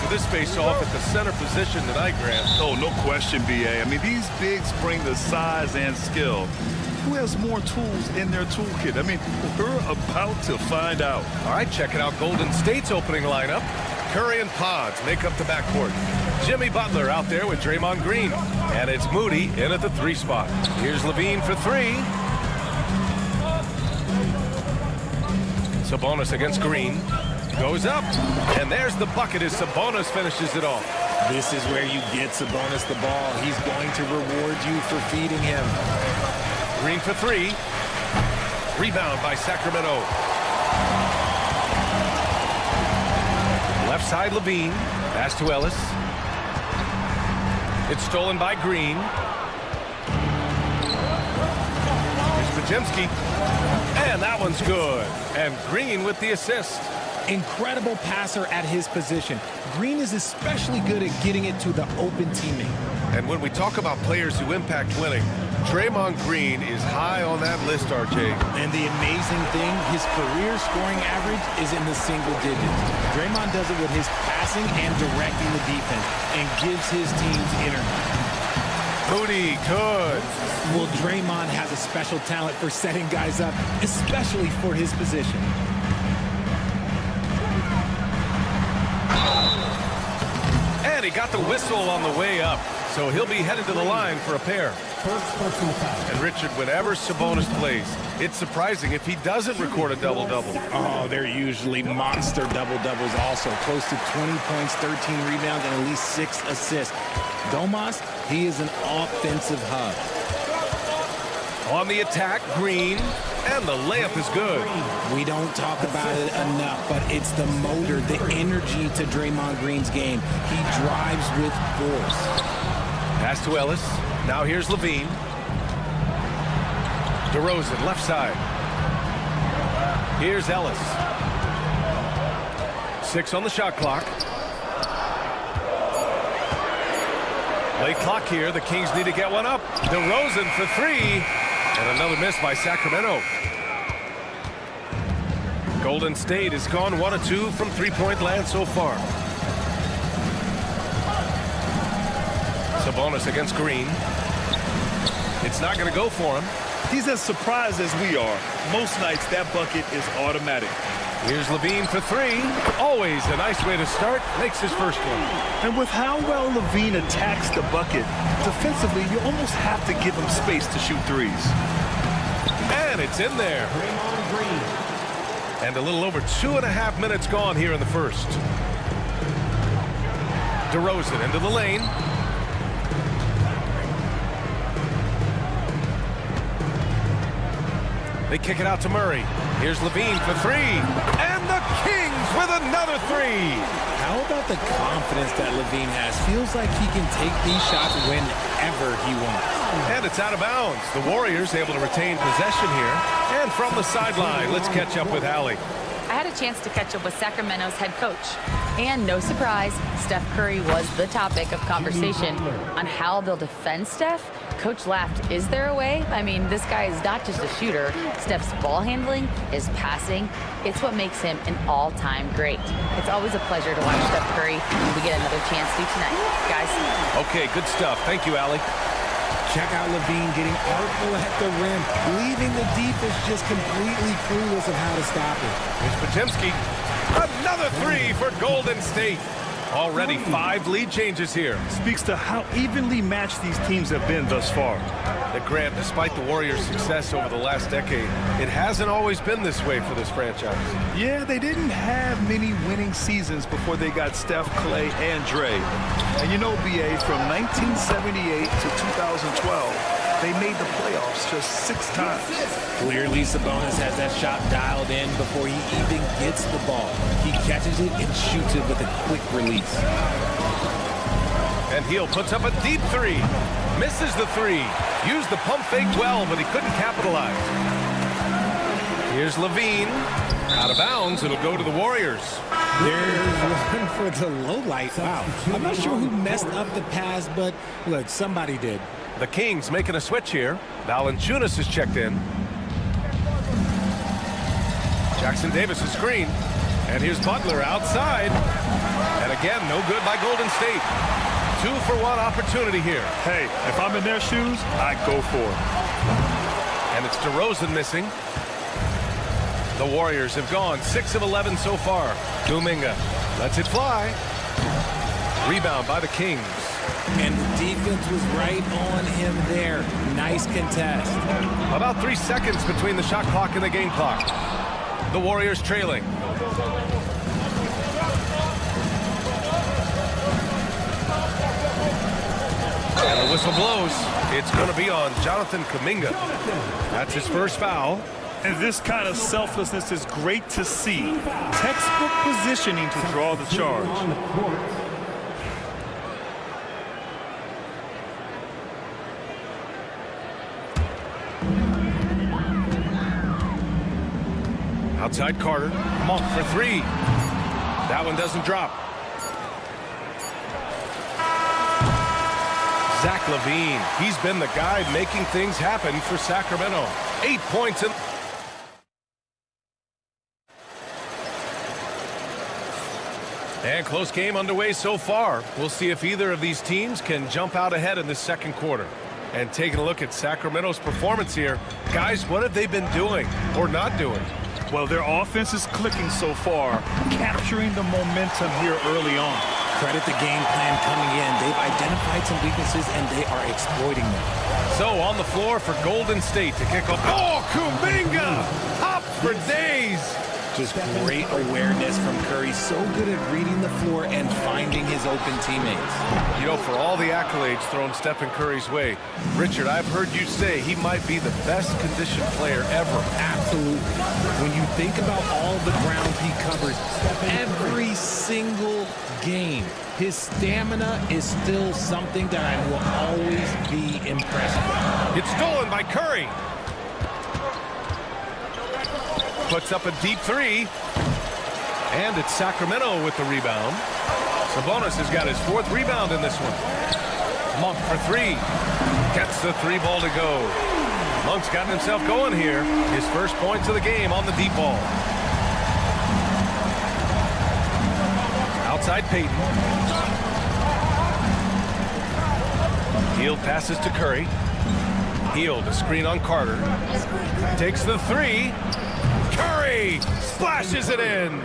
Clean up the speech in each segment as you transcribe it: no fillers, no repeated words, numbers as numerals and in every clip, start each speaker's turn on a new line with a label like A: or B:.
A: This face-off at the center position tonight, Grant.
B: Oh, no question, B.A. I mean, these bigs bring the size and skill. Who has more tools in their toolkit? I mean, we're about to find out.
A: All right, checking out Golden State's opening lineup. Curry and Pods make up the backcourt. Jimmy Butler out there with Draymond Green. And it's Moody in at the 3 spot. Here's Levine for 3. Sabonis against Green. Goes up, and there's the bucket as Sabonis finishes it off.
C: This is where you get Sabonis the ball. He's going to reward you for feeding him.
A: Green for 3. Rebound by Sacramento. Left side, Levine. Pass to Ellis. It's stolen by Green. Here's Podziemski. And that one's good. And Green with the assist.
C: Incredible passer at his position. Green is especially good at getting it to the open teammate.
A: And when we talk about players who impact winning, Draymond Green is high on that list, RJ.
C: And the amazing thing, his career scoring average is in the single digits. Draymond does it with his passing and directing the defense and gives his teams energy.
A: Moody, good.
C: Well, Draymond has a special talent for setting guys up, especially for his position.
A: And he got the whistle on the way up, so he'll be headed to the line for a pair. And Richard, whenever Sabonis plays, it's surprising if he doesn't record a double-double.
C: Oh, they're usually monster double-doubles also. Close to 20 points, 13 rebounds, and at least 6 assists. Domas, he is an offensive hub.
A: On the attack, Green, and the layup is good.
C: We don't talk about it enough, but it's the motor, the energy to Draymond Green's game. He drives with force.
A: Pass to Ellis. Now here's Levine. DeRozan, left side. Here's Ellis. 6 on the shot clock. Late clock here. The Kings need to get one up. DeRozan for 3. And another miss by Sacramento. Golden State has gone 1 of 2 from three-point land so far. Sabonis against Green. It's not going to go for him.
B: He's as surprised as we are. Most nights, that bucket is automatic.
A: Here's Levine for 3. Always a nice way to start. Makes his first one.
B: And with how well Levine attacks the bucket, defensively, you almost have to give him space to shoot threes.
A: And it's in there. And a little over 2.5 minutes gone here in the first. DeRozan into the lane. They kick it out to Murray. Here's Levine for 3. And the Kings with another 3.
C: How about the confidence that Levine has? Feels like he can take these shots whenever he wants.
A: And it's out of bounds. The Warriors able to retain possession here. And from the sideline, let's catch up with Allie.
D: I had a chance to catch up with Sacramento's head coach. And no surprise, Steph Curry was the topic of conversation on how they'll defend Steph. Coach laughed. Is there a way? I mean, this guy is not just a shooter. Steph's ball handling, his passing, it's what makes him an all-time great. It's always a pleasure to watch Steph Curry, and we get another chance to tonight. Guys.
A: Okay, good stuff. Thank you, Allie.
C: Check out Levine getting artful at the rim, leaving the defense just completely clueless of how to stop it.
A: Here's Podziemski. Another 3 for Golden State. Already 5 lead changes here.
B: Speaks to how evenly matched these teams have been thus far.
A: Grant, despite the Warriors' success over the last decade, it hasn't always been this way for this franchise.
B: Yeah, they didn't have many winning seasons before they got Steph, Clay, and Dre. And you know, B.A., from 1978 to 2012, they made the playoffs just 6 times.
C: Clearly, Sabonis has that shot dialed in before he even gets the ball. He catches it and shoots it with a quick release.
A: And Hill puts up a deep 3. Misses the 3. Used the pump fake well, but he couldn't capitalize. Here's Levine. Out of bounds. It'll go to the Warriors.
C: There's one for the low light. Wow. I'm not sure who messed up the pass, but look, somebody did.
A: The Kings making a switch here. Valanciunas is checked in. Jackson Davis is screen. And here's Butler outside. And again, no good by Golden State. 2-for-1 opportunity here.
B: Hey, if I'm in their shoes, I go for it.
A: And it's DeRozan missing. The Warriors have gone 6 of 11 so far. Kuminga lets it fly. Rebound by the Kings.
C: And the defense was right on him there. Nice contest.
A: About 3 seconds between the shot clock and the game clock. The Warriors trailing. And the whistle blows. It's going to be on Jonathan Kuminga. That's his first foul.
B: And this kind of selflessness is great to see. Textbook positioning to draw the charge.
A: Outside Carter. Monk for three. That one doesn't drop. Zach LaVine. He's been the guy making things happen for Sacramento. 8 points in. And close game underway so far. We'll see if either of these teams can jump out ahead in the second quarter. And taking a look at Sacramento's performance here. Guys, what have they been doing or not doing?
B: Well, their offense is clicking so far, capturing the momentum here early on.
C: Credit the game plan coming in. They've identified some weaknesses, and they are exploiting them.
A: So on the floor for Golden State to kick off. Oh, Kuminga! Hop for days!
C: Just great awareness from Curry. So good at reading the floor and finding his open teammates.
A: You know, for all the accolades thrown Stephen Curry's way, Richard, I've heard you say he might be the best conditioned player ever.
C: Absolutely. When you think about all the ground he covers every single game, his stamina is still something that I will always be impressed with.
A: It's stolen by Curry. Puts up a deep three. And it's Sacramento with the rebound. Sabonis has got his fourth rebound in this one. Monk for three. Gets the three ball to go. Monk's gotten himself going here. His first points of the game on the deep ball. Outside Payton. Hield passes to Curry. Hield a screen on Carter. Takes the three. Curry splashes it in.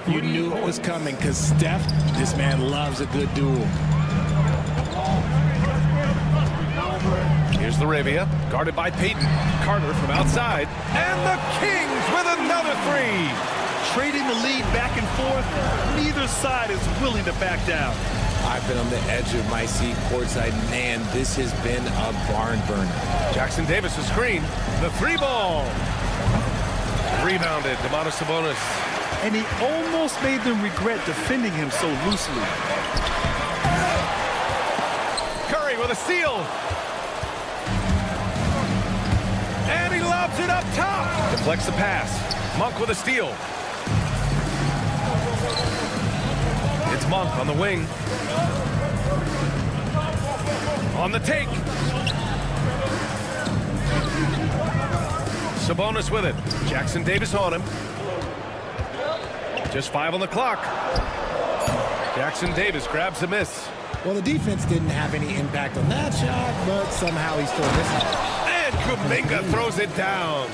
C: You knew it was coming because Steph, this man loves a good duel.
A: Here's LaRavia, guarded by Payton. Carter from outside. And the Kings with another three.
B: Trading the lead back and forth, neither side is willing to back down.
C: I've been on the edge of my seat courtside. Man, this has been a barn burner.
A: Jackson Davis, a screen. The three ball. Rebounded, Domantas Sabonis.
B: And he almost made them regret defending him so loosely.
A: Curry with a steal. And he lobs it up top. Deflects the pass. Monk with a steal. It's Monk on the wing. On the take. Sabonis with it. Jackson Davis on him. Just 5 on the clock. Jackson Davis grabs a miss.
C: Well, the defense didn't have any impact on that shot, but somehow he still missed it.
A: And Kuminga throws it down.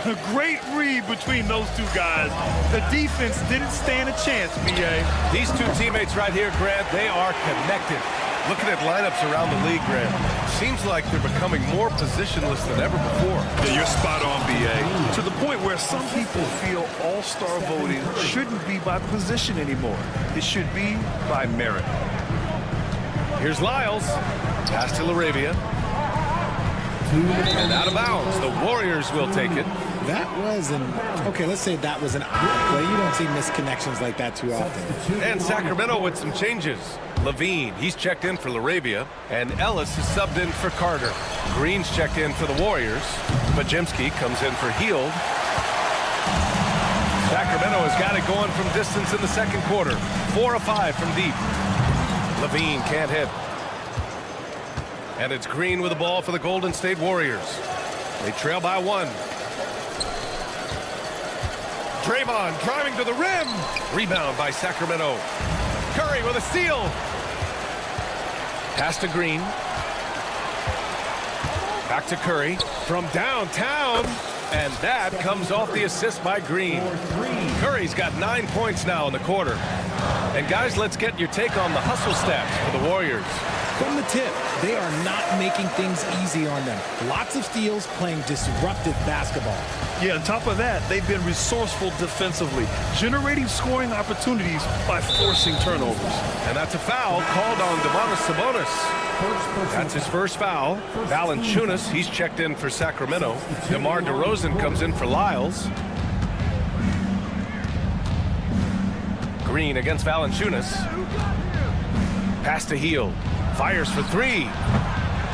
B: A great read between those two guys. The defense didn't stand a chance, B.A.
A: These two teammates right here, Grant, they are connected. Looking at lineups around the league, Grant, seems like they're becoming more positionless than ever before.
B: Yeah, you're spot on, B.A. To the point where some people feel all-star voting shouldn't be by position anymore. It should be by merit.
A: Here's Lyles. Pass to LaRavia. And out of bounds. The Warriors will take it.
C: That was okay, let's say that was an odd play. You don't see misconnections like that too often.
A: And Sacramento with some changes. Levine, he's checked in for LaRavia. And Ellis is subbed in for Carter. Green's checked in for the Warriors. Bajemski comes in for Hield. Sacramento Sacramento has got it going from distance in the second quarter. 4 of 5 from deep. Levine can't hit. And it's Green with the ball for the Golden State Warriors. They trail by 1. Draymond driving to the rim. Rebound by Sacramento. Curry with a steal. Pass to Green. Back to Curry from downtown. And that comes off the assist by Green. Curry's got 9 points now in the quarter. And guys, let's get your take on the hustle stats for the Warriors.
C: From the tip, they are not making things easy on them. Lots of steals, playing disruptive basketball.
B: Yeah, on top of that, they've been resourceful defensively, generating scoring opportunities by forcing turnovers.
A: And that's a foul called on Domantas Sabonis. That's his first foul. Valanciunas, he's checked in for Sacramento. DeMar DeRozan comes in for Lyles. Green against Valanciunas. Pass to Hield. Fires for 3.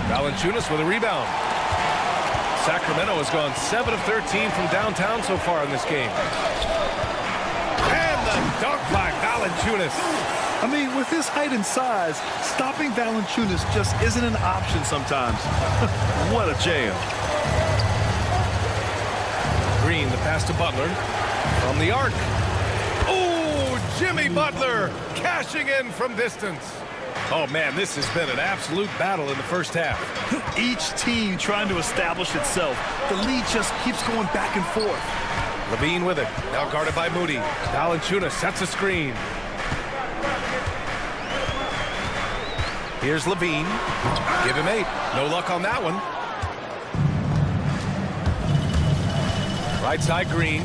A: Valanciunas with a rebound. Sacramento has gone 7 of 13 from downtown so far in this game. And the dunk by Valanciunas.
B: I mean, with his height and size, stopping Valanciunas just isn't an option sometimes. What a jam.
A: Green, the pass to Butler. From the arc. Oh, Jimmy Butler cashing in from distance. Oh, man, this has been an absolute battle in the first half.
B: Each team trying to establish itself. The lead just keeps going back and forth.
A: Levine with it. Now guarded by Moody. Valanciunas sets a screen. Here's Levine. Give him 8. No luck on that one. Right side, Green.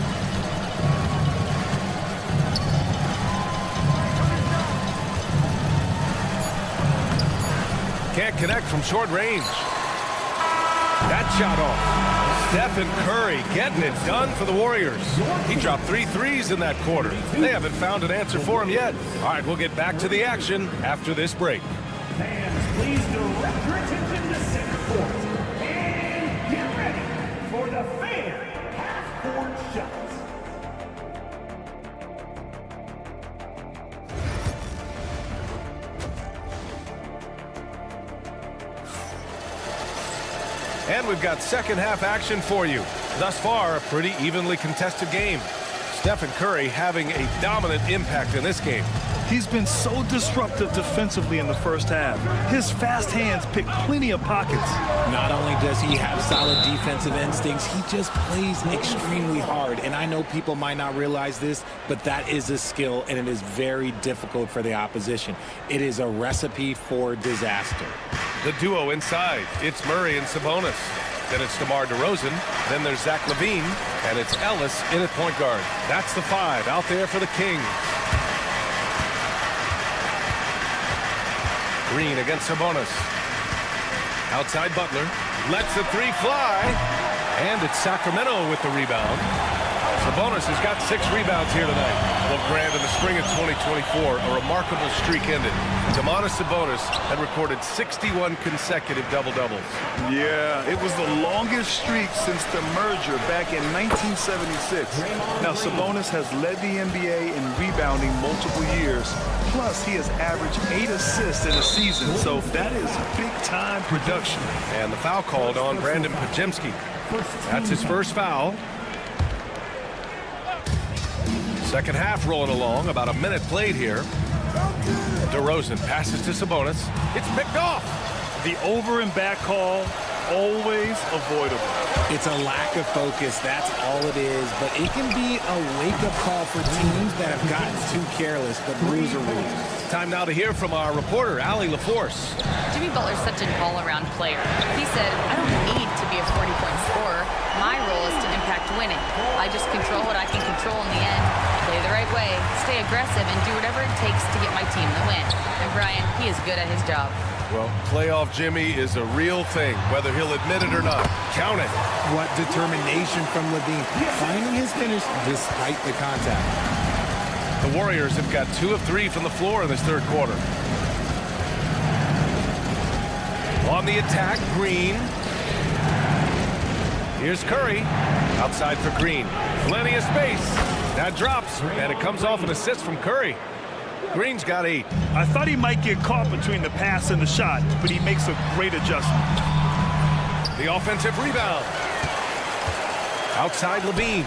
A: Can't connect from short range. That shot off. Stephen Curry getting it done for the Warriors. He dropped 3 threes in that quarter. They haven't found an answer for him yet. All right, we'll get back to the action after this break.
E: Fans, please direct your attention to center court. And get ready for the fan half-court shots.
A: And we've got second half action for you. Thus far, a pretty evenly contested game. Stephen Curry having a dominant impact in this game.
B: He's been so disruptive defensively in the first half. His fast hands pick plenty of pockets.
C: Not only does he have solid defensive instincts, he just plays extremely hard. And I know people might not realize this, but that is a skill, and it is very difficult for the opposition. It is a recipe for disaster.
A: The duo inside. It's Murray and Sabonis. Then it's DeMar DeRozan. Then there's Zach LaVine. And it's Ellis in at point guard. That's the 5 out there for the Kings. Green against Sabonis. Outside Butler. Lets the 3 fly. And it's Sacramento with the rebound. Sabonis has got 6 rebounds here tonight. Well, Grant, in the spring of 2024, a remarkable streak ended. Domantas Sabonis had recorded 61 consecutive double-doubles.
B: Yeah, it was the longest streak since the merger back in 1976. Now, Sabonis has led the NBA in rebounding multiple years. Plus, he has averaged 8 assists in a season, so that is big-time production.
A: And the foul called on Brandon Podziemski. That's his first foul. Second half rolling along, about a minute played here. DeRozan passes to Sabonis. It's picked off.
B: The over and back call, always avoidable.
C: It's a lack of focus, that's all it is. But it can be a wake-up call for teams that have gotten too careless, but rules are rules.
A: Time now to hear from our reporter, Allie LaForce.
D: Jimmy Butler's such an all-around player. He said, I don't need to be a 40-point scorer. My role is to impact winning. I just control what I can control in the end, play the right way, stay aggressive, and do whatever it takes to get my team the win. And Brian, he is good at his job.
A: Well, playoff Jimmy is a real thing, whether he'll admit it or not. Count it.
C: What determination from Levine, finding his finish despite the contact.
A: The Warriors have got 2 of 3 from the floor in this third quarter. On the attack, Green. Here's Curry. Outside for Green. Plenty of space. That drops, and it comes off an assist from Curry. Green's got 8.
B: I thought he might get caught between the pass and the shot, but he makes a great adjustment.
A: The offensive rebound. Outside Levine.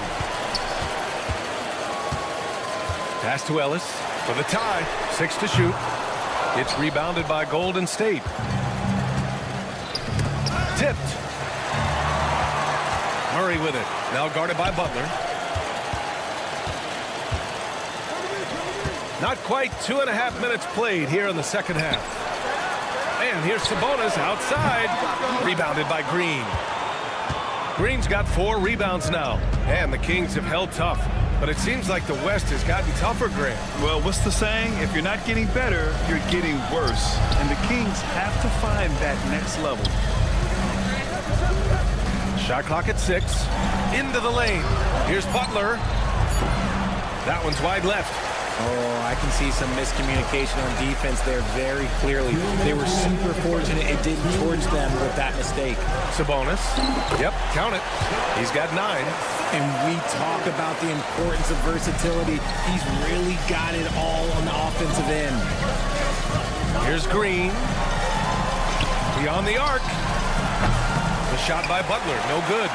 A: Pass to Ellis for the tie. 6 to shoot. It's rebounded by Golden State. Tipped. Murray with it. Now guarded by Butler. Not quite 2.5 minutes played here in the second half. And here's Sabonis outside. Rebounded by Green. Green's got 4 rebounds now. And the Kings have held tough. But it seems like the West has gotten tougher, Grant.
B: Well, what's the saying? If you're not getting better, you're getting worse. And the Kings have to find that next level.
A: Shot clock at 6. Into the lane. Here's Butler. That one's wide left.
C: Oh, I can see some miscommunication on defense there very clearly. They were super fortunate it didn't towards them with that mistake.
A: Sabonis. Yep, count it. He's got 9.
C: And we talk about the importance of versatility. He's really got it all on the offensive end.
A: Here's Green. Beyond the arc. The shot by Butler, no good.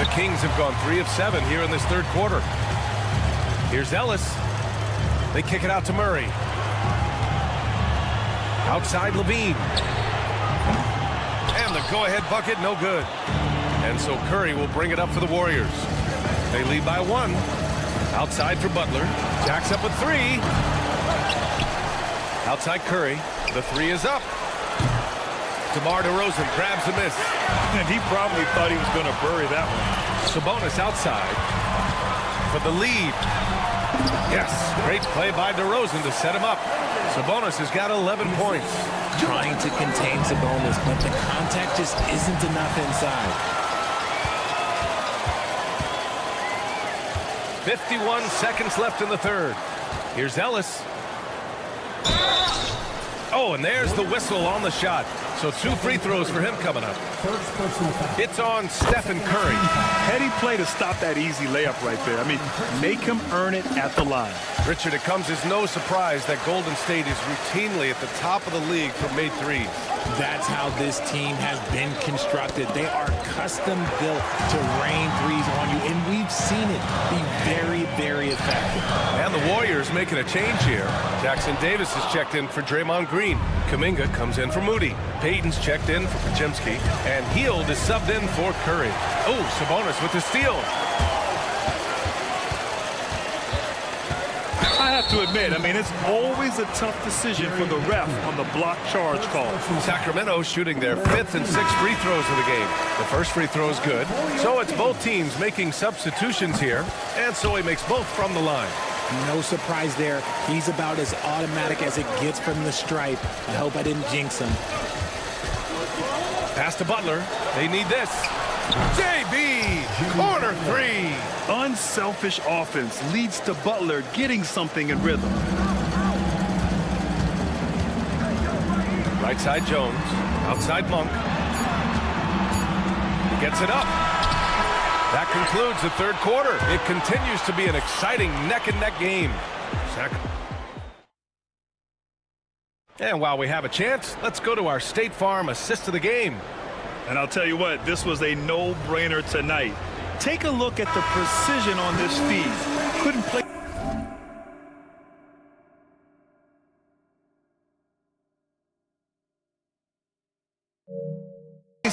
A: The Kings have gone 3 of 7 here in this third quarter. Here's Ellis. They kick it out to Murray. Outside Levine. And the go-ahead bucket, no good. And so Curry will bring it up for the Warriors. They lead by 1. Outside for Butler. Jacks up with 3. Outside Curry. The 3 is up. DeMar DeRozan grabs a miss.
B: And he probably thought he was going to bury that one.
A: Sabonis outside for the lead. Yes, great play by DeRozan to set him up. Sabonis has got 11 points.
C: Trying to contain Sabonis, but the contact just isn't enough inside.
A: 51 seconds left in the third. Here's Ellis. Oh, and there's the whistle on the shot. So 2 free throws for him coming up. It's on Stephen Curry.
B: Heady play to stop that easy layup right there. I mean, make him earn it at the line.
A: Richard, it comes as no surprise that Golden State is routinely at the top of the league for made threes.
C: That's how this team has been constructed. They are custom built to rain threes on you, and we've seen it be very, very effective.
A: And the Warriors making a change here. Jackson Davis is checked in for Draymond Green. Kuminga comes in for Moody. Payton's checked in for Podziemski. And Hield is subbed in for Curry. Oh, Sabonis with the steal.
B: I have to admit, I mean, it's always a tough decision for the ref on the block charge call.
A: Sacramento shooting their 5th and 6th free throws of the game. The first free throw is good. So it's both teams making substitutions here. And so he makes both from the line.
C: No surprise there. He's about as automatic as it gets from the stripe. I hope I didn't jinx him.
A: Pass to Butler. They need this. JB, corner 3.
B: Unselfish offense leads to Butler getting something in rhythm.
A: Right side Jones. Outside Monk. Gets it up. That concludes the third quarter. It continues to be an exciting neck-and-neck game. And while we have a chance, let's go to our State Farm assist of the game.
B: And I'll tell you what, this was a no-brainer tonight. Take a look at the precision on this feed. Couldn't play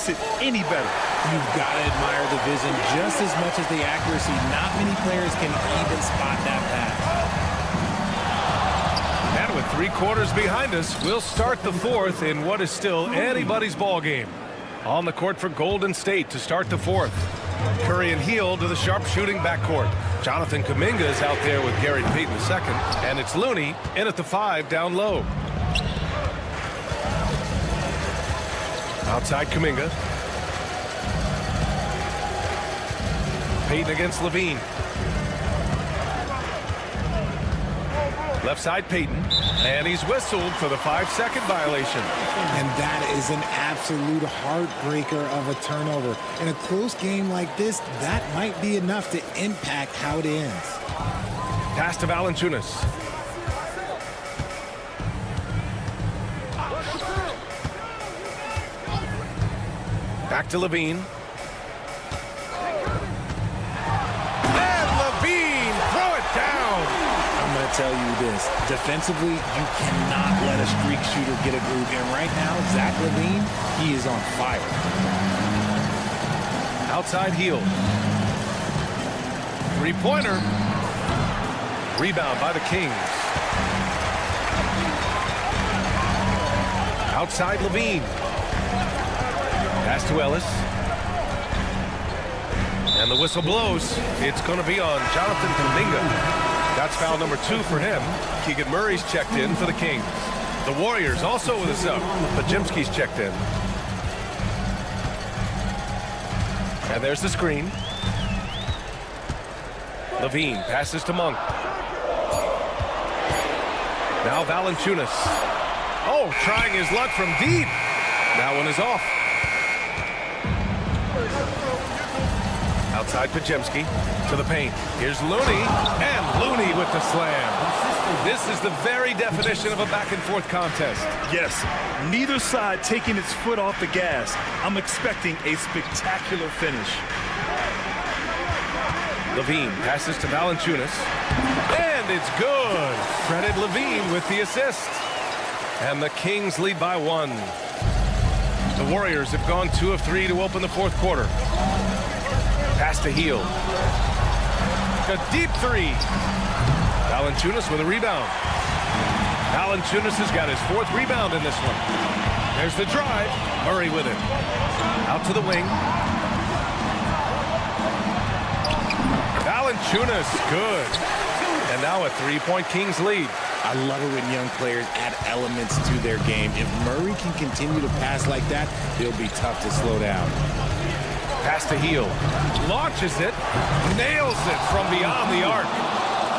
B: it any better.
C: You've got to admire the vision just as much as the accuracy. Not many players can even spot that pass.
A: And with 3 quarters behind us, we'll start the fourth in what is still anybody's ball game. On the court for Golden State to start the fourth. Curry and Hield to the sharpshooting backcourt. Jonathan Kuminga is out there with Gary Payton II. And it's Looney in at the 5 down low. Outside Kuminga. Payton against Levine. Left side Payton. And he's whistled for the 5-second violation.
C: And that is an absolute heartbreaker of a turnover. In a close game like this, that might be enough to impact how it ends.
A: Pass to Valanciunas. Back to Levine. And Levine, throw it down.
C: I'm going to tell you this. Defensively, you cannot let a streak shooter get a groove. And right now, Zach LaVine, he is on fire.
A: Outside heel. Three-pointer. Rebound by the Kings. Outside Levine. Pass to Ellis. And the whistle blows. It's going to be on Jonathan Kuminga. That's foul number 2 for him. Keegan Murray's checked in for the Kings. The Warriors also with us up, but Jimsky's checked in. And there's the screen. Levine passes to Monk. Now Valanciunas. Oh, trying his luck from deep. That one is off. Outside Pajemski to the paint. Here's Looney, and Looney with the slam. This is the very definition of a back-and-forth contest.
B: Yes, neither side taking its foot off the gas. I'm expecting a spectacular finish.
A: Levine passes to Valanciunas, and it's good. Credit Levine with the assist. And the Kings lead by 1. The Warriors have gone 2 of 3 to open the fourth quarter. Pass to Heel. A deep 3. Valanciunas with a rebound. Valanciunas has got his 4th rebound in this one. There's the drive. Murray with it. Out to the wing. Valanciunas, good. And now a 3-point Kings lead.
C: I love it when young players add elements to their game. If Murray can continue to pass like that, it'll be tough to slow down.
A: Pass to Heel. Launches it. Nails it from beyond the arc.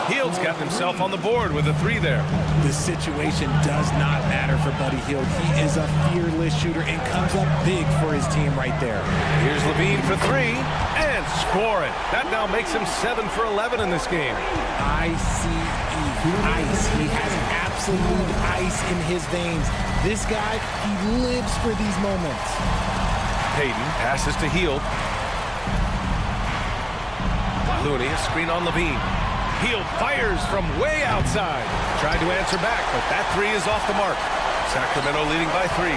A: Hield's got himself on the board with a 3 there.
C: The situation does not matter for Buddy Hield. He is a fearless shooter and comes up big for his team right there.
A: Here's Levine for 3 and score it. That now makes him 7 for 11 in this game.
C: ICE. Ice. He has absolute ice in his veins. This guy, he lives for these moments.
A: Payton passes to Hield. Looney, a screen on Levine. Hield fires from way outside. Tried to answer back, but that 3 is off the mark. Sacramento leading by 3.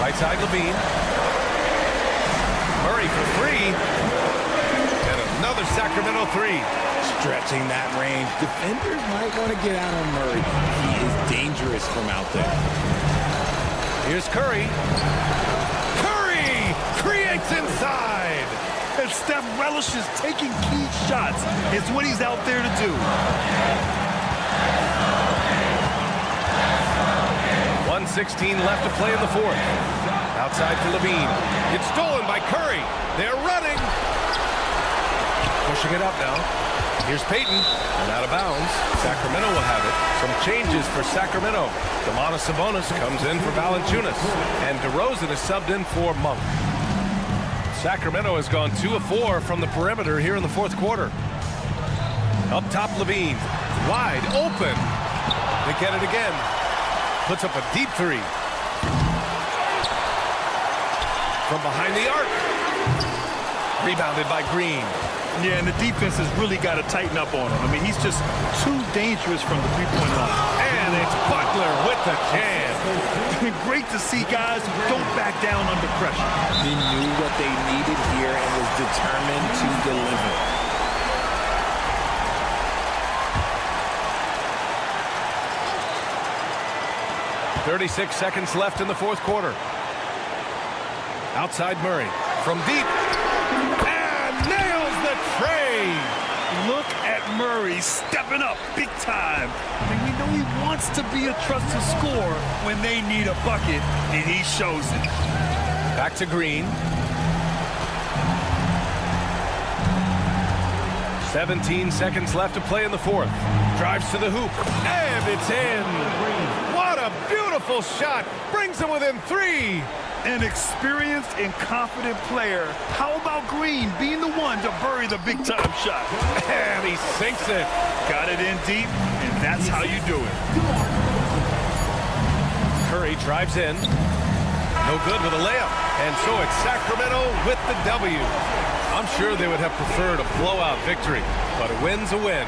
A: Right side Levine. Murray for 3. And another Sacramento 3.
C: Stretching that range. Defenders might want to get out on Murray. He is dangerous from out there.
A: Here's Curry. Curry creates inside.
B: And Steph relishes taking key shots. It's what he's out there to do.
A: 1:16 left to play in the 4th. Outside for Levine. It's stolen by Curry. They're running. Pushing it up now. Here's Payton, and out of bounds. Sacramento will have it. Some changes for Sacramento. Domantas Sabonis comes in for Valanciunas, and DeRozan is subbed in for Monk. Sacramento has gone 2 of 4 from the perimeter here in the 4th quarter. Up top, Levine, wide open. They get it again. Puts up a deep 3. From behind the arc. Rebounded by Green.
B: Yeah, and the defense has really got to tighten up on him. I mean, he's just too dangerous from the three-point line.
A: And it's Butler with the jam.
B: Great to see guys who don't back down under pressure.
C: He knew what they needed here and was determined to deliver.
A: .36 seconds left in the 4th quarter. Outside Murray from deep. And nails the tray.
B: Look at Murray stepping up big time. I mean, we know he wants to be a trusted scorer when they need a bucket, and he shows it.
A: Back to Green. 17 seconds left to play in the fourth. Drives to the hoop, and it's in. What a beautiful shot. Brings them within 3.
B: An experienced and confident player. How about Green being the one to bury the big-time shot?
A: And he sinks it.
B: Got it in deep, and that's how you do it.
A: Curry drives in. No good with a layup. And so it's Sacramento with the W. I'm sure they would have preferred a blowout victory, but a win's a win.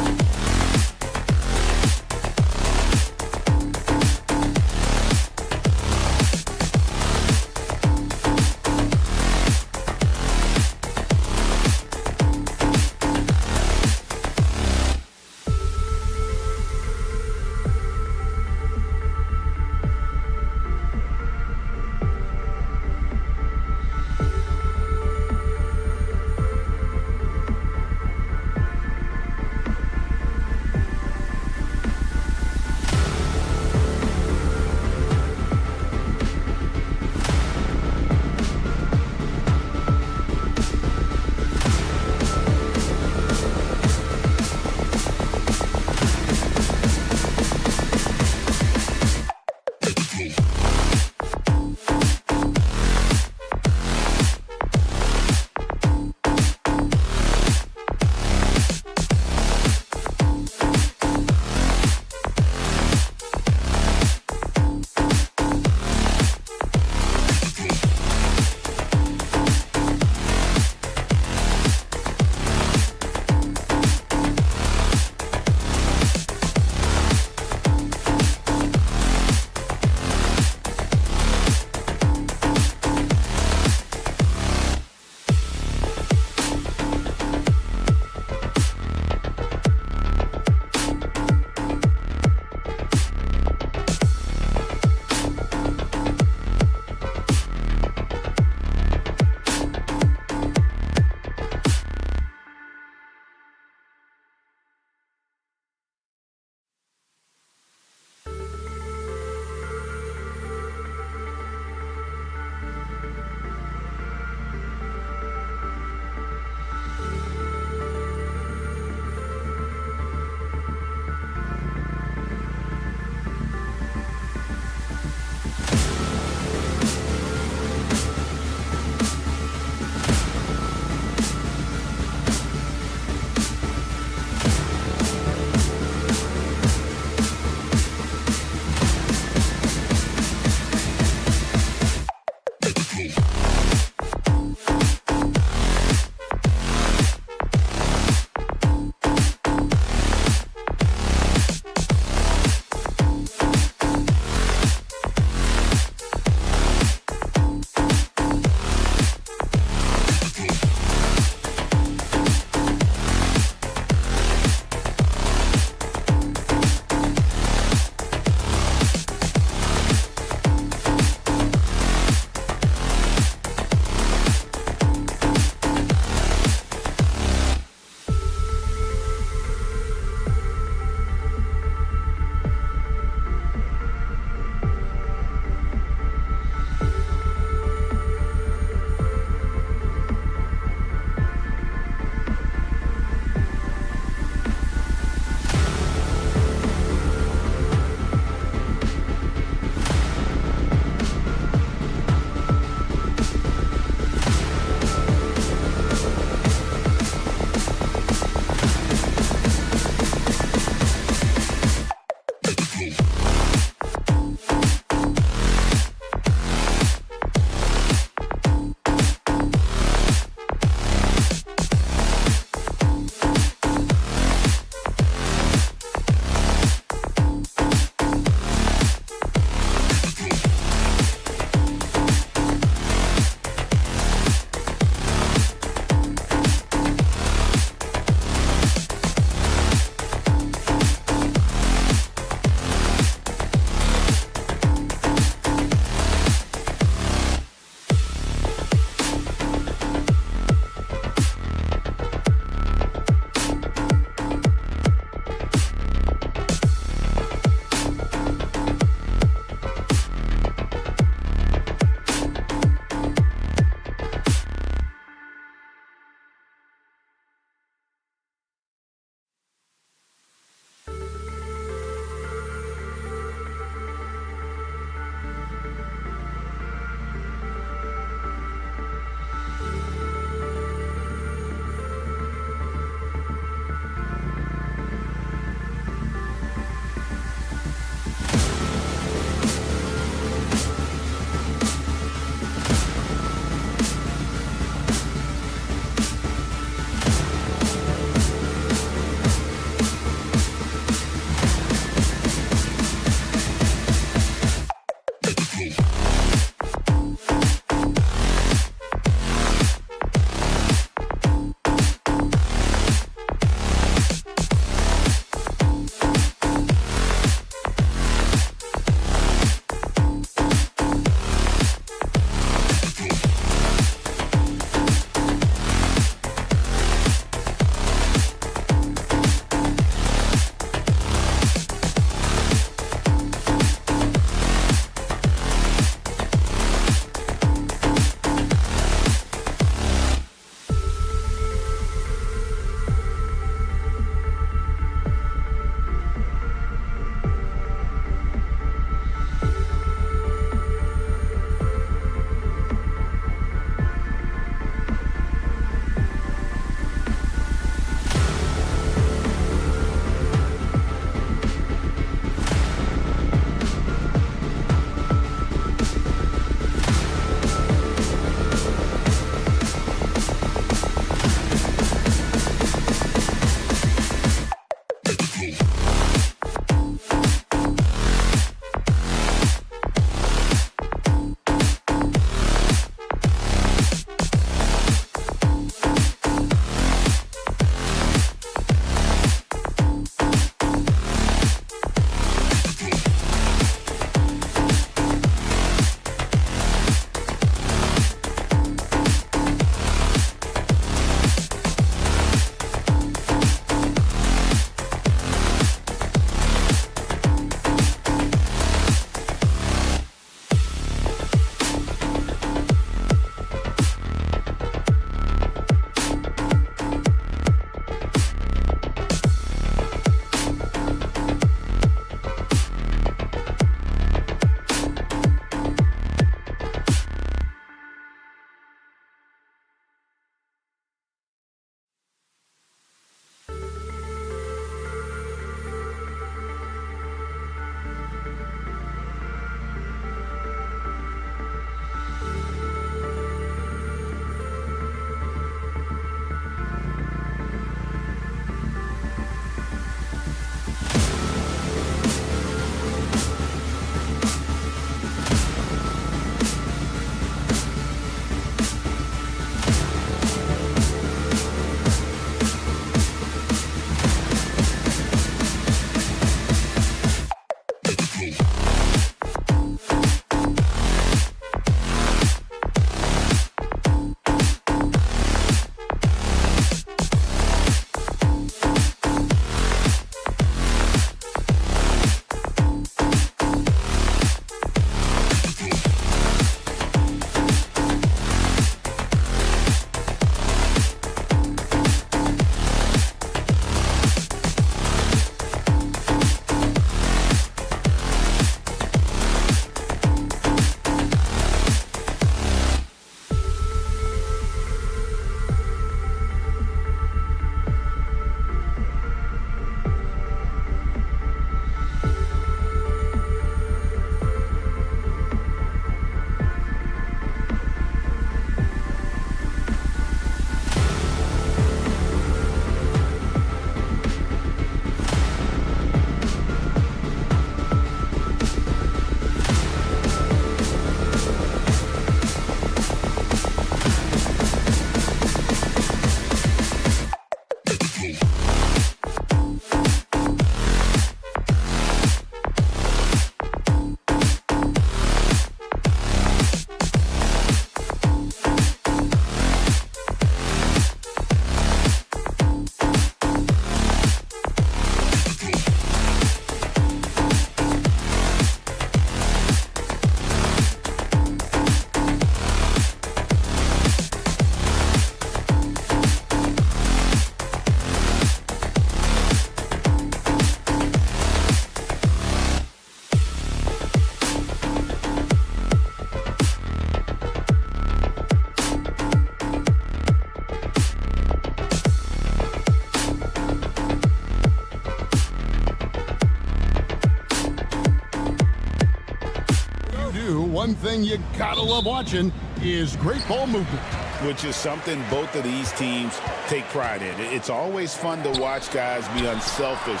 F: one thing you gotta love watching is great ball movement.
G: Which is something both of these teams take pride in. It's always fun to watch guys be unselfish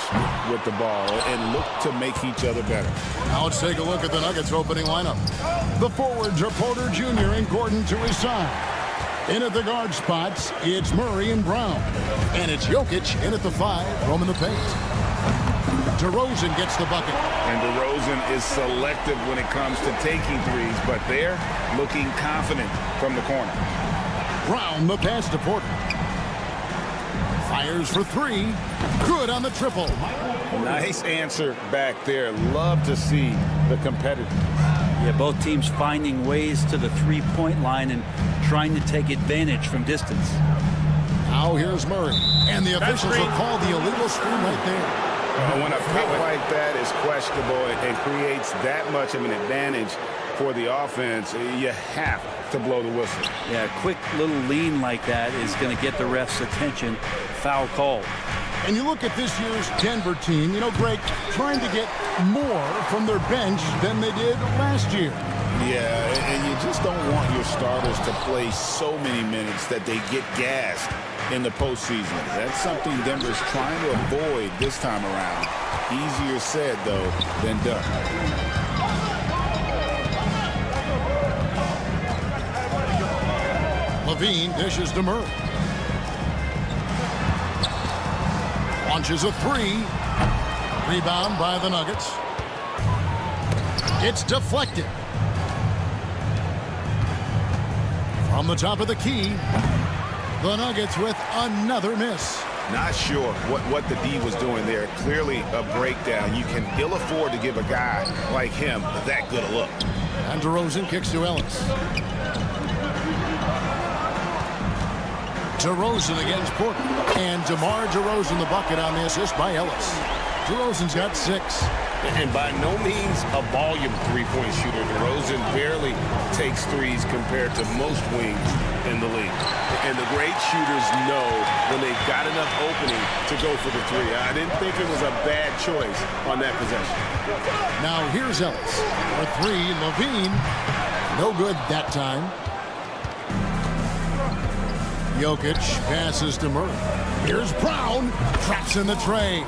G: with the ball and look to make each other better.
F: Now let's take a look at the Nuggets opening lineup. The forwards are Porter Jr. and Gordon to his side. In at the guard spots, it's Murray and Brown. And it's Jokic in at the 5, roaming the paint. DeRozan gets the bucket.
G: And DeRozan is selective when it comes to taking threes, but they're looking confident from the corner.
F: Brown the pass to Porter. Fires for 3. Good on the triple.
G: Nice answer back there. Love to see the competitors.
H: Yeah, both teams finding ways to the three-point line and trying to take advantage from distance.
F: Now here's Murray. And the officials will call the illegal screen right there.
G: When a pick like that is questionable and creates that much of an advantage for the offense, you have to blow the whistle.
H: Yeah, a quick little lean like that is going to get the ref's attention. Foul call.
F: And you look at this year's Denver team, you know, Greg, trying to get more from their bench than they did last year.
G: Yeah, and you just don't want your starters to play so many minutes that they get gassed in the postseason. That's something Denver's trying to avoid this time around. Easier said, though, than done.
F: Levine dishes to Murray. Launches a 3. Rebound by the Nuggets. It's deflected. From the top of the key, the Nuggets with another miss.
G: Not sure what the D was doing there. Clearly a breakdown. You can ill afford to give a guy like him that good a look.
F: And DeRozan kicks to Ellis. DeRozan against Porter. And DeMar DeRozan the bucket on the assist by Ellis. DeRozan's got 6.
A: And by no means a volume three-point shooter. DeRozan barely takes threes compared to most wings in the league. And the great shooters know when they've got enough opening to go for the 3. I didn't think it was a bad choice on that possession.
F: Now here's Ellis. For 3, Levine. No good that time. Jokic passes to Murray. Here's Brown. Traps in the tray.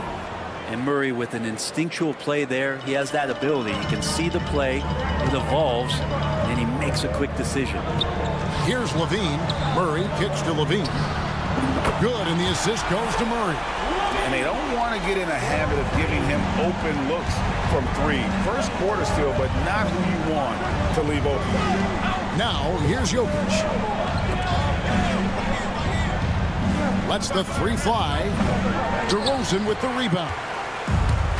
H: And Murray with an instinctual play there. He has that ability. He can see the play, it evolves, and he makes a quick decision.
F: Here's Levine. Murray kicks to Levine. Good, and the assist goes to Murray.
G: And they don't want to get in a habit of giving him open looks from 3. First quarter still, but not who you want to leave open.
F: Now, here's Jokic. Lets the 3 fly. DeRozan with the rebound.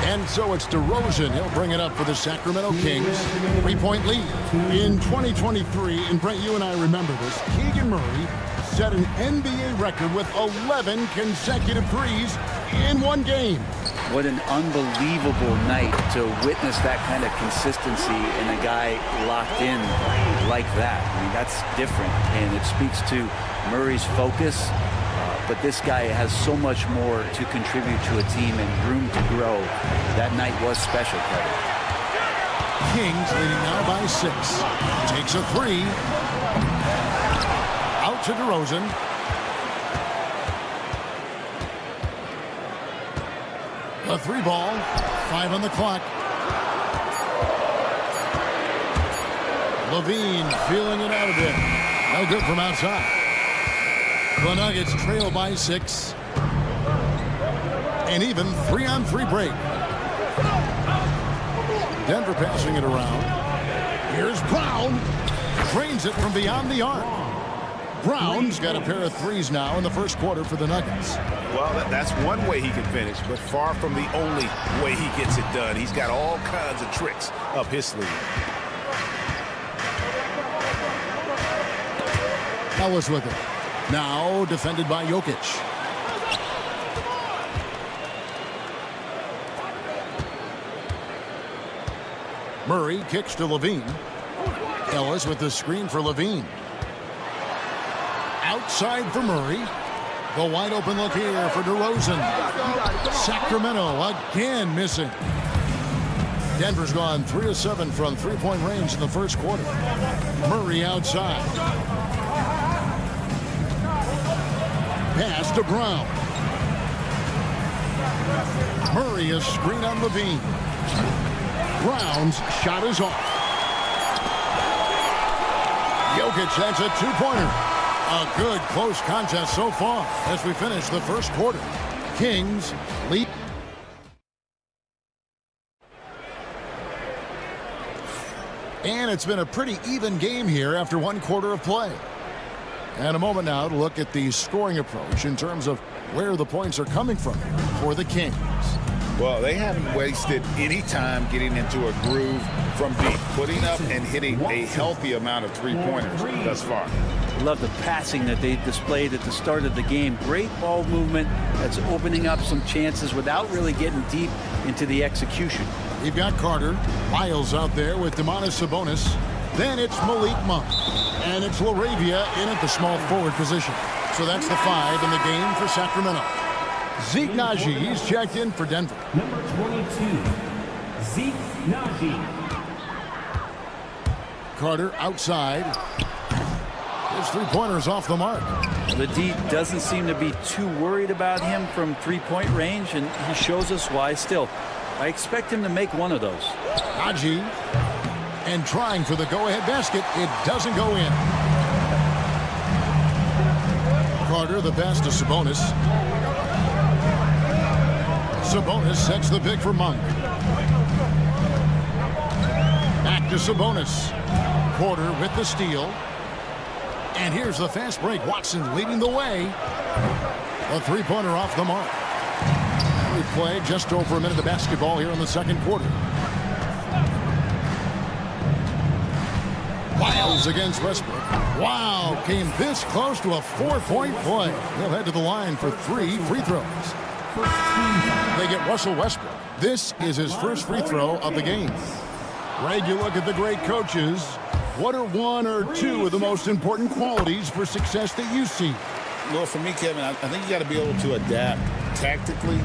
F: And so it's DeRozan. He'll bring it up for the Sacramento Kings. 3-point lead. In 2023, and Brent, you and I remember this, Keegan Murray set an NBA record with 11 consecutive threes in one game.
H: What an unbelievable night to witness that kind of consistency in a guy locked in like that. I mean, that's different, and it speaks to Murray's focus. But this guy has so much more to contribute to a team and room to grow. That night was special, Kevin.
F: Kings leading now by 6. Takes a 3. Out to DeRozan. A 3 ball. 5 on the clock. Levine feeling it out a bit. No good from outside. The Nuggets trail by 6. And even 3-on-3 break. Denver passing it around. Here's Brown. Drains it from beyond the arc. Brown's got a pair of 3s now in the first quarter for the Nuggets.
G: Well, that's one way he can finish, but far from the only way he gets it done. He's got all kinds of tricks up his sleeve.
F: Ellis with it. Now defended by Jokic. Murray kicks to Levine. Ellis with the screen for Levine. Outside for Murray. The wide open look here for DeRozan. Sacramento again missing. Denver's gone 3 of 7 from three-point range in the first quarter. Murray outside. Pass to Brown. Murray is screen on Levine. Brown's shot is off. Jokic, that's a two-pointer. A good close contest so far as we finish the first quarter. Kings lead. And it's been a pretty even game here after one quarter of play. And a moment now to look at the scoring approach in terms of where the points are coming from for the Kings.
G: Well, they haven't wasted any time getting into a groove from deep, putting up and hitting a healthy amount of three-pointers thus far.
H: I love the passing that they displayed at the start of the game. Great ball movement that's opening up some chances without really getting deep into the execution.
F: We've got Carter. Miles out there with Domantas Sabonis. Then it's Malik Monk. And it's LaRavia in at the small forward position. So that's the 5 in the game for Sacramento. Zeke Naji, he's checked in for Denver.
E: Number 22, Zeke Naji.
F: Carter outside. His three-pointer's off the mark.
H: The D doesn't seem to be too worried about him from three-point range, and he shows us why still. I expect him to make one of those.
F: Naji, and trying for the go-ahead basket. It doesn't go in. Carter, the pass to Sabonis. Sabonis sets the pick for Monk. Back to Sabonis. Porter with the steal. And here's the fast break. Watson leading the way. A three-pointer off the mark. We've played just over a minute of basketball here in the second quarter. Miles against Westbrook. Wow, came this close to a 4-point play. He'll head to the line for 3 free throws. They get Russell Westbrook. This is his first free throw of the game. Greg, you look at the great coaches. What are 1 or 2 of the most important qualities for success that you see?
G: Well, for me, Kevin, I think you got to be able to adapt tactically.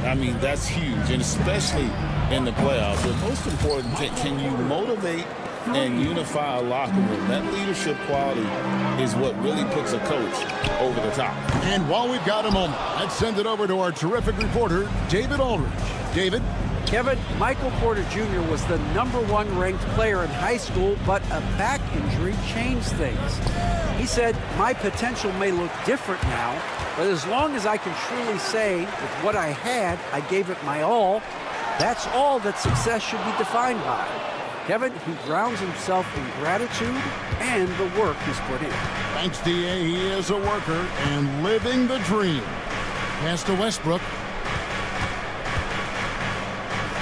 G: I mean, that's huge, and especially in the playoffs. But most important, can you motivate and unify a locker room? That leadership quality is what really puts a coach over the top.
F: And while we've got a moment, let's send it over to our terrific reporter, David Aldridge. David?
I: Kevin, Michael Porter Jr. was the #1 ranked player in high school, but a back injury changed things. He said, "My potential may look different now, but as long as I can truly say with what I had, I gave it my all, that's all that success should be defined by." Kevin, he grounds himself in gratitude and the work he's put in.
F: Thanks, D.A. He is a worker and living the dream. Pass to Westbrook.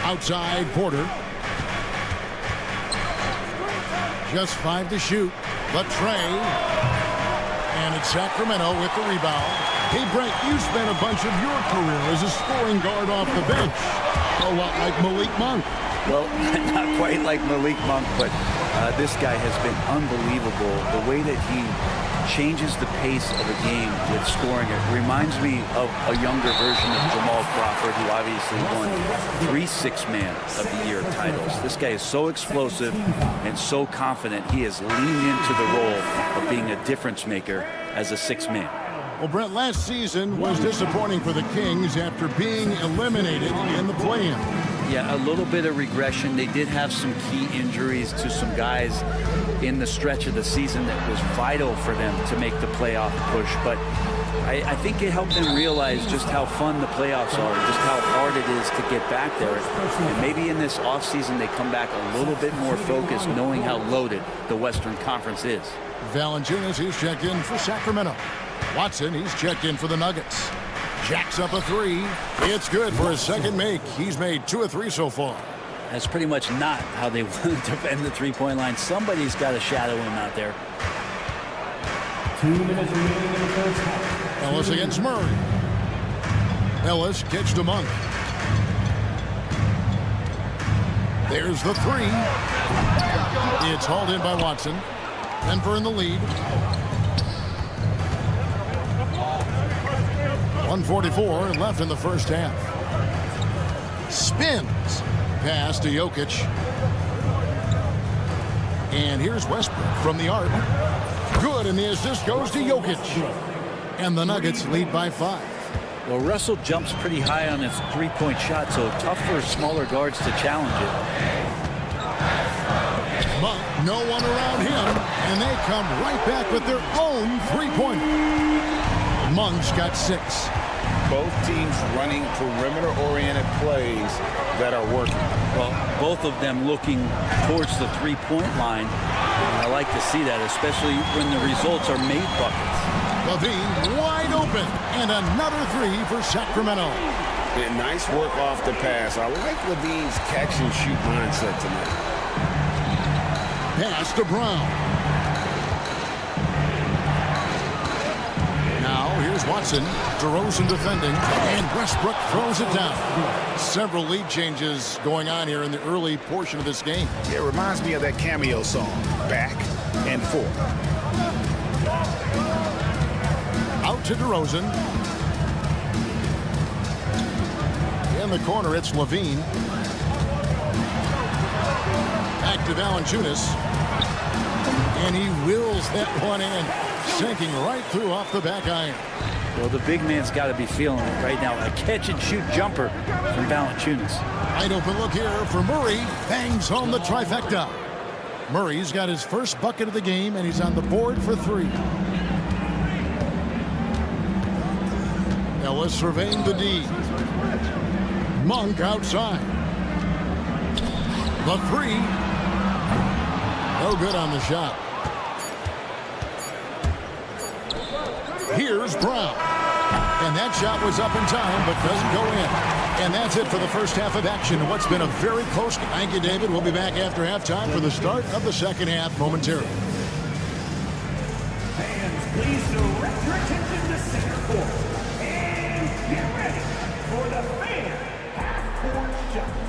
F: Outside, Porter. Just 5 to shoot. Latrey. And it's Sacramento with the rebound. Hey, Brent, you spent a bunch of your career as a scoring guard off the bench. A lot like Malik Monk.
H: Well, not quite like Malik Monk, but this guy has been unbelievable. The way that he changes the pace of a game with scoring. It reminds me of a younger version of Jamal Crawford, who obviously won 3 Six-Man of the Year titles. This guy is so explosive and so confident. He has leaned into the role of being a difference maker as a 6-man.
F: Well, Brent, last season was disappointing for the Kings after being eliminated in the play-in.
H: Yeah, a little bit of regression. They did have some key injuries to some guys in the stretch of the season that was vital for them to make the playoff push. But I think it helped them realize just how fun the playoffs are and just how hard it is to get back there. And maybe in this offseason they come back a little bit more focused, knowing how loaded the Western Conference is.
F: Valanciunas, he's checked in for Sacramento. Watson, he's checked in for the Nuggets. Jacks up a 3. It's good for his second make. He's made 2 of 3 so far.
H: That's pretty much not how they want to defend the three-point line. Somebody's got to shadow him out there.
E: 2 minutes remaining in the first half.
F: Ellis against Murray. Ellis gets to Monk. There's the 3. It's hauled in by Watson. Denver in the lead. 1:44 left in the first half. Spins. pass to Jokic. And here's Westbrook from the arc. Good, and the assist goes to Jokic. And the Nuggets lead by 5.
H: Well, Russell jumps pretty high on his three-point shot, so tough for smaller guards to challenge it.
F: Monk, no one around him, and they come right back with their own three-pointer. Monk's got 6.
G: Both teams running perimeter-oriented plays that are working.
H: Well, both of them looking towards the three-point line. And I like to see that, especially when the results are made buckets.
F: LaVine wide open, and another 3 for Sacramento.
G: And nice work off the pass. I like LaVine's catch-and-shoot mindset tonight.
F: Pass to Brown. Now here's Watson. DeRozan defending, and Westbrook throws it down. Several lead changes going on here in the early portion of this game.
G: Yeah, it reminds me of that Cameo song, Back and Forth.
F: Out to DeRozan. In the corner, it's LaVine. Back to Valanciunas. And he wills that one in, sinking right through off the back iron.
H: Well, the big man's got to be feeling it right now. A catch-and-shoot jumper from Valanciunas.
F: Wide open look here for Murray. Bangs home the trifecta. Murray's got his first bucket of the game, and he's on the board for 3. Ellis surveying the D. Monk outside. The 3. No good on the shot. Here's Brown. And that shot was up in time, but doesn't go in. And that's it for the first half of action. What's been a very close. Thank you, David. We'll be back after halftime for the start of the second half momentarily.
E: Fans, please direct your attention to center court. And get ready for the fan half-court shots.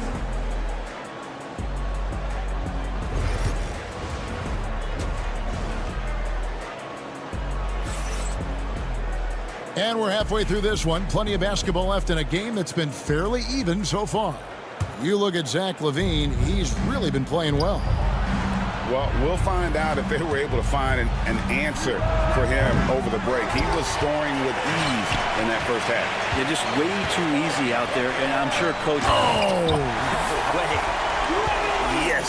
F: And we're halfway through this one. Plenty of basketball left in a game that's been fairly even so far. You look at Zach LaVine, he's really been playing well.
G: Well, we'll find out if they were able to find an answer for him over the break. He was scoring with ease in that first half.
H: They're just way too easy out there, and I'm sure Coach...
G: Yes,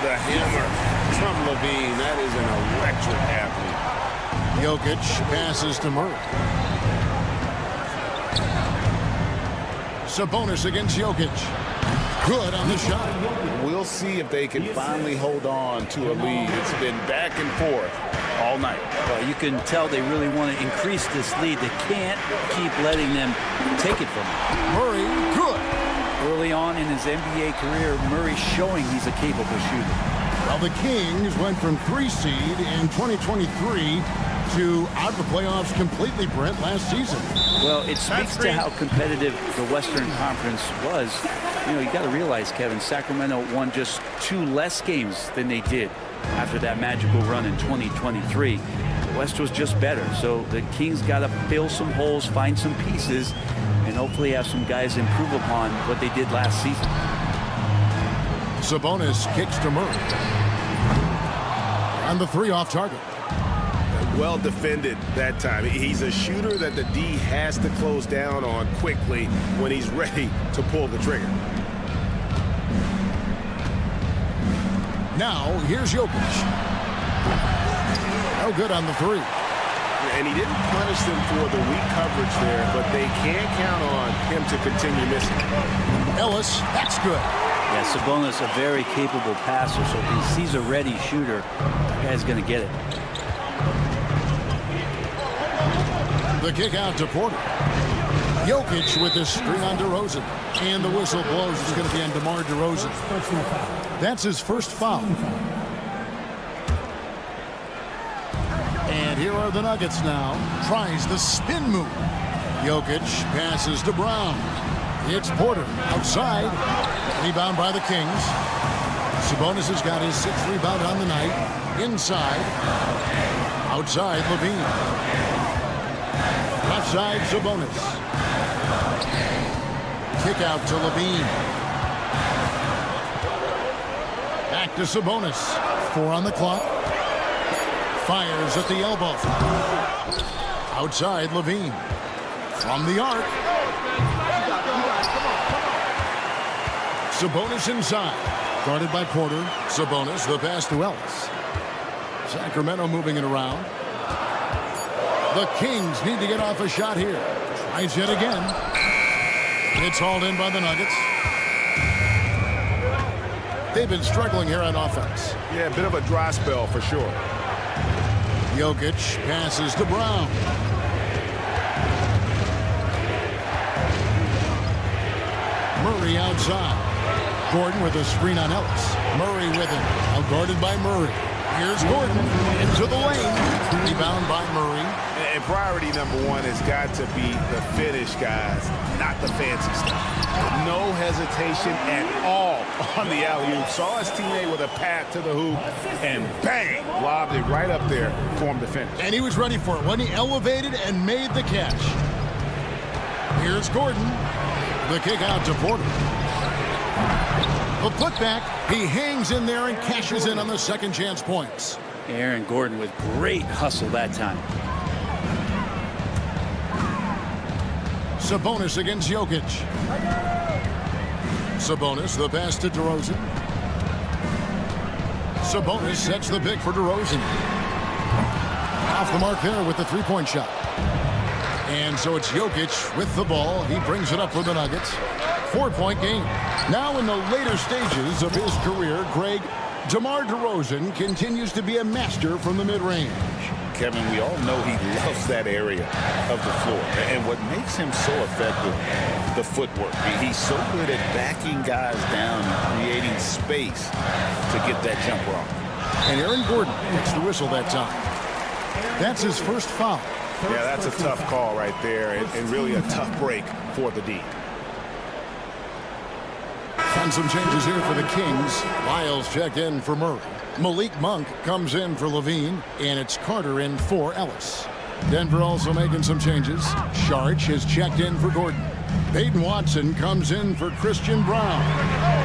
G: the hammer from LaVine. That is an electric athlete.
F: Jokic passes to Murray. Sabonis against Jokic. Good on the shot.
G: We'll see if they can finally hold on to a lead. It's been back and forth all night.
H: Well, you can tell they really want to increase this lead. They can't keep letting them take it from them.
F: Murray, good.
H: Early on in his NBA career, Murray's showing he's a capable shooter.
F: Well, the Kings went from 3 seed in 2023 to out of the playoffs completely, Brent, last season.
H: Well, it speaks to how competitive the Western Conference was. You know, you got to realize, Kevin, Sacramento won just 2 less games than they did after that magical run in 2023. The West was just better, so the Kings got to fill some holes, find some pieces, and hopefully have some guys improve upon what they did last season.
F: Sabonis kicks to Murray. And the 3 off target.
A: Well defended that time. He's a shooter that the D has to close down on quickly when he's ready to pull the trigger.
F: Now, here's Jokic. No good on the 3.
A: And he didn't punish them for the weak coverage there, but they can't count on him to continue missing.
F: Ellis, that's good.
H: Yeah, Sabonis, a very capable passer, so if he sees a ready shooter, the guy's going to get it.
F: The kick out to Porter. Jokic with the screen on DeRozan. And the whistle blows. It's going to be on DeMar DeRozan. That's his first foul. And here are the Nuggets now. Tries the spin move. Jokic passes to Brown. It's Porter outside. Rebound by the Kings. Sabonis has got his 6th rebound on the night. Inside. Outside LaVine. Left side, Sabonis. Kick out to LaVine. Back to Sabonis. 4 on the clock. Fires at the elbow. Outside, Levine. From the arc. Sabonis inside. Guarded by Porter. Sabonis, the pass to Ellis. Sacramento moving it around. The Kings need to get off a shot here. Tries yet again. It's hauled in by the Nuggets. They've been struggling here on offense.
G: Yeah, a bit of a dry spell for sure.
F: Jokic passes to Brown. Murray outside. Gordon with a screen on Ellis. Murray with him. Now guarded by Murray. Here's Gordon into the lane. Rebound by Murray.
G: And priority number one has got to be the finish, guys, not the fancy stuff. No hesitation at all on the alley-oop. Saw his teammate with a pat to the hoop, and bang, lobbed it right up there for him to finish.
F: And he was ready for it when he elevated and made the catch. Here's Gordon. The kick out to Porter. The putback. He hangs in there and cashes in on the second chance points.
H: Aaron Gordon with great hustle that time.
F: Sabonis against Jokic. Sabonis, the pass to DeRozan. Sabonis sets the pick for DeRozan. Off the mark there with the three-point shot. And so it's Jokic with the ball. He brings it up for the Nuggets. 4-point game. Now in the later stages of his career, Greg, DeMar DeRozan continues to be a master from the mid-range.
G: Kevin, we all know he loves that area of the floor. And what makes him so effective, the footwork. He's so good at backing guys down and creating space to get that jumper off.
F: And Aaron Gordon gets the whistle that time. That's his first foul.
G: Yeah, that's a tough call right there, and really a tough break for the D.
F: And some changes here for the Kings. Lyles checked in for Murray. Malik Monk comes in for Levine, and it's Carter in for Ellis. Denver also making some changes. Sharch has checked in for Gordon. Peyton Watson comes in for Christian Brown.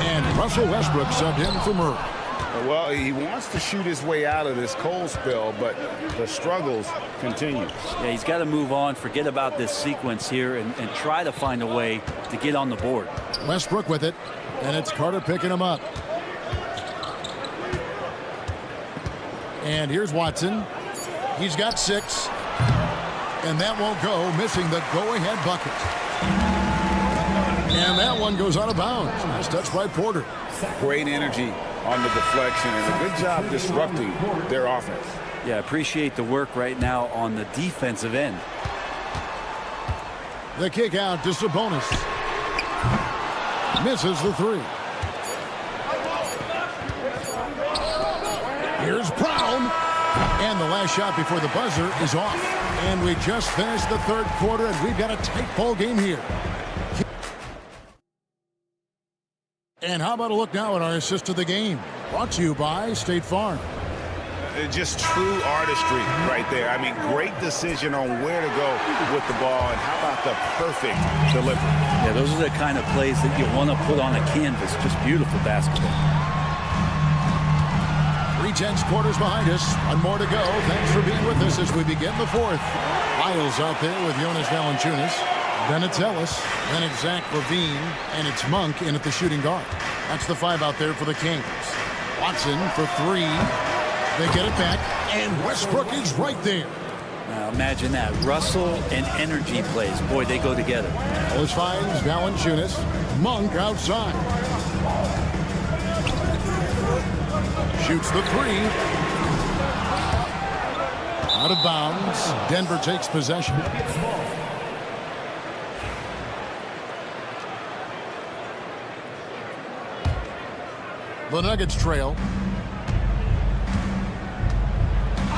F: And Russell Westbrook subbed in for Murray.
G: Well, he wants to shoot his way out of this cold spell, but the struggles continue.
H: Yeah, he's got to move on, forget about this sequence here, and try to find a way to get on the board.
F: Westbrook with it, and it's Carter picking him up. And here's Watson. He's got 6. And that won't go, missing the go-ahead bucket. And that one goes out of bounds. Nice touch by Porter.
G: Great energy on the deflection, and a good job disrupting their offense.
H: Yeah, appreciate the work right now on the defensive end.
F: The kick out to Sabonis. Misses the 3. Here's Brown. And the last shot before the buzzer is off. And we just finished the third quarter, and we've got a tight ball game here. And how about a look now at our assist to the game? Brought to you by State Farm.
G: Just true artistry right there. I mean, great decision on where to go with the ball, and how about the perfect delivery?
H: Yeah, those are the kind of plays that you want to put on a canvas. Just beautiful basketball.
F: 3/10 quarters behind us. One more to go. Thanks for being with us as we begin the fourth. Lyles out there with Jonas Valanciunas. Then it's Ellis. Then it's Zach LaVine. And it's Monk in at the shooting guard. That's the 5 out there for the Kings. Watson for 3. They get it back. And Westbrook is right there.
H: Now imagine that. Russell and energy plays. Boy, they go together.
F: Ellis finds Valanciunas. Monk outside. Shoots the 3. Out of bounds. Denver takes possession. The Nuggets trail.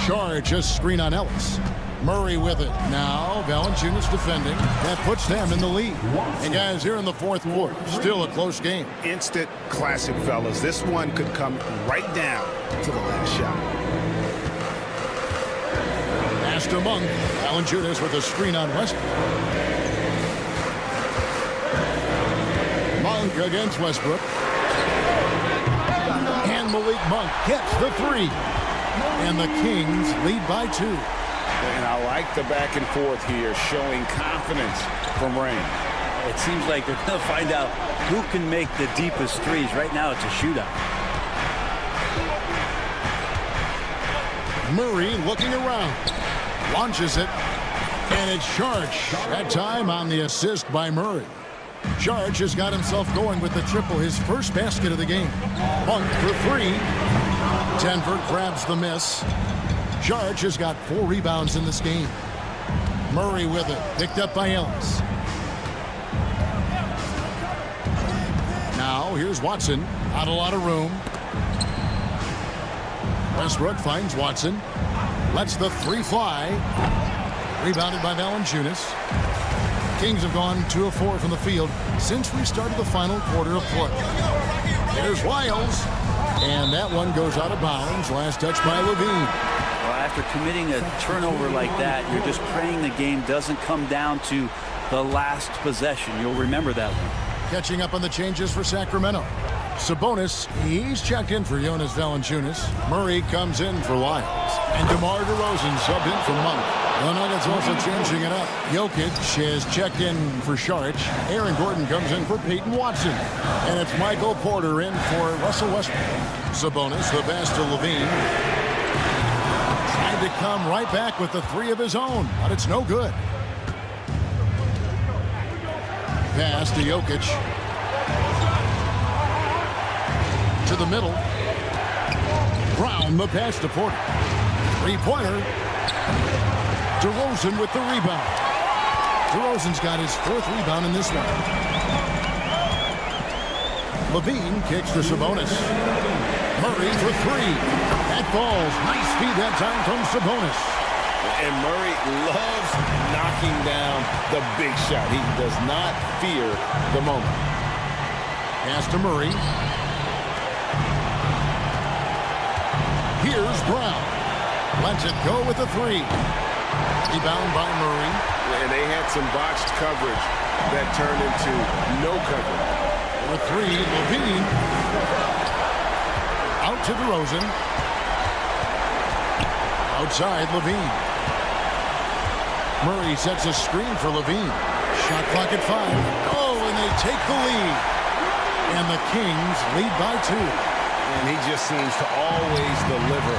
F: Charge, just screen on Ellis. Murray with it. Now Valanciunas defending. That puts them in the lead. And guys, here in the fourth quarter, still a close game.
G: Instant classic, fellas. This one could come right down to the last shot.
F: Pass to Monk. Valanciunas with a screen on Westbrook. Monk against Westbrook. Malik Monk gets the three. And the Kings lead by 2.
G: And I like the back and forth here, showing confidence from Rain.
H: It seems like they're going to find out who can make the deepest threes. Right now, it's a shootout.
F: Murray looking around. Launches it. And it's Sharch. That time on the assist by Murray. Sharch has got himself going with the triple, his first basket of the game. Monk for 3. Denver grabs the miss. Sharch has got 4 rebounds in this game. Murray with it. Picked up by Ellis. Now here's Watson. Not a lot of room. Westbrook finds Watson. Lets the 3 fly. Rebounded by Valanciunas. Kings have gone 2 of 4 from the field since we started the final quarter of play. There's Wiles. And that one goes out of bounds. Last touch by Levine.
H: Well, after committing a turnover like that, you're just praying the game doesn't come down to the last possession. You'll remember that one.
F: Catching up on the changes for Sacramento. Sabonis, he's checked in for Jonas Valanciunas. Murray comes in for Lyles. And DeMar DeRozan subbed in for Monk. The Nuggets also changing it up. Jokic has checked in for Sharch. Aaron Gordon comes in for Peyton Watson. And it's Michael Porter in for Russell Westbrook. Sabonis, the pass to Levine. Tried to come right back with the 3 of his own, but it's no good. Pass to Jokic. To the middle. Brown, the pass to Porter. 3-pointer. DeRozan with the rebound. DeRozan's got his 4th rebound in this one. Levine kicks to Sabonis. Murray for 3. That falls. Nice feed that time from Sabonis.
G: And Murray loves knocking down the big shot. He does not fear the moment.
F: Pass to Murray. Here's Brown. Lets it go with the 3. Rebound by Murray.
G: And they had some botched coverage that turned into no coverage.
F: For 3, Levine. Out to DeRozan. Outside, Levine. Murray sets a screen for Levine. Shot clock at 5. Oh, and they take the lead. And the Kings lead by 2.
G: And he just seems to always deliver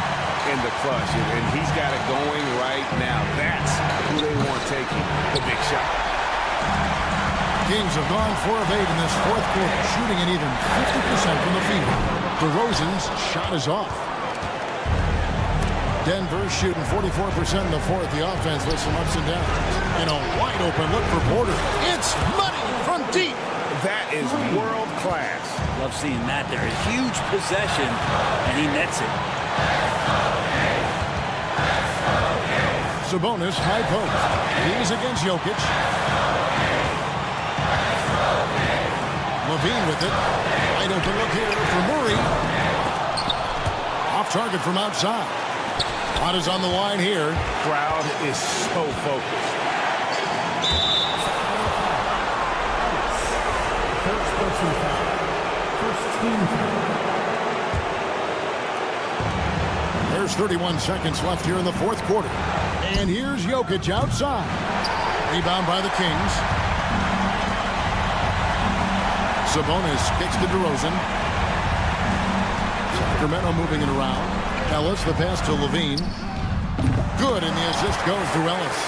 G: in the clutch. And he's got it going right now. That's who they want taking the big shot.
F: Kings have gone 4 of 8 in this 4th quarter, shooting an even 50% from the field. DeRozan's shot is off. Denver shooting 44% in the 4th. The offense with some ups and downs. And a wide open look for Porter. It's money from deep.
G: That is world class.
H: Love seeing that there. A huge possession, and he nets it.
F: Sabonis, high post. He's against Jokic. Levine with it. Wide open look here for Murray. Off target from outside. Shot is on the line here.
G: Crowd is so focused. There's 31 seconds left here in the 4th quarter.
F: And here's Jokic outside. Rebound by the Kings. Sabonis kicks to DeRozan. Sacramento moving it around. Ellis, the pass to Levine. Good, and the assist goes to Ellis.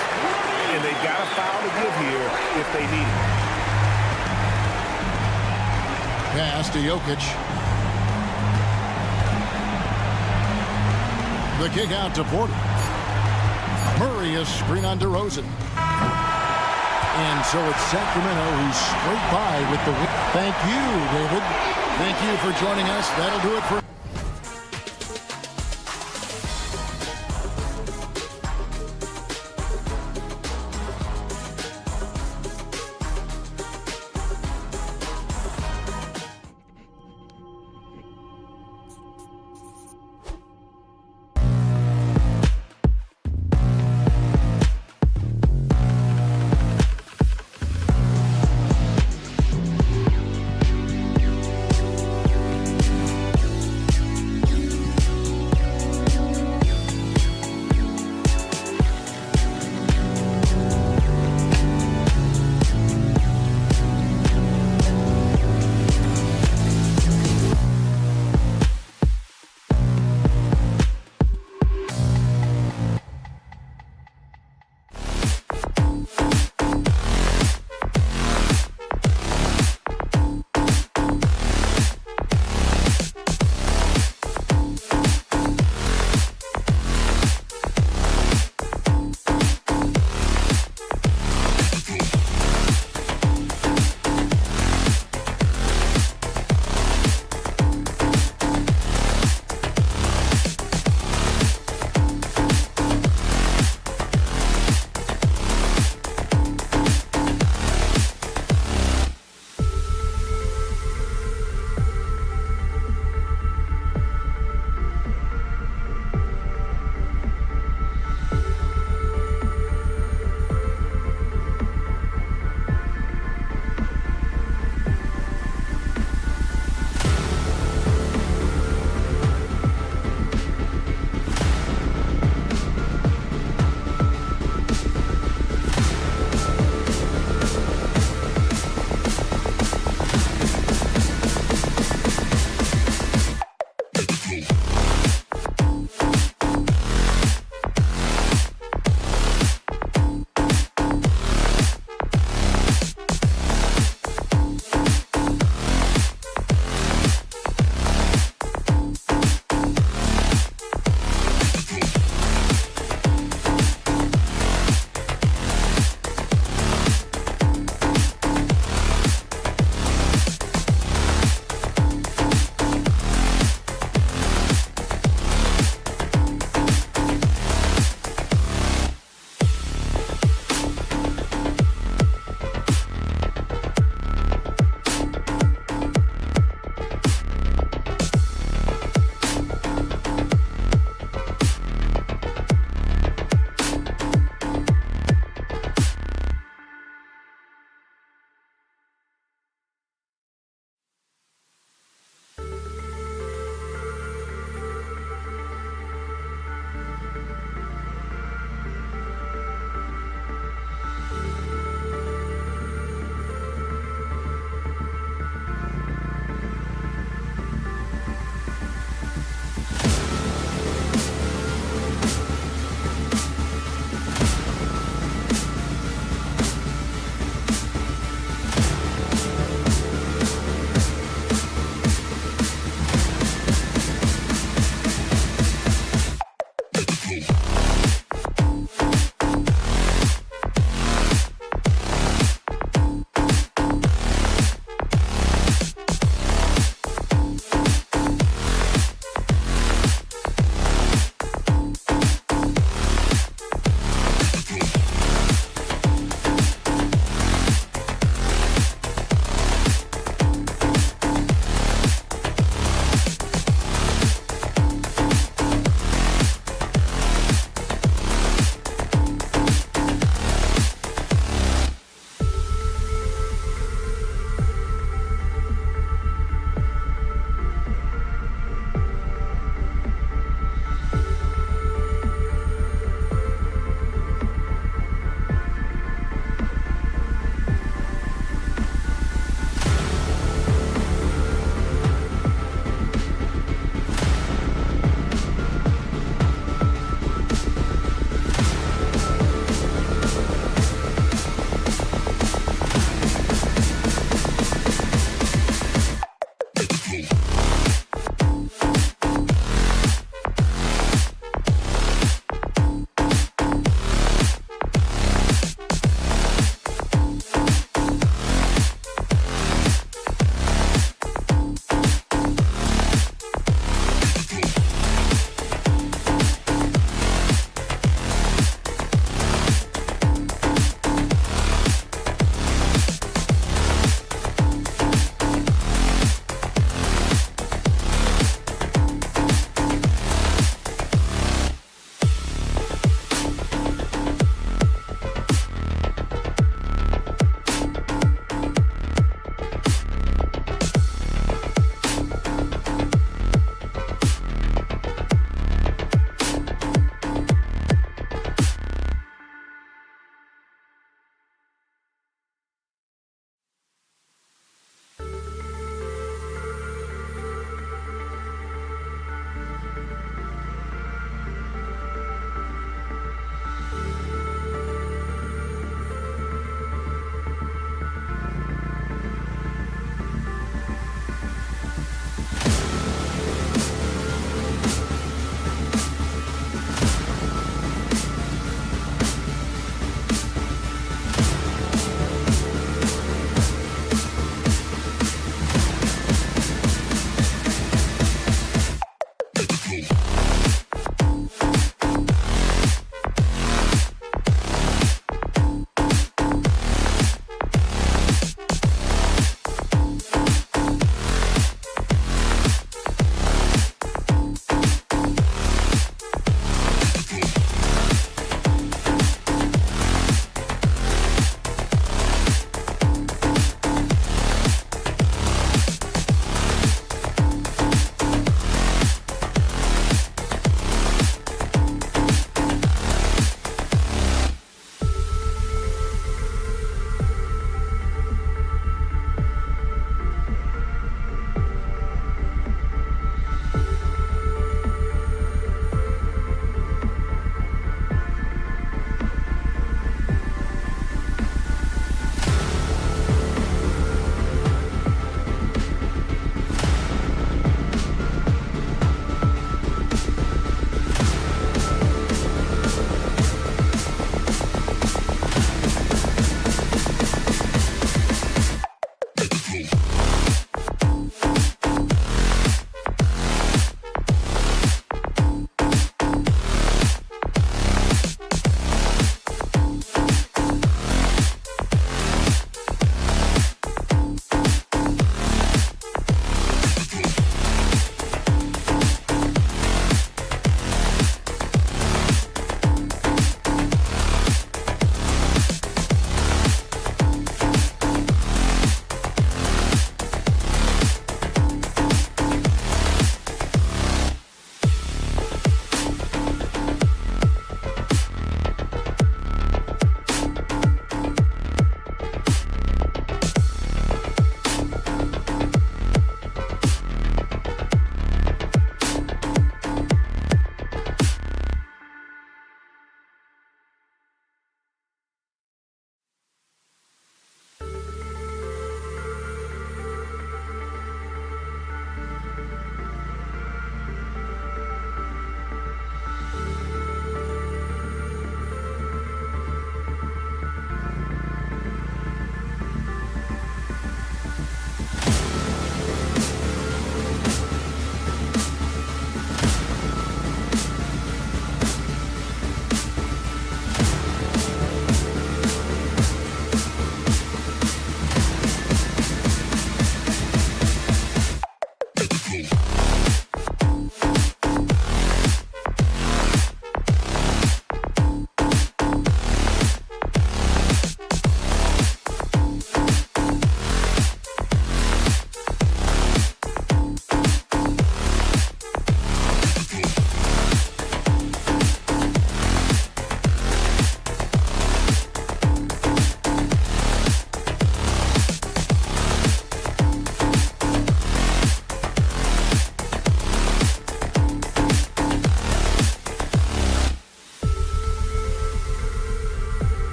G: And they've got a foul to give here if they need it.
F: Pass to Jokic. The kick out to Porter. Murray is screen on DeRozan. And so it's Sacramento who's straight by with the win. Thank you, David. Thank you for joining us. That'll do it for...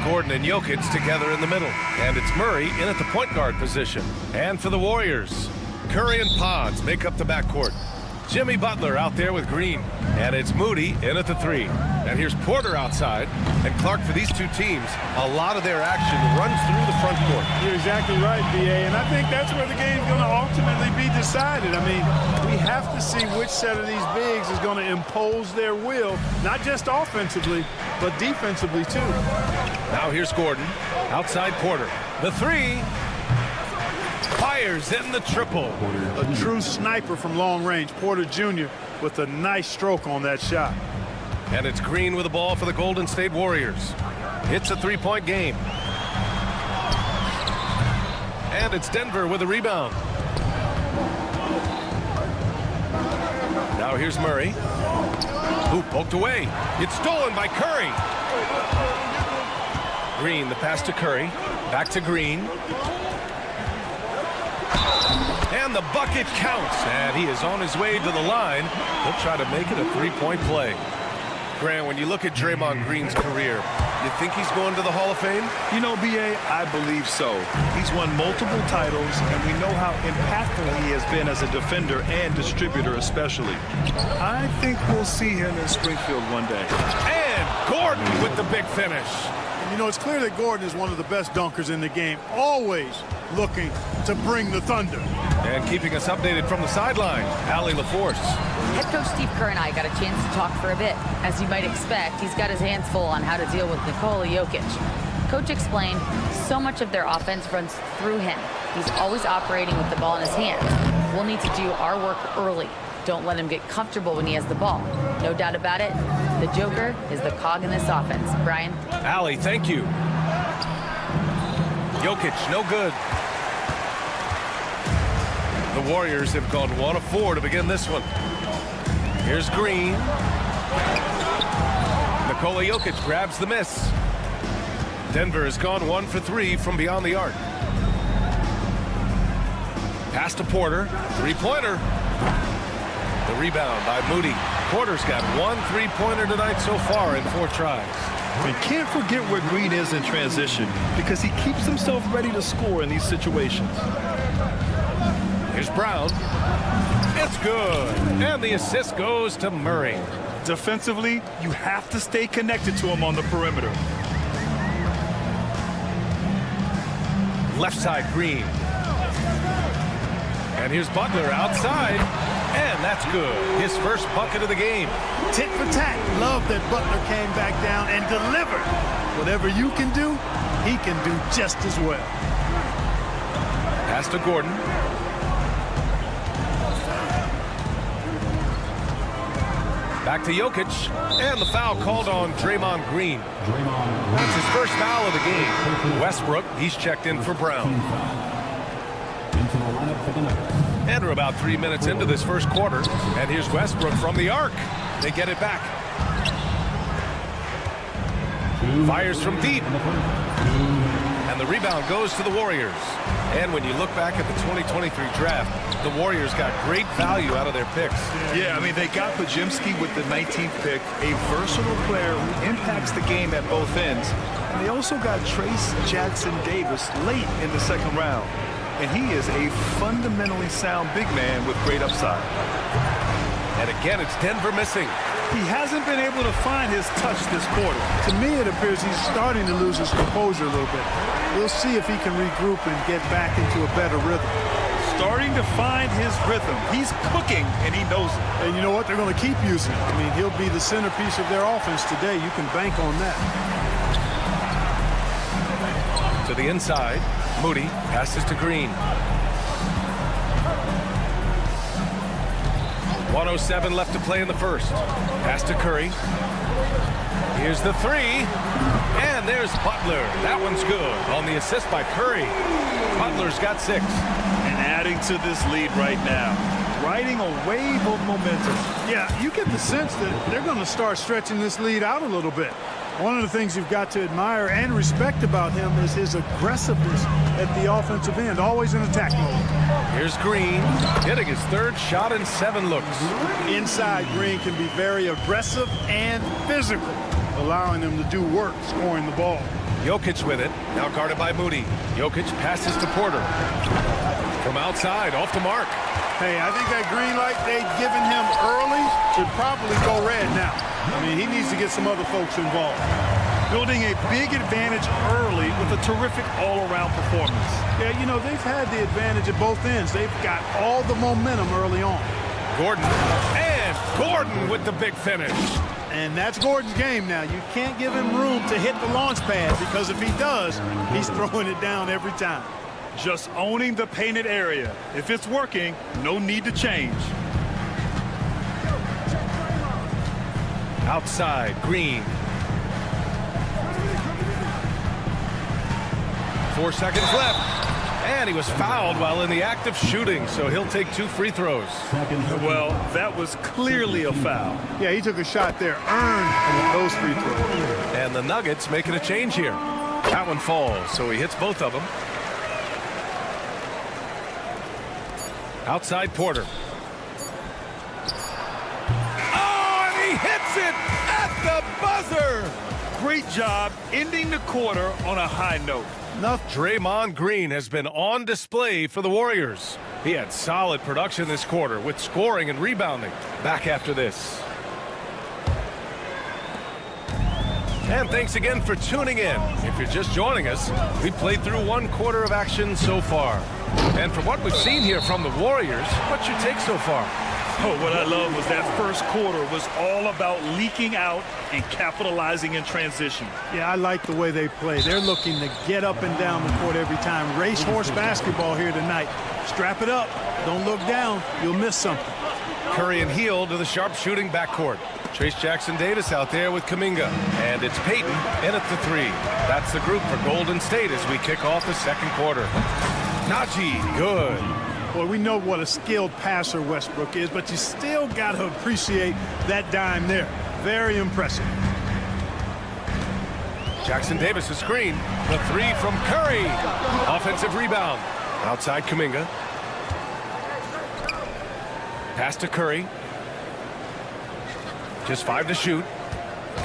A: Gordon and Jokic together in the middle. And it's Murray in at the point guard position. And for the Warriors, Curry and Pods make up the backcourt. Jimmy Butler out there with Green. And it's Moody in at the 3. And here's Porter outside. And Clark, for these two teams, a lot of their action runs through the front court.
J: You're exactly right, B.A., and I think that's where the game's going to ultimately be decided. I mean, we have to see which set of these bigs is going to impose their will, not just offensively, but defensively, too.
A: Now here's Gordon. Outside Porter. The 3. Fires in the triple.
J: A true sniper from long range, Porter Jr. with a nice stroke on that shot.
A: And it's Green with the ball for the Golden State Warriors. It's a 3-point game. And it's Denver with a rebound. Now here's Murray. Who poked away. It's stolen by Curry. Green, the pass to Curry. Back to Green. And the bucket counts. And he is on his way to the line. He'll try to make it a 3-point play. Grant, when you look at Draymond Green's career, you think he's going to the Hall of Fame?
B: You know, B.A., I believe so. He's won multiple titles, and we know how impactful he has been as a defender and distributor especially. I think we'll see him in Springfield one day.
A: And Gordon with the big finish.
J: You know, it's clear that Gordon is one of the best dunkers in the game, always looking to bring the thunder.
A: And keeping us updated from the sideline, Allie LaForce.
D: Head coach Steve Kerr and I got a chance to talk for a bit. As you might expect, he's got his hands full on how to deal with Nikola Jokic. Coach explained so much of their offense runs through him. He's always operating with the ball in his hands. We'll need to do our work early. Don't let him get comfortable when he has the ball. No doubt about it, the Joker is the cog in this offense. Brian?
A: Allie, thank you. Jokic, no good. The Warriors have gone 1 of 4 to begin this one. Here's Green. Nikola Jokic grabs the miss. Denver has gone 1 for 3 from beyond the arc. Pass to Porter. 3-pointer. The rebound by Moody. Porter's got 1 3-pointer tonight so far in 4 tries.
B: We can't forget where Green is in transition because he keeps himself ready to score in these situations.
A: Here's Brown. It's good. And the assist goes to Murray.
B: Defensively, you have to stay connected to him on the perimeter.
A: Left side, Green. And here's Butler outside. And that's good. His first bucket of the game.
J: Tit for tat. Love that Butler came back down and delivered. Whatever you can do, he can do just as well.
A: Pass to Gordon. Back to Jokic, and the foul called on Draymond Green. That's his first foul of the game. Westbrook, he's checked in for Brown. And we're about 3 minutes into this first quarter, and here's Westbrook from the arc. They get it back. Fires from deep. And the rebound goes to the Warriors. And when you look back at the 2023 draft, the Warriors got great value out of their picks.
B: Yeah, I mean, they got Pajimski with the 19th pick, a versatile player who impacts the game at both ends. And they also got Trace Jackson-Davis late in the second round. And he is a fundamentally sound big man with great upside.
A: And again, it's Denver missing.
J: He hasn't been able to find his touch this quarter. To me, it appears he's starting to lose his composure a little bit. We'll see if he can regroup and get back into a better rhythm.
B: Starting to find his rhythm. He's cooking, and he knows it.
J: And you know what? They're going to keep using him. I mean, he'll be the centerpiece of their offense today. You can bank on that.
A: To the inside, Moody passes to Green. 1:07 left to play in the first. Pass to Curry. Here's the 3. And there's Butler. That one's good on the assist by Curry. Butler's got 6.
B: And adding to this lead right now. Riding a wave of momentum.
J: Yeah, you get the sense that they're going to start stretching this lead out a little bit. One of the things you've got to admire and respect about him is his aggressiveness at the offensive end, always in attack mode.
A: Here's Green, hitting his 3rd shot in 7 looks.
J: Inside, Green can be very aggressive and physical, allowing them to do work scoring the ball.
A: Jokic with it. Now guarded by Moody. Jokic passes to Porter. From outside, off the mark.
J: Hey, I think that green light they'd given him early should probably go red now. I mean, he needs to get some other folks involved. Building a big advantage early with a terrific all-around performance. Yeah, you know, they've had the advantage at both ends. They've got all the momentum early on.
A: Gordon. And Gordon with the big finish.
J: And that's Gordon's game now. You can't give him room to hit the launch pad because if he does, he's throwing it down every time. Just owning the painted area. If it's working, no need to change.
A: Outside, Green. 4 seconds left. And he was fouled while in the act of shooting, so he'll take 2 free throws.
J: Well, that was clearly a foul. Yeah, he took a shot there, earned those free throws.
A: And the Nuggets making a change here. That one falls, so he hits both of them. Outside Porter. Oh, and he hits it at the buzzer.
J: Great job ending the quarter on a high note.
A: Draymond Green has been on display for the Warriors. He had solid production this quarter with scoring and rebounding. Back after this. And thanks again for tuning in. If you're just joining us, we played through 1 quarter of action so far. And from what we've seen here from the Warriors, what's your take so far?
J: Oh, what I love was that first quarter was all about leaking out and capitalizing in transition. Yeah, I like the way they play. They're looking to get up and down the court every time. Racehorse basketball here tonight. Strap it up. Don't look down. You'll miss something.
A: Curry and Hield to the sharp shooting backcourt. Trace Jackson-Davis out there with Kuminga. And it's Payton in at the 3. That's the group for Golden State as we kick off the second quarter. Najee, good.
J: Well, we know what a skilled passer Westbrook is, but you still got to appreciate that dime there. Very impressive.
A: Jackson-Davis a screen. The 3 from Curry. Offensive rebound. Outside Kuminga. Pass to Curry. Just 5 to shoot.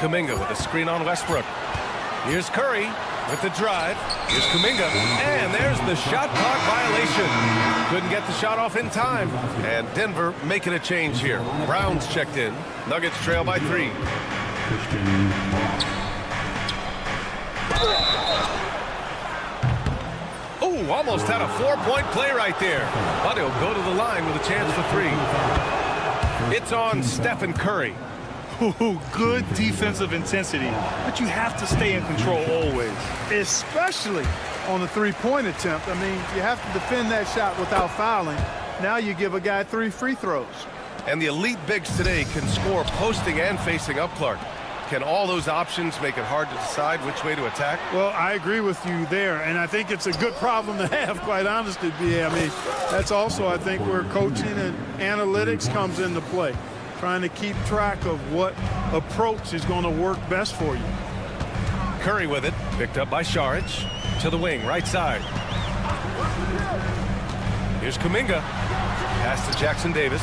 A: Kuminga with a screen on Westbrook. Here's Curry with the drive. Here's Kuminga. And there's the shot clock violation. Couldn't get the shot off in time. And Denver making a change here. Brown's checked in. Nuggets trail by 3. Oh, almost had a 4-point play right there. But he'll go to the line with a chance for 3. It's on Stephen Curry.
J: Ooh, good defensive intensity, but you have to stay in control always, especially on the 3-point attempt. I mean, you have to defend that shot without fouling. Now you give a guy 3 free throws.
A: And the elite bigs today can score posting and facing up, Clark. Can all those options make it hard to decide which way to attack?
J: Well, I agree with you there, and I think it's a good problem to have, quite honestly, B.A. I mean, that's also, I think, where coaching and analytics comes into play. Trying to keep track of what approach is going to work best for you.
A: Curry with it, picked up by Saric. To the wing, right side. Here's Kuminga. Pass to Jackson-Davis.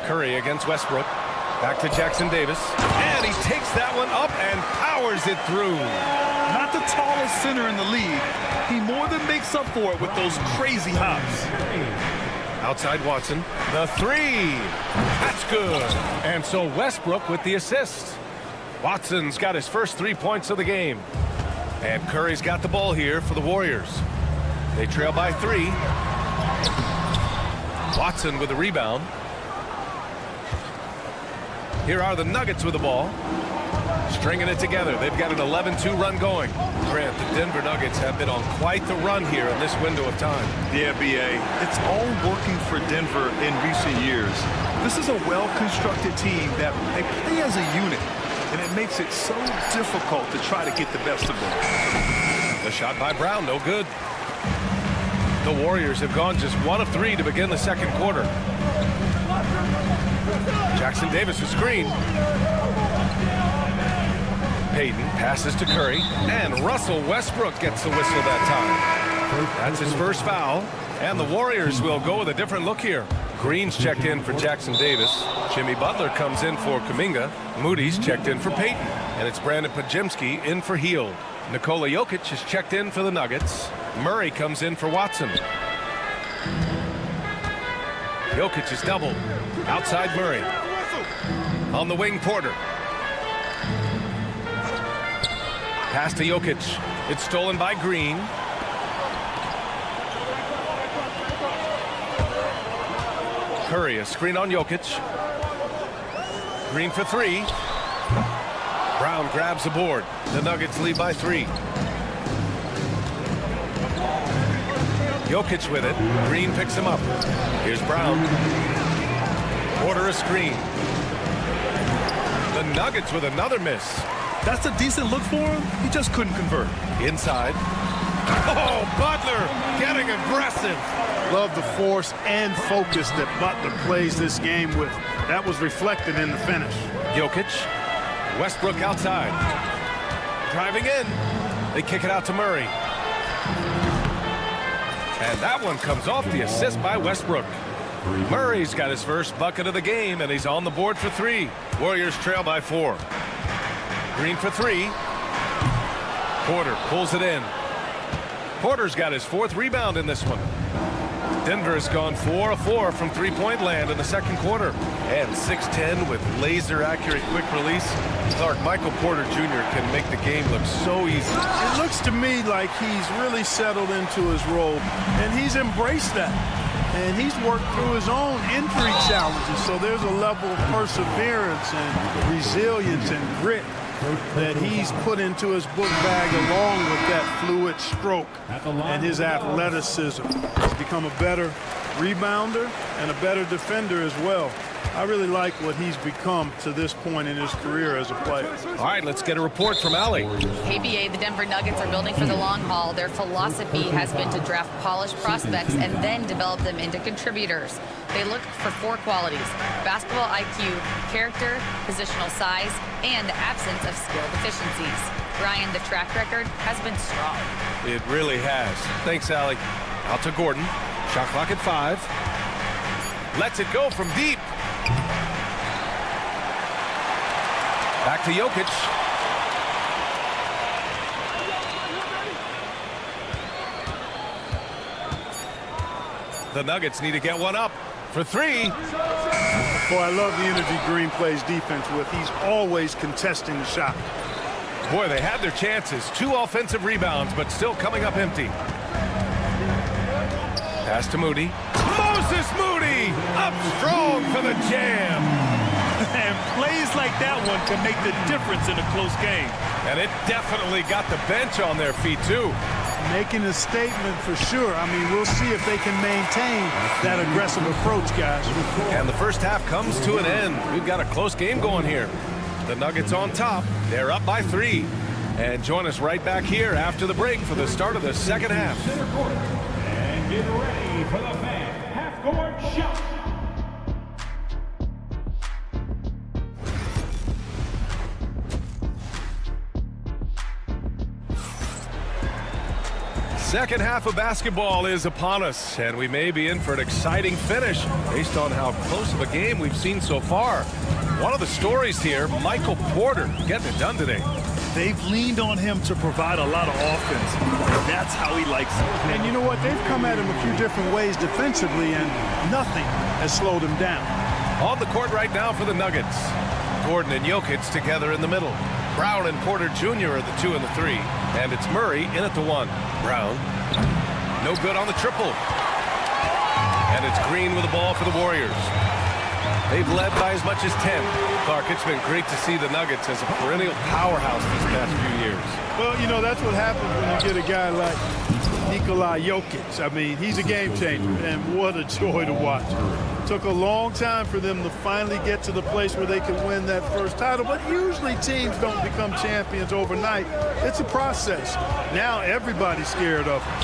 A: Curry against Westbrook. Back to Jackson-Davis. And he takes that one up and powers it through.
J: Not the tallest center in the league. He more than makes up for it with those crazy hops.
A: Outside Watson. The 3. That's good. And so Westbrook with the assist. Watson's got his first 3 points of the game. And Curry's got the ball here for the Warriors. They trail by 3. Watson with the rebound. Here are the Nuggets with the ball. Stringing it together. They've got an 11-2 run going. Grant, the Denver Nuggets have been on quite the run here in this window of time.
B: Yeah, B.A. It's all working for Denver in recent years. This is a well-constructed team that they play as a unit, and it makes it so difficult to try to get the best of them.
A: The shot by Brown, no good. The Warriors have gone just 1 of 3 to begin the second quarter. Jackson-Davis a screen. Payton passes to Curry, and Russell Westbrook gets the whistle that time. That's his first foul, and the Warriors will go with a different look here. Green's checked in for Jackson Davis. Jimmy Butler comes in for Kuminga. Moody's checked in for Payton. And it's Brandon Podziemski in for Hield. Nikola Jokic is checked in for the Nuggets. Murray comes in for Watson. Jokic is doubled. Outside Murray. On the wing, Porter. Pass to Jokic. It's stolen by Green. Curry, a screen on Jokic. Green for three. Brown grabs the board. The Nuggets lead by 3. Jokic with it. Green picks him up. Here's Brown. Porter a screen. The Nuggets with another miss.
B: That's a decent look for him. He just couldn't convert.
A: Inside. Oh, Butler getting aggressive.
J: Love the force and focus that Butler plays this game with. That was reflected in the finish.
A: Jokic. Westbrook outside. Driving in. They kick it out to Murray. And that one comes off the assist by Westbrook. Murray's got his first bucket of the game, and he's on the board for 3. Warriors trail by 4. Green for 3. Porter pulls it in. Porter's got his 4th rebound in this one. Denver has gone 4 of 4 from three-point land in the second quarter. And 6'10" with laser-accurate quick release. Clark, Michael Porter Jr. can make the game look so easy.
J: It looks to me like he's really settled into his role, and he's embraced that. And he's worked through his own injury challenges, so there's a level of perseverance and resilience and grit that he's put into his book bag along with that fluid stroke and his athleticism. He's become a better rebounder and a better defender as well. I really like what he's become to this point in his career as a player.
A: All right, let's get a report from Allie.
D: KBA, the Denver Nuggets are building for the long haul. Their philosophy has been to draft polished prospects and then develop them into contributors. They look for 4 qualities: basketball IQ, character, positional size, and the absence of skill deficiencies. Ryan, the track record has been strong.
A: It really has. Thanks, Allie. Out to Gordon. Shot clock at 5. Lets it go from deep. Back to Jokic. The Nuggets need to get one up for 3.
J: Boy, I love the energy Green plays defense with. He's always contesting the shot.
A: Boy, they had their chances. 2 offensive rebounds, but still coming up empty. Pass to Moody. Moses Moody up strong for the jam.
E: And plays like that one can make the difference in a close game.
A: And it definitely got the bench on their feet, too.
J: Making a statement for sure. I mean, we'll see if they can maintain that aggressive approach, guys.
A: And the first half comes to an end. We've got a close game going here. The Nuggets on top. They're up by 3. And join us right back here after the break for the start of the second half.
E: And get ready for the fan half-court shot.
A: Second half of basketball is upon us, and we may be in for an exciting finish based on how close of a game we've seen so far. One of the stories here, Michael Porter getting it done today.
B: They've leaned on him to provide a lot of offense, and that's how he likes it.
J: And you know what? They've come at him a few different ways defensively, and nothing has slowed him down.
A: On the court right now for the Nuggets. Gordon and Jokic together in the middle. Brown and Porter Jr. are the 2 and the 3. And it's Murray in at the 1. Brown. No good on the triple. And it's Green with the ball for the Warriors. They've led by as much as 10. Clark, it's been great to see the Nuggets as a perennial powerhouse these past few years.
J: Well, you know, that's what happens when you get a guy like Nikola Jokic. I mean, he's a game changer, and what a joy to watch. Took a long time for them to finally get to the place where they could win that first title, but usually teams don't become champions overnight. It's a process. Now everybody's scared of him.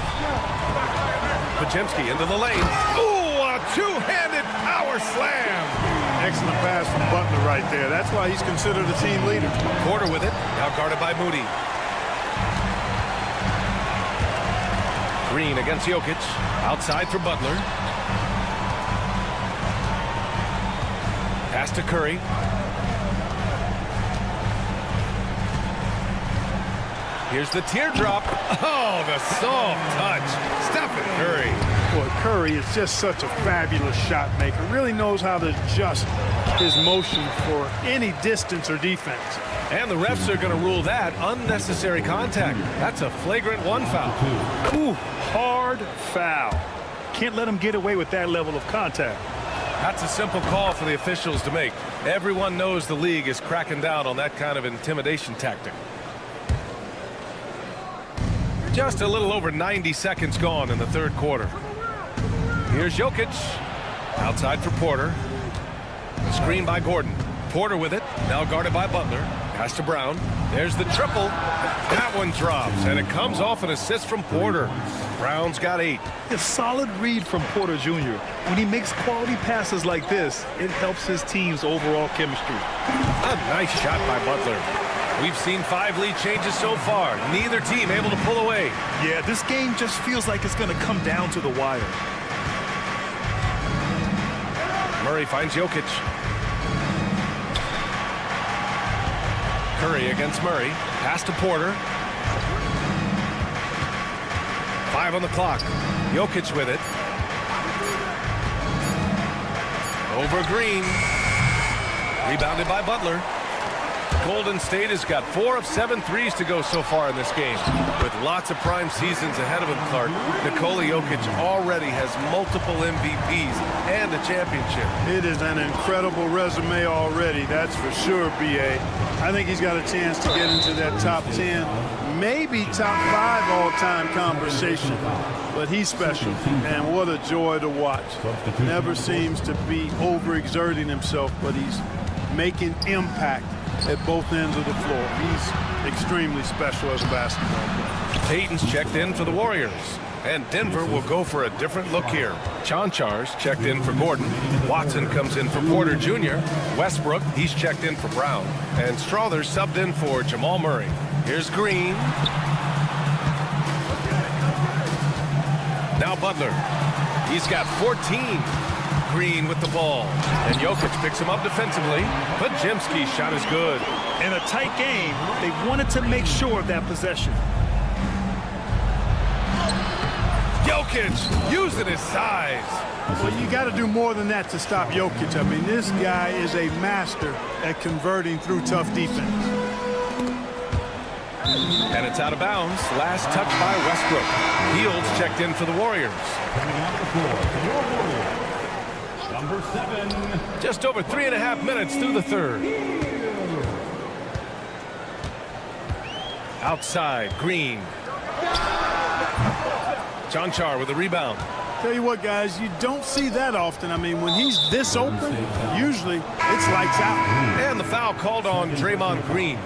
A: Podziemski into the lane. Ooh, a two-handed power slam.
J: Excellent pass from Butler right there. That's why he's considered a team leader.
A: Porter with it, now guarded by Moody. Green against Jokic, outside for Butler. Pass to Curry. Here's the teardrop. Oh, the soft touch. Stephen Curry.
J: Boy, Curry is just such a fabulous shot maker. Really knows how to adjust his motion for any distance or defense.
A: And the refs are going to rule that unnecessary contact. That's a flagrant 1 foul.
J: Ooh, hard foul. Can't let him get away with that level of contact.
A: That's a simple call for the officials to make. Everyone knows the league is cracking down on that kind of intimidation tactic. Just a little over 90 seconds gone in the third quarter. Here's Jokic. Outside for Porter. Screen by Gordon. Porter with it. Now guarded by Butler. Pass to Brown. There's the triple. That one drops, and it comes off an assist from Porter. Brown's got 8.
B: A solid read from Porter Jr. When he makes quality passes like this, it helps his team's overall chemistry.
A: A nice shot by Butler. We've seen 5 lead changes so far. Neither team able to pull away.
B: Yeah, this game just feels like it's going to come down to the wire.
A: Murray finds Jokic. Curry against Murray. Pass to Porter. 5 on the clock. Jokic with it. Over Green. Rebounded by Butler. Golden State has got 4 of 7 threes to go so far in this game. With lots of prime seasons ahead of him, Clark, Nikola Jokic already has multiple MVPs and a championship.
J: It is an incredible resume already, that's for sure, B.A. I think he's got a chance to get into that top 10, maybe top 5 all-time conversation. But he's special, and what a joy to watch. Never seems to be overexerting himself, but he's making impact at both ends of the floor. He's extremely special as a basketball player.
A: Payton's checked in for the Warriors. And Denver will go for a different look here. Chanchar's checked in for Gordon. Watson comes in for Porter Jr. Westbrook, he's checked in for Brown. And Strother subbed in for Jamal Murray. Here's Green. Now Butler. He's got 14. Green with the ball. And Jokic picks him up defensively. But Jimski's shot is good.
B: In a tight game, they wanted to make sure of that possession.
A: Jokic using his size.
J: Well, you got to do more than that to stop Jokic. I mean, this guy is a master at converting through tough defense.
A: And it's out of bounds. Last touch by Westbrook. Fields checked in for the Warriors.
E: Number 7.
A: Just over 3.5 minutes through the third. Outside, Green. Chanchar with the rebound.
J: Tell you what, guys, you don't see that often. I mean, when he's this open, usually it's lights out.
A: And the foul called on Draymond Green.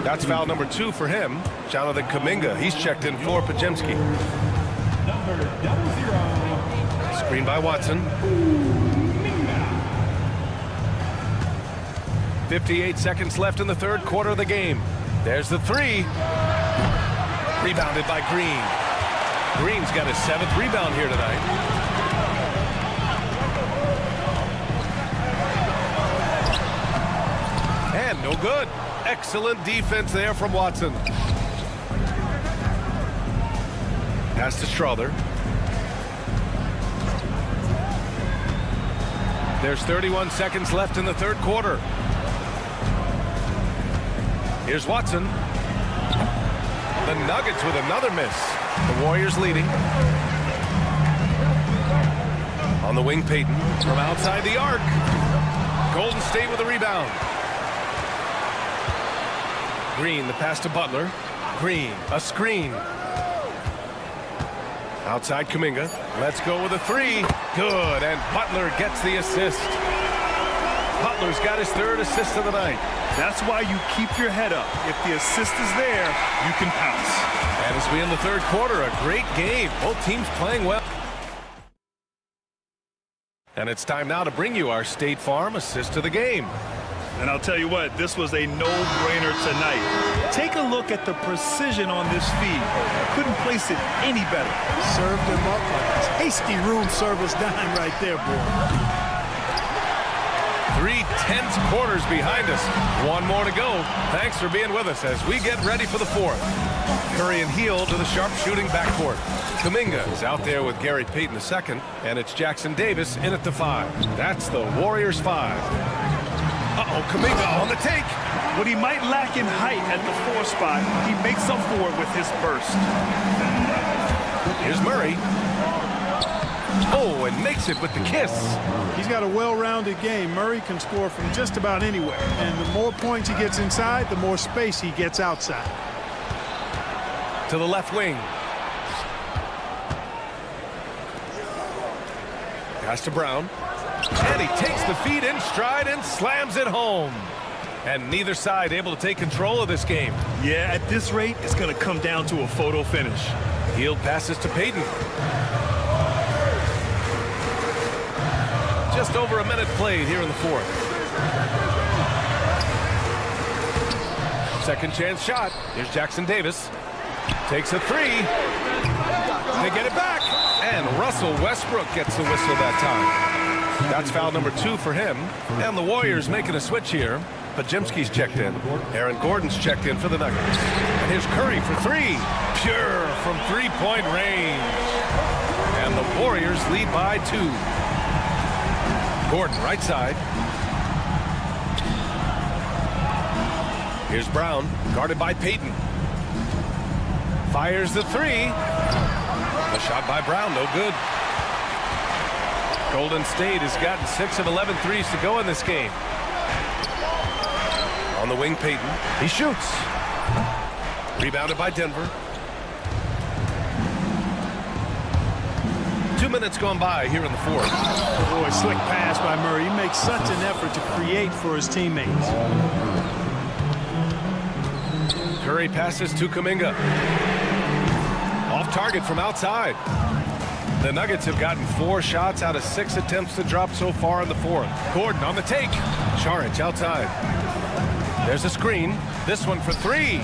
A: That's foul number 2 for him. Jonathan Kuminga, he's checked in for Pajemski.
E: Number 00.
A: Screen by Watson. 58 seconds left in the third quarter of the game. There's the 3. Rebounded by Green. Green's got his 7th rebound here tonight. And no good. Excellent defense there from Watson. Pass to Strother. There's 31 seconds left in the third quarter. Here's Watson. The Nuggets with another miss. The Warriors leading. On the wing, Payton from outside the arc. Golden State with a rebound. Green, the pass to Butler. Green, a screen. Outside Kuminga. Let's go with a 3. Good, and Butler gets the assist. Butler's got his 3rd assist of the night.
B: That's why you keep your head up. If the assist is there, you can pounce.
A: And as we end the third quarter, a great game. Both teams playing well. And it's time now to bring you our State Farm assist of the game.
B: And I'll tell you what, this was a no-brainer tonight. Take a look at the precision on this feed. Couldn't place it any better.
J: Served him up a tasty room service dime right there, boy.
A: 3 tense quarters behind us. One more to go. Thanks for being with us as we get ready for the fourth. Curry and Heel to the sharpshooting backcourt. Kuminga is out there with Gary Payton II, and it's Jackson Davis in at the 5. That's the Warriors 5. Uh-oh, Kuminga on the take.
B: What he might lack in height at the 4 spot, he makes up for it with his burst.
A: Here's Murray. Oh, and makes it with the kiss.
J: He's got a well-rounded game. Murray can score from just about anywhere. And the more points he gets inside, the more space he gets outside.
A: To the left wing. Pass to Brown. And he takes the feed in stride and slams it home. And neither side able to take control of this game.
B: Yeah, at this rate, it's going to come down to a photo finish.
A: Heel passes to Payton. Just over a minute played here in the fourth. Second chance shot. Here's Jackson Davis. Takes a 3. They get it back. And Russell Westbrook gets the whistle that time. That's foul number 2 for him. And the Warriors making a switch here. Pajemski's checked in. Aaron Gordon's checked in for the Nuggets. And here's Curry for 3. Pure from 3-point range. And the Warriors lead by 2. Gordon right side. Here's Brown, guarded by Payton. Fires the 3. A shot by Brown, no good. Golden State has gotten 6 of 11 threes to go in this game. On the wing, Payton. He shoots. Rebounded by Denver. 2 minutes gone by here in the fourth.
J: Boy, slick pass by Murray. He makes such an effort to create for his teammates.
A: Curry passes to Kuminga. Off target from outside. The Nuggets have gotten 4 shots out of 6 attempts to drop so far in the fourth. Gordon on the take. Saric outside. There's a screen. This one for 3.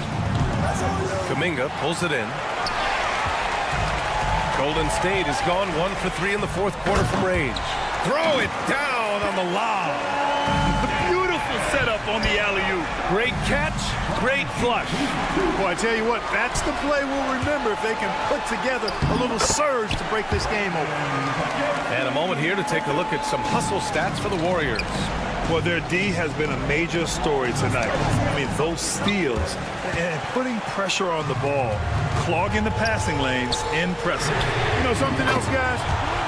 A: Kuminga pulls it in. Golden State has gone 1 for 3 in the fourth quarter from range. Throw it down on the lob.
B: Beautiful setup on the alley-oop.
A: Great catch, great flush.
J: Boy, I tell you what, that's the play we'll remember if they can put together a little surge to break this game open.
A: And a moment here to take a look at some hustle stats for the Warriors.
B: Well, their D has been a major story tonight. I mean, those steals and putting pressure on the ball, clogging the passing lanes, impressive.
J: You know something else, guys?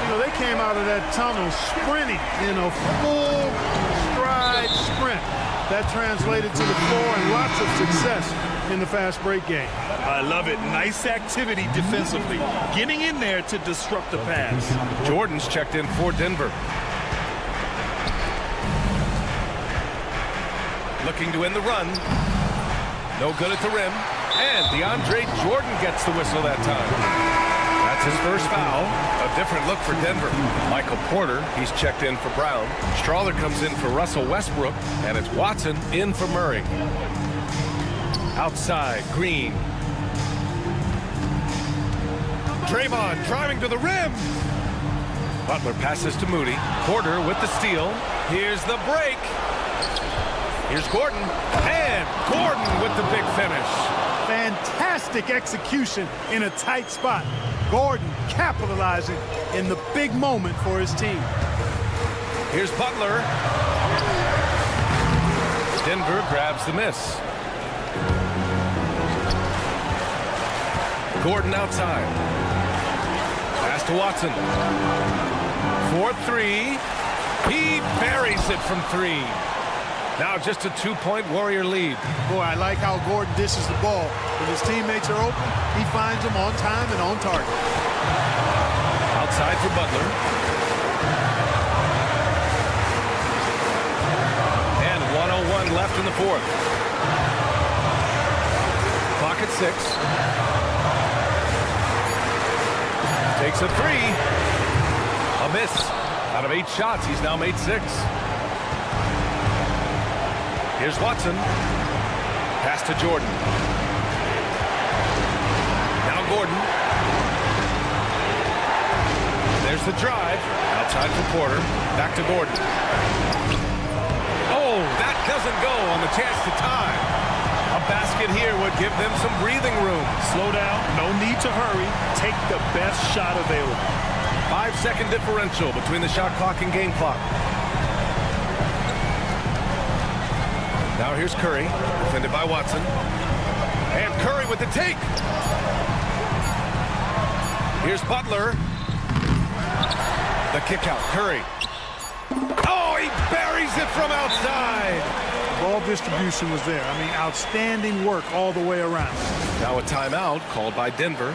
J: You know, they came out of that tunnel sprinting in a full stride sprint. That translated to the floor and lots of success in the fast break game.
B: I love it. Nice activity defensively. Getting in there to disrupt the pass.
A: Jordan's checked in for Denver. Looking to end the run. No good at the rim. And DeAndre Jordan gets the whistle that time. That's his first foul. A different look for Denver. Michael Porter, he's checked in for Brown. Strawler comes in for Russell Westbrook. And it's Watson in for Murray. Outside, Green. Draymond driving to the rim. Butler passes to Moody. Porter with the steal. Here's the break. Here's Gordon. And Gordon with the big finish.
J: Fantastic execution in a tight spot. Gordon capitalizing in the big moment for his team.
A: Here's Butler. Denver grabs the miss. Gordon outside. Pass to Watson. 4-3. He buries it from 3. Now just a 2-point Warrior lead.
J: Boy, I like how Gordon dishes the ball. When his teammates are open, he finds them on time and on target.
A: Outside for Butler. And 1:01 left in the fourth. Clock at 6. Takes a 3. A miss. Out of 8 shots, he's now made 6. Here's Watson. Pass to Jordan. Now Gordon. There's the drive. Outside for Porter. Back to Gordon. doesn't go on the chance to tie. A basket here would give them some breathing room.
B: Slow down. No need to hurry. Take the best shot available.
A: 5-second differential between the shot clock and game clock. Now here's Curry, defended by Watson. And Curry with the take. Here's Butler. The kick out, Curry. Oh, he buries it from outside.
J: Ball distribution was there. I mean, outstanding work all the way around.
A: Now a timeout called by Denver.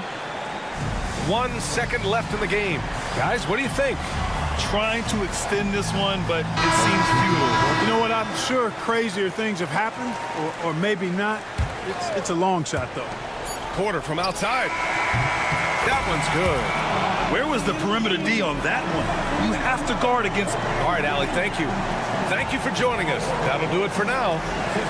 A: 1 second left in the game. Guys, what do you think?
B: Trying to extend this one, but it seems futile.
J: You know what? I'm sure crazier things have happened, or maybe not. It's a long shot, though.
A: Porter from outside. That one's good.
B: Where was the perimeter D on that one? You have to guard against...
A: All right, Allie, thank you. Thank you for joining us. That'll do it for now.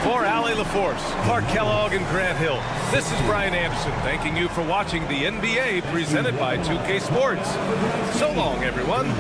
A: For Allie LaForce, Clark Kellogg, and Grant Hill, this is Brian Anderson thanking you for watching the NBA presented by 2K Sports. So long, everyone.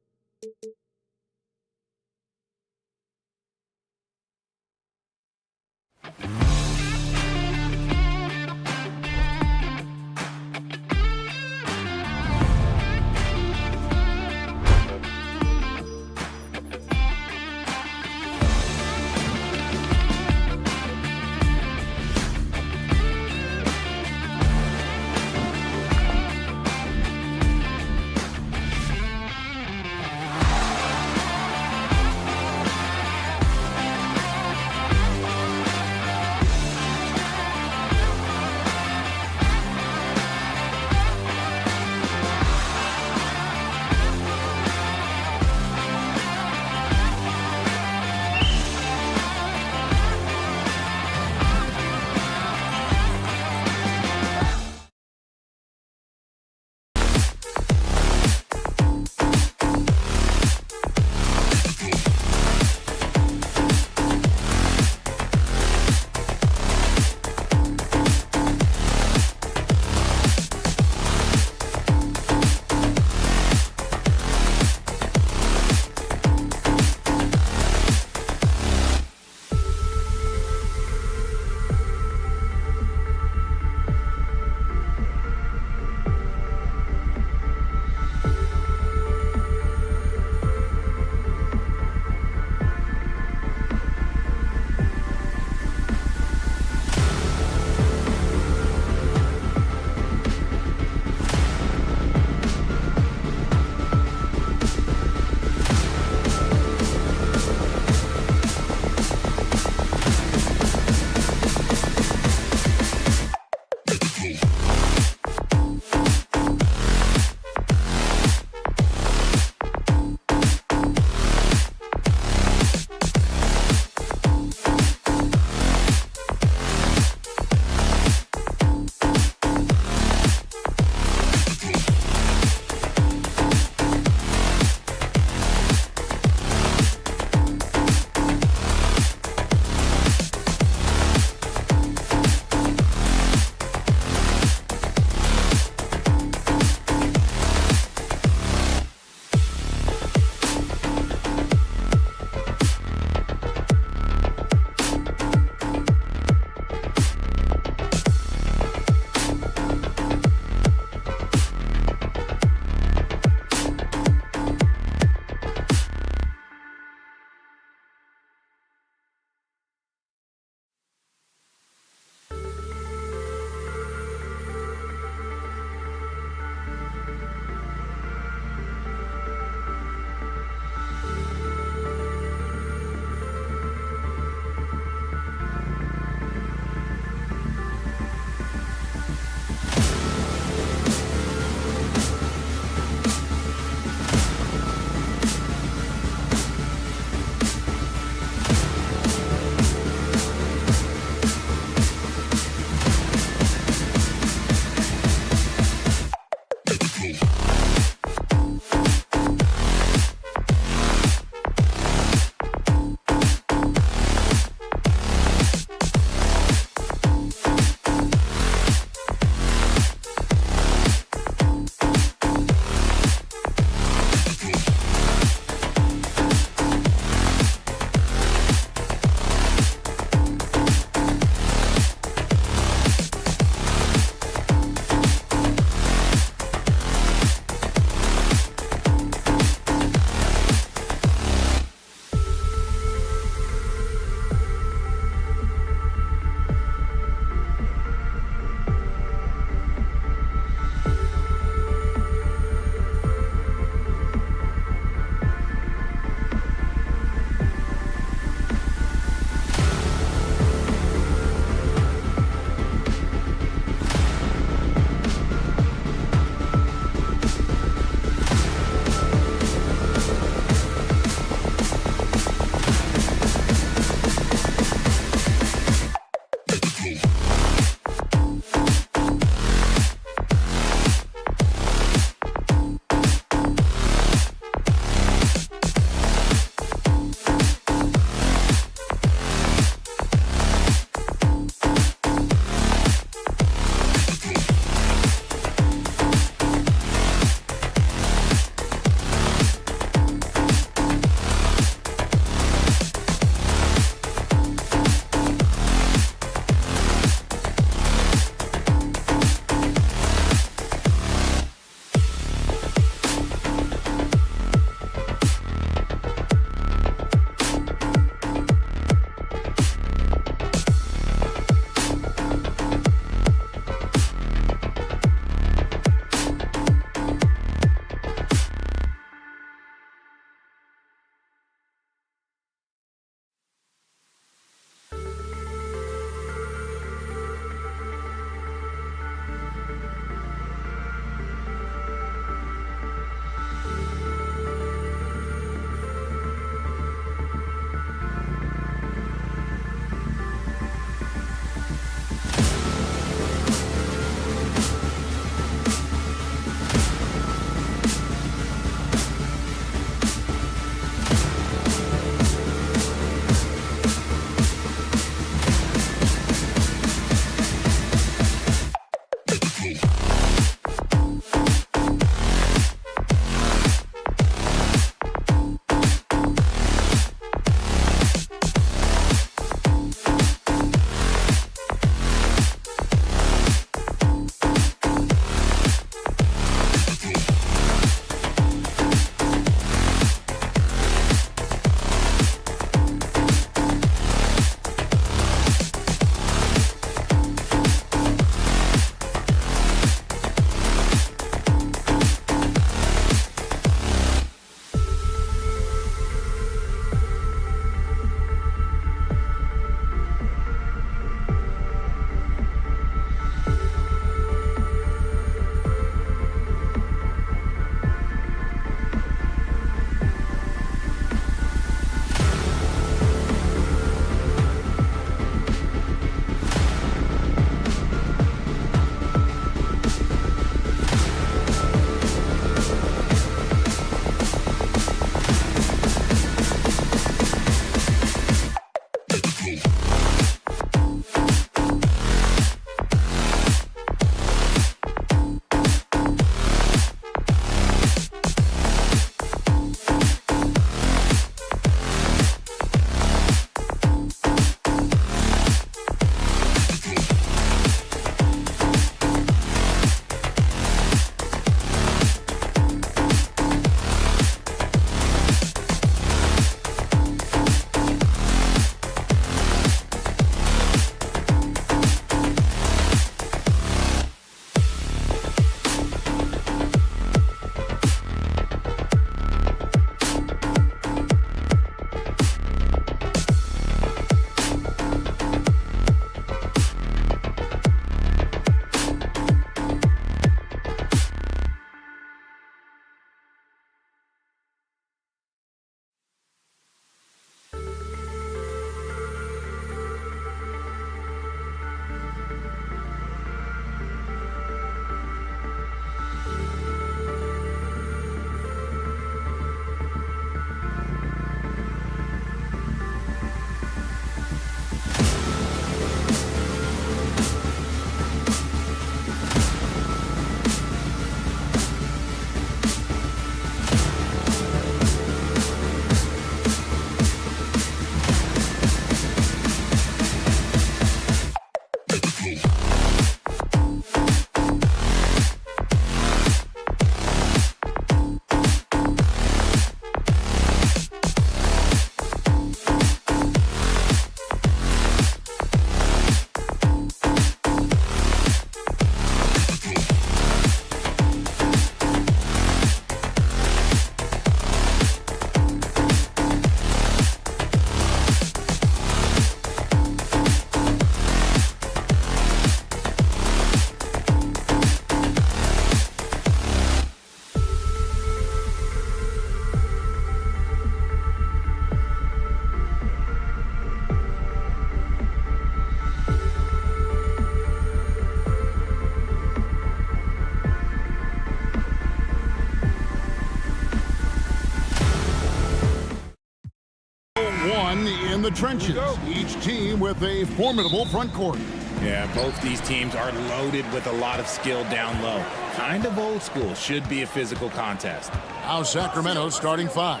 F: one in the trenches. Each team with a formidable front court.
C: Yeah, both these teams are loaded with a lot of skill down low. Kind of old school. Should be a physical contest.
F: Now Sacramento starting 5.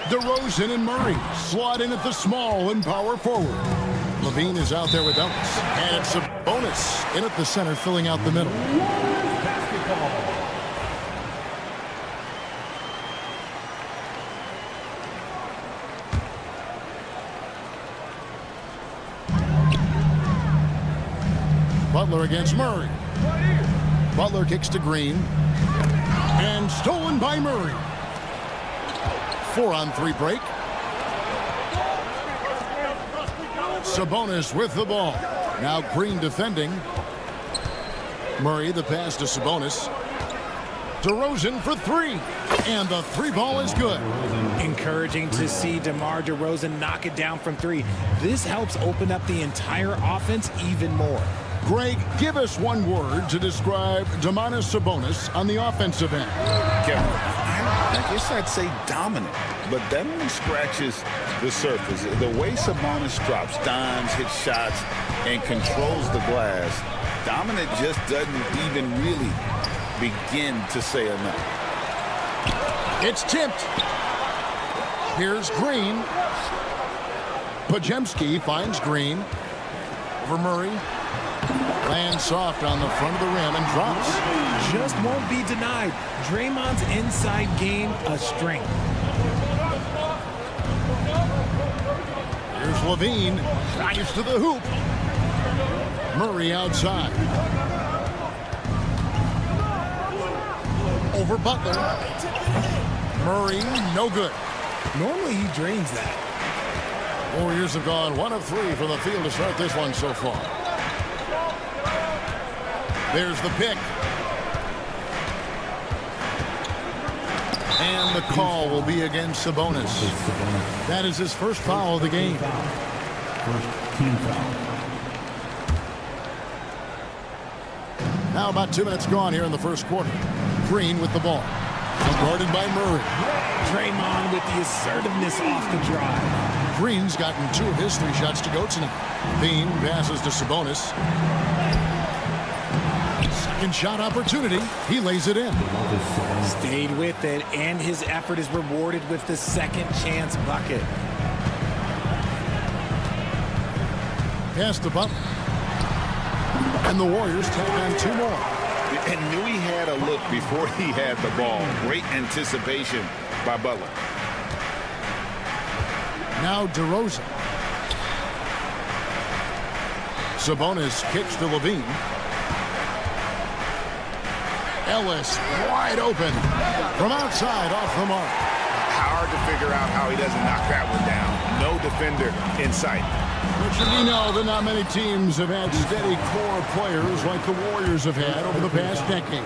F: DeRozan and Murray slot in at the small and power forward. Levine is out there with Ellis. And it's Sabonis in at the center, filling out the middle. Butler against Murray. Butler kicks to Green. And stolen by Murray. 4-on-3 break. Sabonis with the ball. Now Green defending. Murray, the pass to Sabonis. DeRozan for 3. And the 3 ball is good.
C: Encouraging to see DeMar DeRozan knock it down from 3. This helps open up the entire offense even more.
F: Greg, give us one word to describe Domantas Sabonis on the offensive end.
G: Kevin, I guess I'd say dominant, but that only scratches the surface. The way Sabonis drops dimes, hits shots, and controls the glass, dominant just doesn't even really begin to say enough.
F: It's tipped. Here's Green. Pajemski finds Green. Over Murray. Lands soft on the front of the rim and drops.
C: Just won't be denied. Draymond's inside game a strength.
F: Here's Levine. Drives to the hoop. Murray outside. Over Butler. Murray, no good.
C: Normally he drains that.
F: Warriors have gone 1 of 3 from the field to start this one so far. There's the pick. And the call will be against Sabonis. That is his first foul of the game.
E: First team foul.
F: Now about 2 minutes gone here in the first quarter. Green with the ball. Guarded by Murray.
C: Draymond with the assertiveness off the drive.
F: Green's gotten 2 of his 3 shots to go tonight. Bean passes to Sabonis. Second shot opportunity. He lays it in.
C: Stayed with it, and his effort is rewarded with the second chance bucket.
F: Pass to Butler. And the Warriors tack on 2 more.
G: And knew he had a look before he had the ball. Great anticipation by Butler.
F: Now DeRozan. Sabonis kicks to Levine. Ellis wide open from outside off the mark.
G: Hard to figure out how he doesn't knock that one down. No defender in sight.
F: Richard, we know that not many teams have had steady core players like the Warriors have had over the past decade.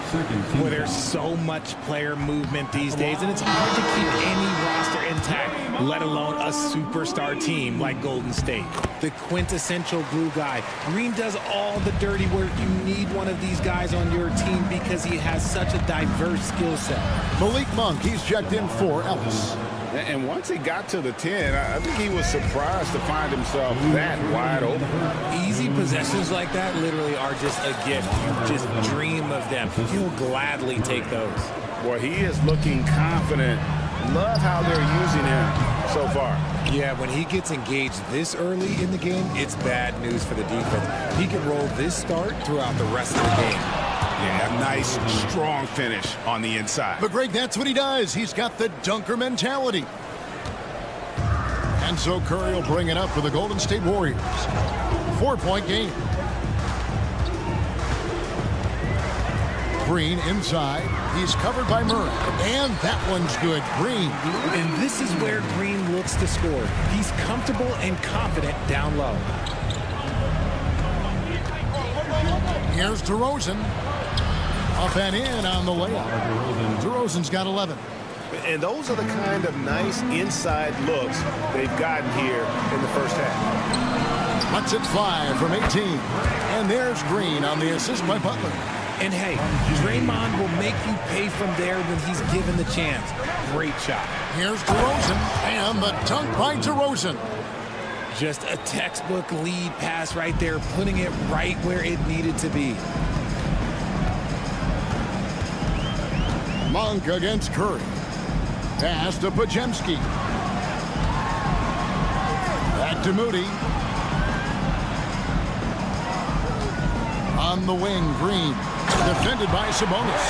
C: Well, there's so much player movement these days, and it's hard to keep any roster intact, let alone a superstar team like Golden State. The quintessential glue guy. Green does all the dirty work. You need one of these guys on your team because he has such a diverse skill set.
F: Malik Monk, he's checked in for Ellis.
G: And once he got to the 10, I think he was surprised to find himself that wide open.
C: Easy possessions like that literally are just a gift. You just dream of them. He'll gladly take those.
G: Well, he is looking confident. Love how they're using him so far.
C: Yeah, when he gets engaged this early in the game, it's bad news for the defense. He can roll this start throughout the rest of the game.
G: Yeah, a nice, strong finish on the inside.
F: But Greg, that's what he does. He's got the dunker mentality. And so Curry will bring it up for the Golden State Warriors. 4-point game. Green inside. He's covered by Murray. And that one's good. Green.
C: And this is where Green looks to score. He's comfortable and confident down low.
F: Here's DeRozan. Up and in on the layup. DeRozan's got 11.
A: And those are the kind of nice inside looks they've gotten here in the first half.
F: Lets it fly from 18. And there's Green on the assist by Butler.
C: And hey, Draymond will make you pay from there when he's given the chance. Great shot.
F: Here's DeRozan. And the dunk by DeRozan.
C: Just a textbook lead pass right there, putting it right where it needed to be.
F: Monk against Curry. Pass to Pajemski. Back to Moody. On the wing, Green. Defended by Sabonis.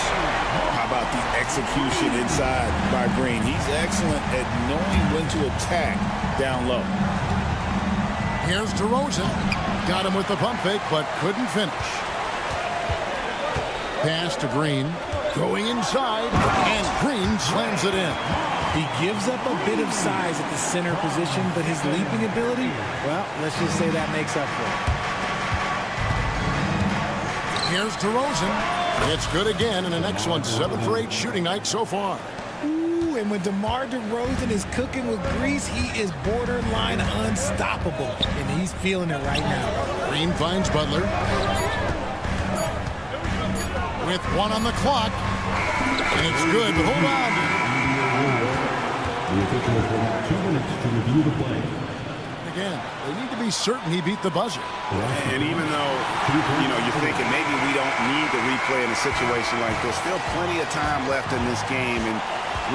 G: How about the execution inside by Green? He's excellent at knowing when to attack down low.
F: Here's DeRozan. Got him with the pump fake, but couldn't finish. Pass to Green. Going inside, and Green slams it in.
C: He gives up a bit of size at the center position, but his leaping ability, well, let's just say that makes up for it.
F: Here's DeRozan. It's good again, and an excellent 7 for 8 shooting night so far.
C: Ooh, and when DeMar DeRozan is cooking with grease, he is borderline unstoppable, and he's feeling it right now.
F: Green finds Butler. With 1 on the clock. And it's good, but hold on.
E: The officials will have 2 minutes to review the play.
F: Again, they need to be certain he beat the buzzer.
G: And even though, you're thinking maybe we don't need the replay in a situation like this, still plenty of time left in this game. And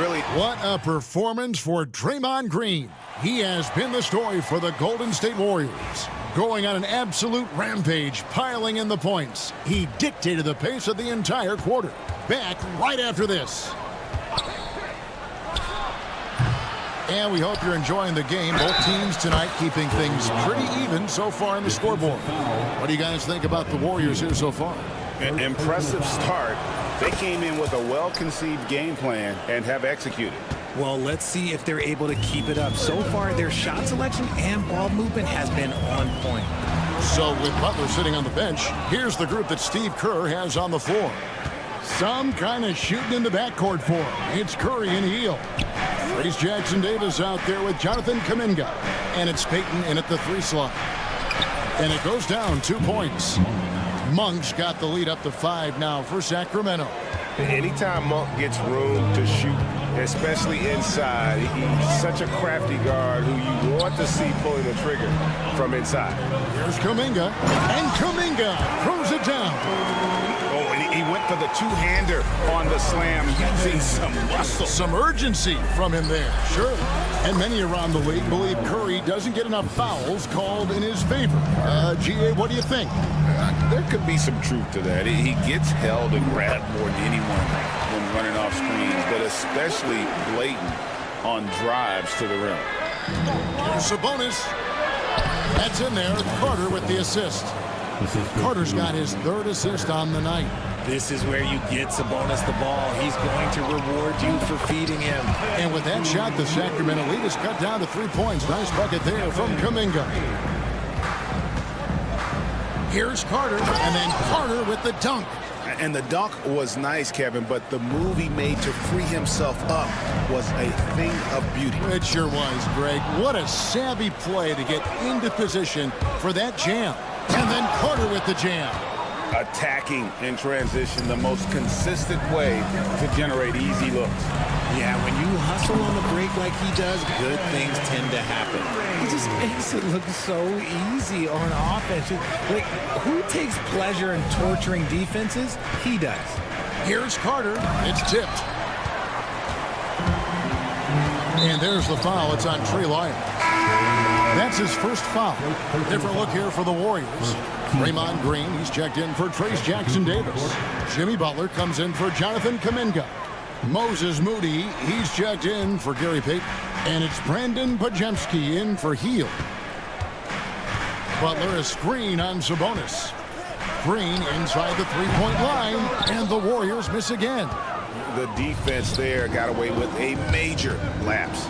G: really,
F: what a performance for Draymond Green. He has been the story for the Golden State Warriors. Going on an absolute rampage, piling in the points. He dictated the pace of the entire quarter. Back right after this. And we hope you're enjoying the game. Both teams tonight keeping things pretty even so far in the scoreboard. What do you guys think about the Warriors here so far?
G: an impressive start. They came in with a well-conceived game plan and have executed.
C: Well, let's see if they're able to keep it up. So far, their shot selection and ball movement has been on point.
F: So with Butler sitting on the bench, here's the group that Steve Kerr has on the floor. Some kind of shooting in the backcourt for him. It's Curry and Heel. Trace Jackson-Davis out there with Jonathan Kuminga. And it's Payton in at the 3 slot. And it goes down 2 points. Monk's got the lead up to 5 now for Sacramento.
K: Anytime Monk gets room to shoot, especially inside, he's such a crafty guard who you want to see pulling the trigger from inside.
F: Here's Kuminga, and Kuminga throws it down.
G: Oh, and he went for the two-hander on the slam, using some muscle.
F: Some urgency from him there, sure. And many around the league believe Curry doesn't get enough fouls called in his favor. GA, what do you think?
G: There could be some truth to that. He gets held and grabbed more than anyone when running off screens, but especially blatant on drives to the rim.
F: Here's Sabonis. That's in there. Carter with the assist. Carter's got his 3rd assist on the night.
C: This is where you get Sabonis the ball. He's going to reward you for feeding him.
F: And with that shot, the Sacramento lead is cut down to 3 points. Nice bucket there from Kuminga. Here's Carter, and then Carter with the dunk.
G: And the dunk was nice, Kevin, but the move he made to free himself up was a thing of beauty.
F: It sure was, Greg. What a savvy play to get into position for that jam. And then Carter with the jam.
G: Attacking in transition, the most consistent way to generate easy looks.
C: Yeah, when you hustle on the break like he does, good things tend to happen. He just makes it look so easy on offense. Like, who takes pleasure in torturing defenses? He does.
F: Here's Carter. It's tipped. And there's the foul. It's on Trey Lyons. That's his first foul. Different look here for the Warriors. Draymond Green, he's checked in for Trace Jackson-Davis. Jimmy Butler comes in for Jonathan Kuminga. Moses Moody, he's checked in for Gary Payton. And it's Brandon Pajemski in for Heel. Butler a screen on Sabonis. Green inside the 3-point line, and the Warriors miss again.
G: The defense there got away with a major lapse.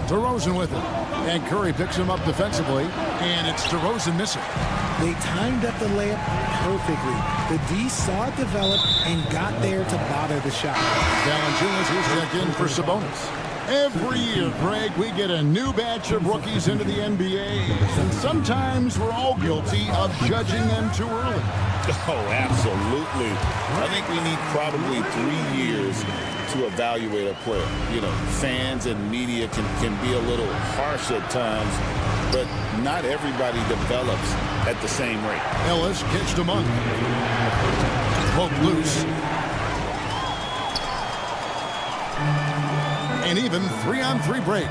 F: DeRozan with it. And Curry picks him up defensively, and it's DeRozan missing.
C: They timed up the layup perfectly. The D saw it develop and got there to bother the shot.
F: Valanciunas, he's checked in for Sabonis. Every year, Greg, we get a new batch of rookies into the NBA, and sometimes we're all guilty of judging them too early.
G: Oh, absolutely. I think we need probably 3 years to evaluate a player. You know, fans and media can be a little harsh at times, but not everybody develops at the same rate.
F: Ellis kicks to Monk. Poke loose. An even 3-on-3 break.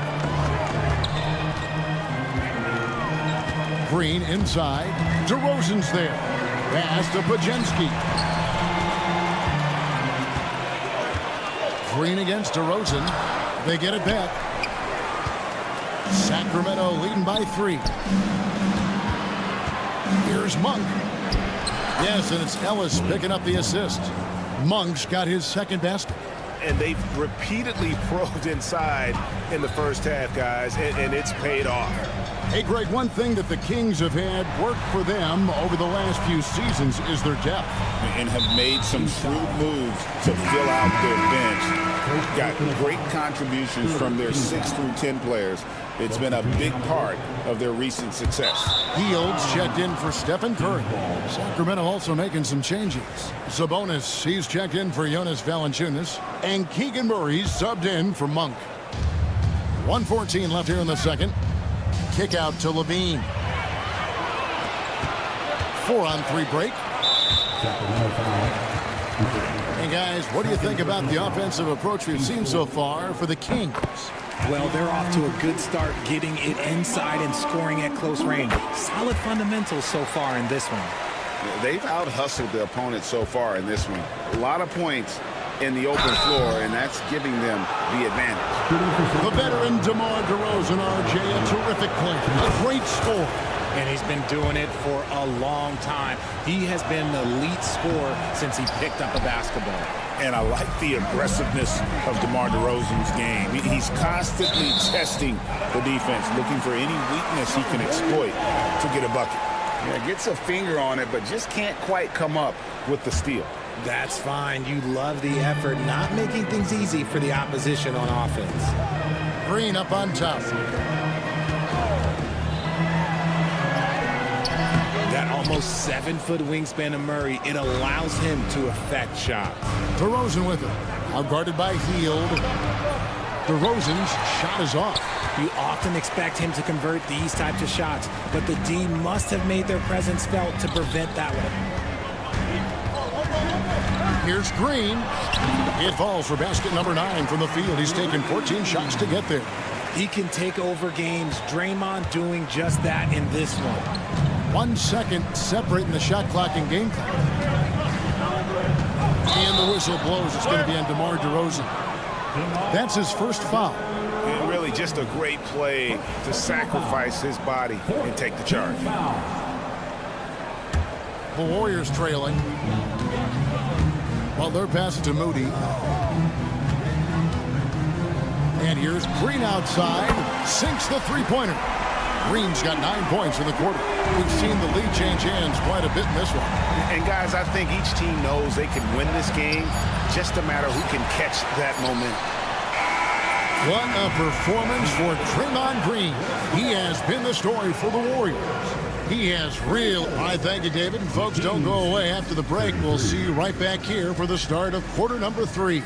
F: Green inside. DeRozan's there. Pass to Pajenski. Green against DeRozan. They get it back. Sacramento leading by 3. Here's Monk. Yes, and it's Ellis picking up the assist. Monk's got his second basket.
K: And they've repeatedly probed inside in the first half, guys, and it's paid off.
F: Hey, Greg, one thing that the Kings have had work for them over the last few seasons is their depth.
G: And have made some shrewd moves to fill out their bench. Got great contributions from their 6 through 10 players. It's been a big part of their recent success.
F: Fields checked in for Stephen Curry. Sacramento also making some changes. Sabonis, he's checked in for Jonas Valanciunas. And Keegan Murray's subbed in for Monk. 1:14 left here in the second. Kick out to Levine. 4-on-3 break. Hey guys, what do you think about the offensive approach we've seen so far for the Kings?
C: Well, they're off to a good start getting it inside and scoring at close range. Solid fundamentals so far in this one.
G: They've out-hustled the opponent so far in this one. A lot of points in the open floor, and that's giving them the advantage.
F: The veteran DeMar DeRozan, RJ, a terrific play. A great score.
C: And he's been doing it for a long time. He has been the elite scorer since he picked up a basketball.
G: And I like the aggressiveness of DeMar DeRozan's game. He's constantly testing the defense, looking for any weakness he can exploit to get a bucket. Yeah, gets a finger on it, but just can't quite come up with the steal.
C: That's fine. You love the effort, not making things easy for the opposition on offense.
F: Green up on top.
C: That almost 7-foot wingspan of Murray, it allows him to affect shots.
F: DeRozan with it. Out guarded by Hield. DeRozan's shot is off.
C: You often expect him to convert these types of shots, but the D must have made their presence felt to prevent that one.
F: Here's Green. It falls for basket number 9 from the field. He's taken 14 shots to get there.
C: He can take over games. Draymond doing just that in this one.
F: 1 second separating the shot clock and game clock. And the whistle blows. It's going to be on DeMar DeRozan. That's his first foul.
K: And really just a great play to sacrifice his body and take the charge.
F: The Warriors trailing. Well, they're passing to Moody. And here's Green outside. Sinks the three-pointer. Green's got 9 points in the quarter. We've seen the lead change hands quite a bit in this one.
K: And guys, I think each team knows they can win this game. Just a matter who can catch that momentum.
F: What a performance for Draymond Green. He has been the story for the Warriors. He has real. I thank you, David. And folks, don't go away after the break. We'll see you right back here for the start of quarter number 3.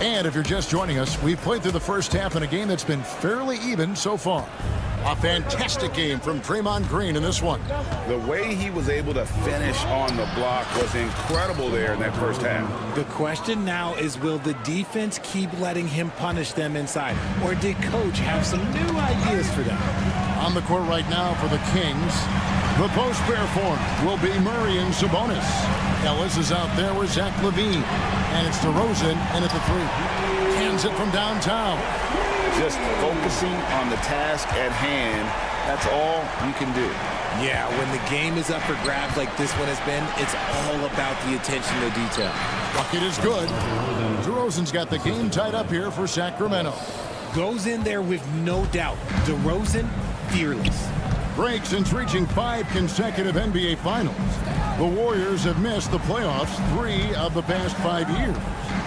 F: And if you're just joining us, we've played through the first half in a game that's been fairly even so far. A fantastic game from Draymond Green in this one.
G: The way he was able to finish on the block was incredible there in that first half.
C: The question now is, will the defense keep letting him punish them inside? Or did Coach have some new ideas for them?
F: On the court right now for the Kings, the post pair form will be Murray and Sabonis. Ellis is out there with Zach LaVine. And it's DeRozan in at the 3. Hands it from downtown.
G: Just focusing on the task at hand, that's all you can do.
C: Yeah, when the game is up for grabs like this one has been, it's all about the attention to detail.
F: Bucket is good. DeRozan's got the game tied up here for Sacramento.
C: Goes in there with no doubt. DeRozan, fearless.
F: Greg, since reaching 5 consecutive NBA Finals, the Warriors have missed the playoffs 3 of the past 5 years.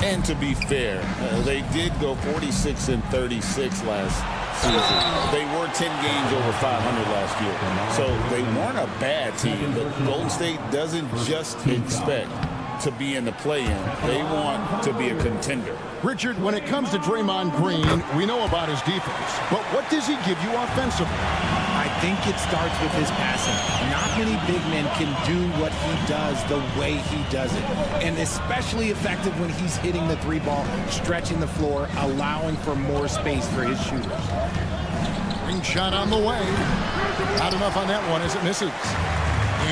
G: And to be fair, they did go 46 and 36 last season. They were 10 games over 500 last year. So they weren't a bad team, but Golden State doesn't just expect to be in the play-in. They want to be a contender.
F: Richard, when it comes to Draymond Green, we know about his defense, but what does he give you offensively?
C: I think it starts with his passing. Not many big men can do what he does the way he does it. And especially effective when he's hitting the three ball, stretching the floor, allowing for more space for his shooters.
F: Ring shot on the way. Not enough on that one as it misses.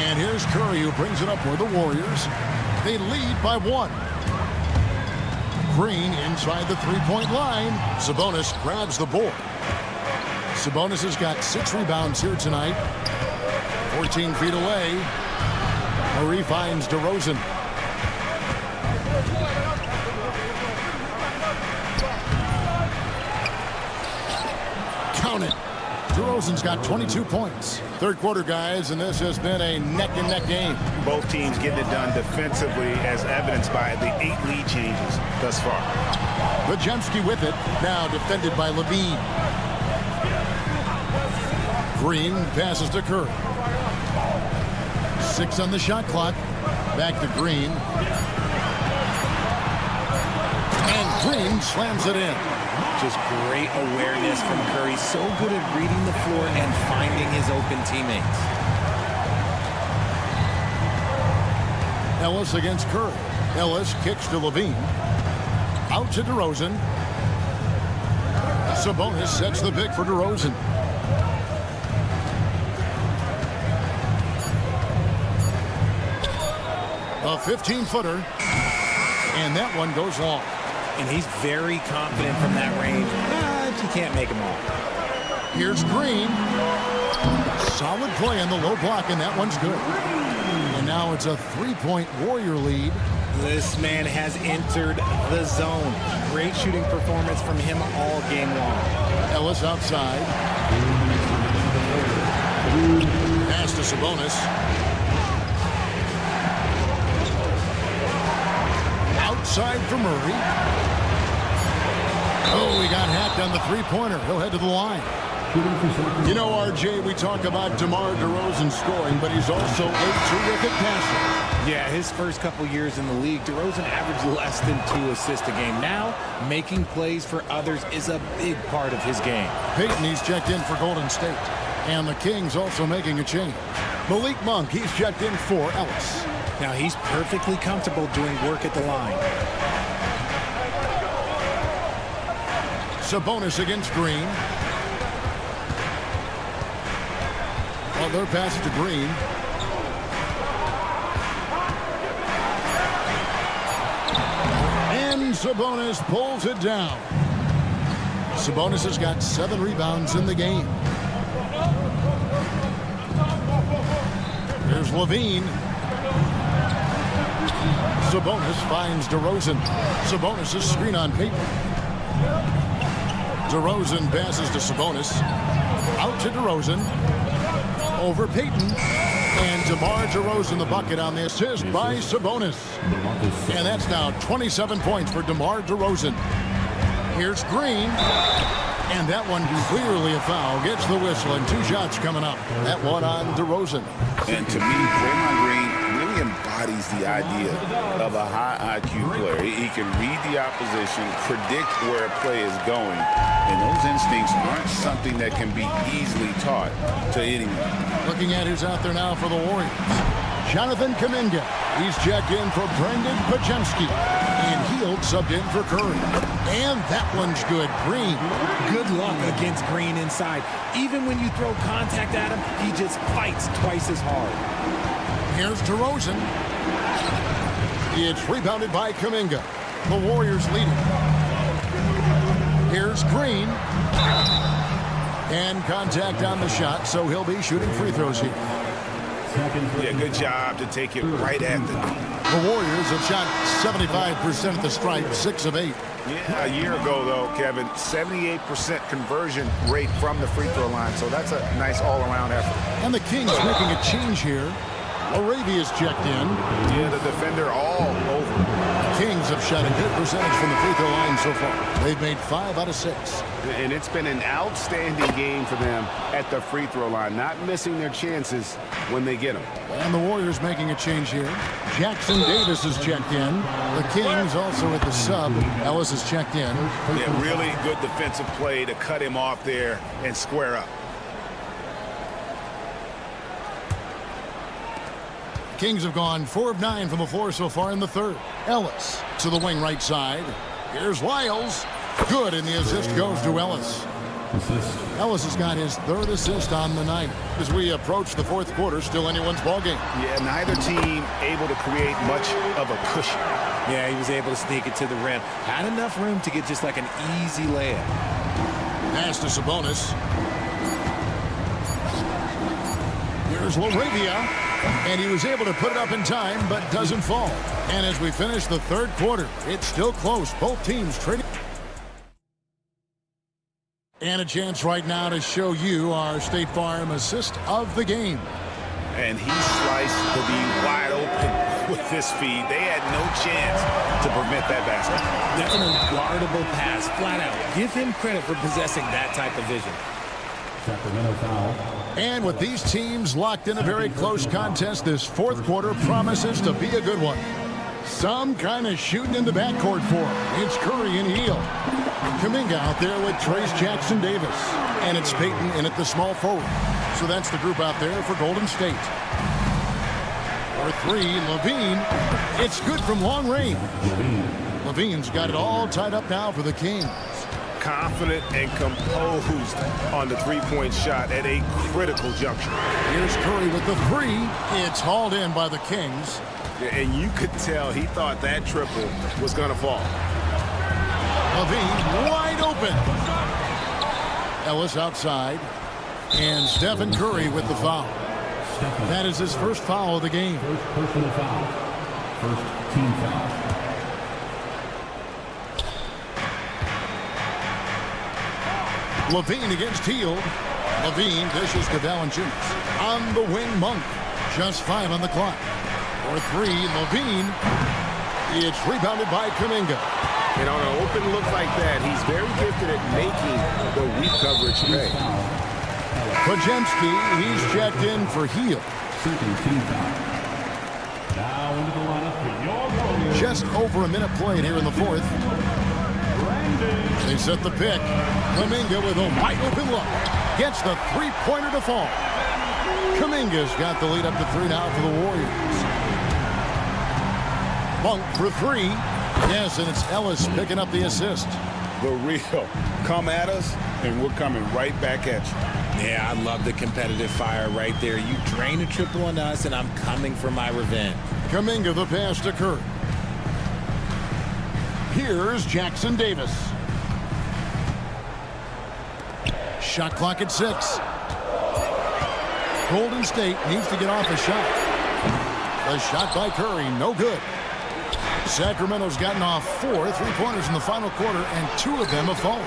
F: And here's Curry who brings it up for the Warriors. They lead by 1. Green inside the three-point line. Sabonis grabs the board. Sabonis has got 6 rebounds here tonight. 14 feet away. Murray finds DeRozan. Count it. DeRozan's got 22 points. Third quarter, guys, and this has been a neck-and-neck game.
K: Both teams getting it done defensively, as evidenced by the 8 lead changes thus far.
F: Podziemski with it, now defended by Levine. Green passes to Curry. 6 on the shot clock. Back to Green. And Green slams it in.
C: Just great awareness from Curry. So good at reading the floor and finding his open teammates.
F: Ellis against Curry. Ellis kicks to Levine. Out to DeRozan. Sabonis sets the pick for DeRozan. A 15-footer. And that one goes long.
C: And he's very confident from that range, but you can't make him all.
F: Here's Green. Solid play on the low block, and that one's good. And now it's a 3-point Warrior lead.
C: This man has entered the zone. Great shooting performance from him all game long.
F: Ellis outside. Pass to Sabonis. Outside for Murray. Oh, he got hacked on the three-pointer. He'll head to the line. You know, RJ, we talk about DeMar DeRozan scoring, but he's also a terrific passer.
C: Yeah, his first couple years in the league, DeRozan averaged less than 2 assists a game. Now, making plays for others is a big part of his game.
F: Payton, he's checked in for Golden State. And the Kings also making a change. Malik Monk, he's checked in for Ellis.
C: Now, he's perfectly comfortable doing work at the line.
F: Sabonis against Green. Their pass to Green. And Sabonis pulls it down. Sabonis has got 7 rebounds in the game. Here's Levine. Sabonis finds DeRozan. Sabonis' screen on Payton. DeRozan passes to Sabonis. Out to DeRozan. Over Payton. And DeMar DeRozan the bucket on the assist by Sabonis. And that's now 27 points for DeMar DeRozan. Here's Green. And that one clearly a foul. Gets the whistle and 2 shots coming up. That one on DeRozan.
G: And to me, Draymond Green really embodies the idea of a high IQ player. He can read the opposition, predict where a play is going, and those instincts aren't something that can be easily taught to anyone.
F: Looking at who's out there now for the Warriors. Jonathan Kuminga. He's checked in for Brendan Podziemski. And Hield subbed in for Curry. And that one's good. Green.
C: Good luck against Green inside. Even when you throw contact at him, he just fights twice as hard.
F: Here's DeRozan. It's rebounded by Kuminga. The Warriors leading. Here's Green. And contact on the shot, so he'll be shooting free throws here.
K: Yeah, good job to take it right at the knee.
F: The Warriors have shot 75% at the stripe, 6 of 8.
K: Yeah, a year ago, though, Kevin, 78% conversion rate from the free throw line, so that's a nice all-around effort.
F: And the Kings making a change here. Arabia's checked in.
K: Yeah, the defender all over.
F: Kings have shot a good percentage from the free throw line so far. They've made 5 out of 6.
K: And it's been an outstanding game for them at the free throw line, not missing their chances when they get them.
F: And the Warriors making a change here. Jackson Davis is checked in. The Kings also at the sub. Ellis is checked in.
G: Yeah, really good defensive play to cut him off there and square up.
F: Kings have gone 4 of 9 from the floor so far in the third. Ellis to the wing right side. Here's Lyles. Good, and the assist goes to Ellis. Ellis has got his 3rd assist on the night. As we approach the 4th quarter, still anyone's ballgame.
G: Yeah, neither team able to create much of a cushion.
C: Yeah, he was able to sneak it to the rim. Had enough room to get just like an easy layup.
F: Pass to Sabonis. Here's LaRavia. And he was able to put it up in time, but doesn't fall. And as we finish the 3rd quarter, it's still close. Both teams trading. And a chance right now to show you our State Farm assist of the game.
G: And he sliced the B wide open with this feed. They had no chance to prevent that basket.
C: That's an unguardable pass, flat out. Give him credit for possessing that type of vision.
E: Sacramento foul.
F: And with these teams locked in a very close contest, this 4th quarter promises to be a good one. Some kind of shooting in the backcourt for him. It's Curry and Hield. Kuminga out there with Trace Jackson Davis. And it's Payton in at the small forward. So that's the group out there for Golden State. For 3, Levine. It's good from long range. Levine's got it all tied up now for the Kings.
K: Confident and composed on the three-point shot at a critical juncture.
F: Here's Curry with the 3. It's hauled in by the Kings.
K: And you could tell he thought that triple was going to fall.
F: Levine wide open. Ellis outside. And Stephen Curry with the foul. That is his 1st foul of the game.
E: First personal foul. First team foul.
F: Levine against Hield. Levine dishes to Valanciunas. On the wing, Monk. Just 5 on the clock. For 3, Levine. It's rebounded by Kuminga.
K: And on an open look like that, he's very gifted at making the weak coverage pay.
F: Podziemski, he's checked in for Hield.
E: Second team foul. Now into the lineup for your Warriors.
F: Just over a minute played here in the 4th. They set the pick. Kuminga with a wide open look. Gets the 3-pointer to fall. Kuminga's got the lead up to 3 now for the Warriors. Monk for 3. Yes, and it's Ellis picking up the assist.
G: The real come at us, and we're coming right back at you.
C: Yeah, I love the competitive fire right there. You drain a triple on us, and I'm coming for my revenge.
F: Kuminga the pass to Curry. Here's Jackson Davis. Shot clock at 6. Golden State needs to get off a shot. The shot by Curry, no good. Sacramento's gotten off 4 3-pointers in the final quarter, and 2 of them have fallen.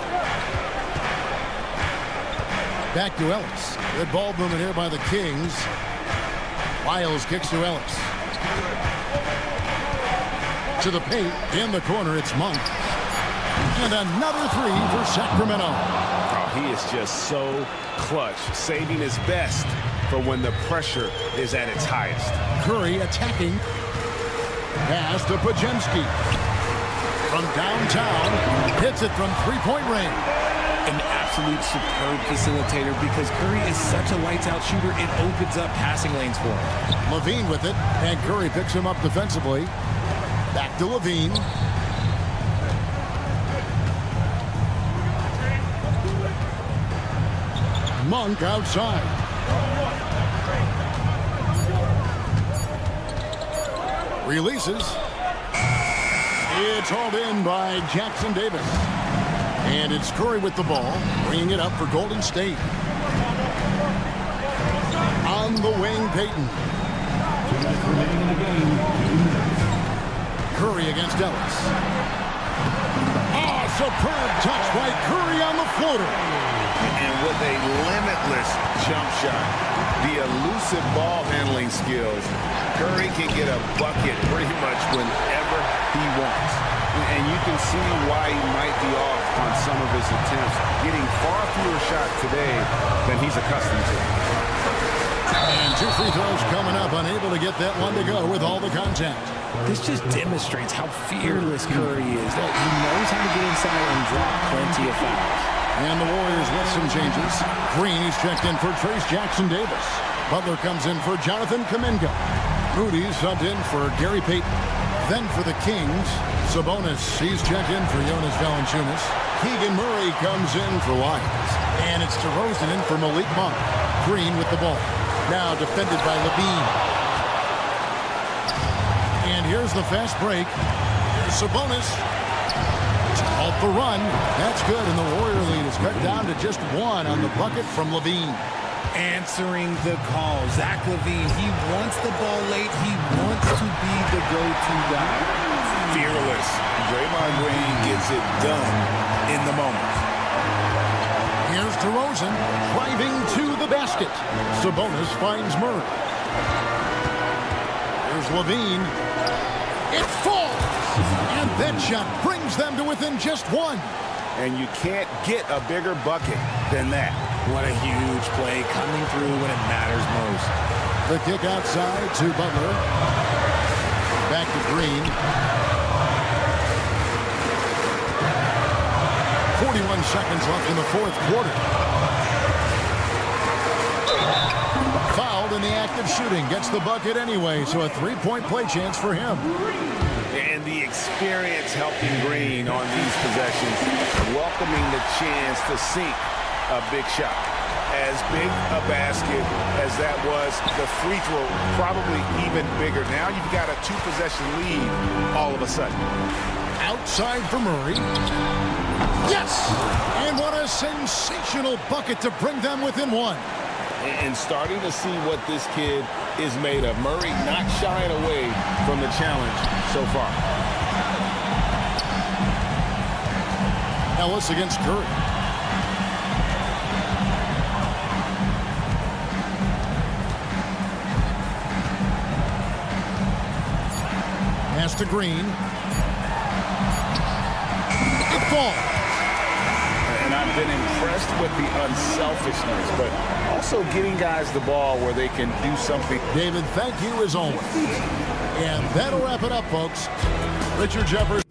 F: Back to Ellis. Good ball movement here by the Kings. Lyles kicks to Ellis. To the paint, in the corner, it's Monk. And another 3 for Sacramento.
K: Oh, he is just so clutch, saving his best for when the pressure is at its highest.
F: Curry attacking. Pass to Podziemski. From downtown, hits it from 3-point range.
C: An absolute superb facilitator because Curry is such a lights-out shooter, it opens up passing lanes for him.
F: Levine with it, and Curry picks him up defensively. Back to Levine. Monk outside. Releases. It's hauled in by Jackson Davis. And it's Curry with the ball, bringing it up for Golden State. On the wing, Payton. Curry against Ellis. Oh, superb touch by Curry on the the floater.
G: And with a limitless jump shot, the elusive ball handling skills, Curry can get a bucket pretty much whenever he wants. And you can see why he might be off on some of his attempts, getting far fewer shots today than he's accustomed to.
F: And 2 free throws coming up, unable to get that one to go with all the contact.
C: This just demonstrates how fearless Curry is. That he knows how to get inside and drop plenty of fouls.
F: And the Warriors with some changes. Green, he's checked in for Trace Jackson-Davis. Butler comes in for Jonathan Kuminga. Moody subbed in for Gary Payton. Then for the Kings, Sabonis, he's checked in for Jonas Valanciunas. Keegan Murray comes in for Wise. And it's DeRozan in for Malik Monk. Green with the ball. Now defended by Levine. And here's the fast break. Here's Sabonis. Off the run. That's good, and the Warrior lead is cut down to just 1 on the bucket from Levine.
C: Answering the call. Zach LaVine, he wants the ball late. He wants to be the go-to guy.
G: Fearless. Draymond Green gets it done in the moment.
F: Here's DeRozan driving to the basket. Sabonis finds Murray. Here's Levine. It falls! And that shot brings them to within just 1.
G: And you can't get a bigger bucket than that.
C: What a huge play coming through when it matters most.
F: The kick outside to Butler. Back to Green. 41 seconds left in the 4th quarter. Fouled in the act of shooting. Gets the bucket anyway, so a 3-point play chance for him.
G: And the experience helping Green on these possessions, welcoming the chance to sink a big shot. As big a basket as that was, the free throw probably even bigger. Now you've got a 2-possession lead all of a sudden.
F: Outside for Murray. Yes! And what a sensational bucket to bring them within 1.
G: And starting to see what this kid is made of. Murray not shying away from the challenge so far.
F: Ellis against Curry. Pass to Green. It falls.
G: And I've been impressed with the unselfishness, but also getting guys the ball where they can do something.
F: David, thank you as always. And that'll wrap it up, folks. Richard Jefferson.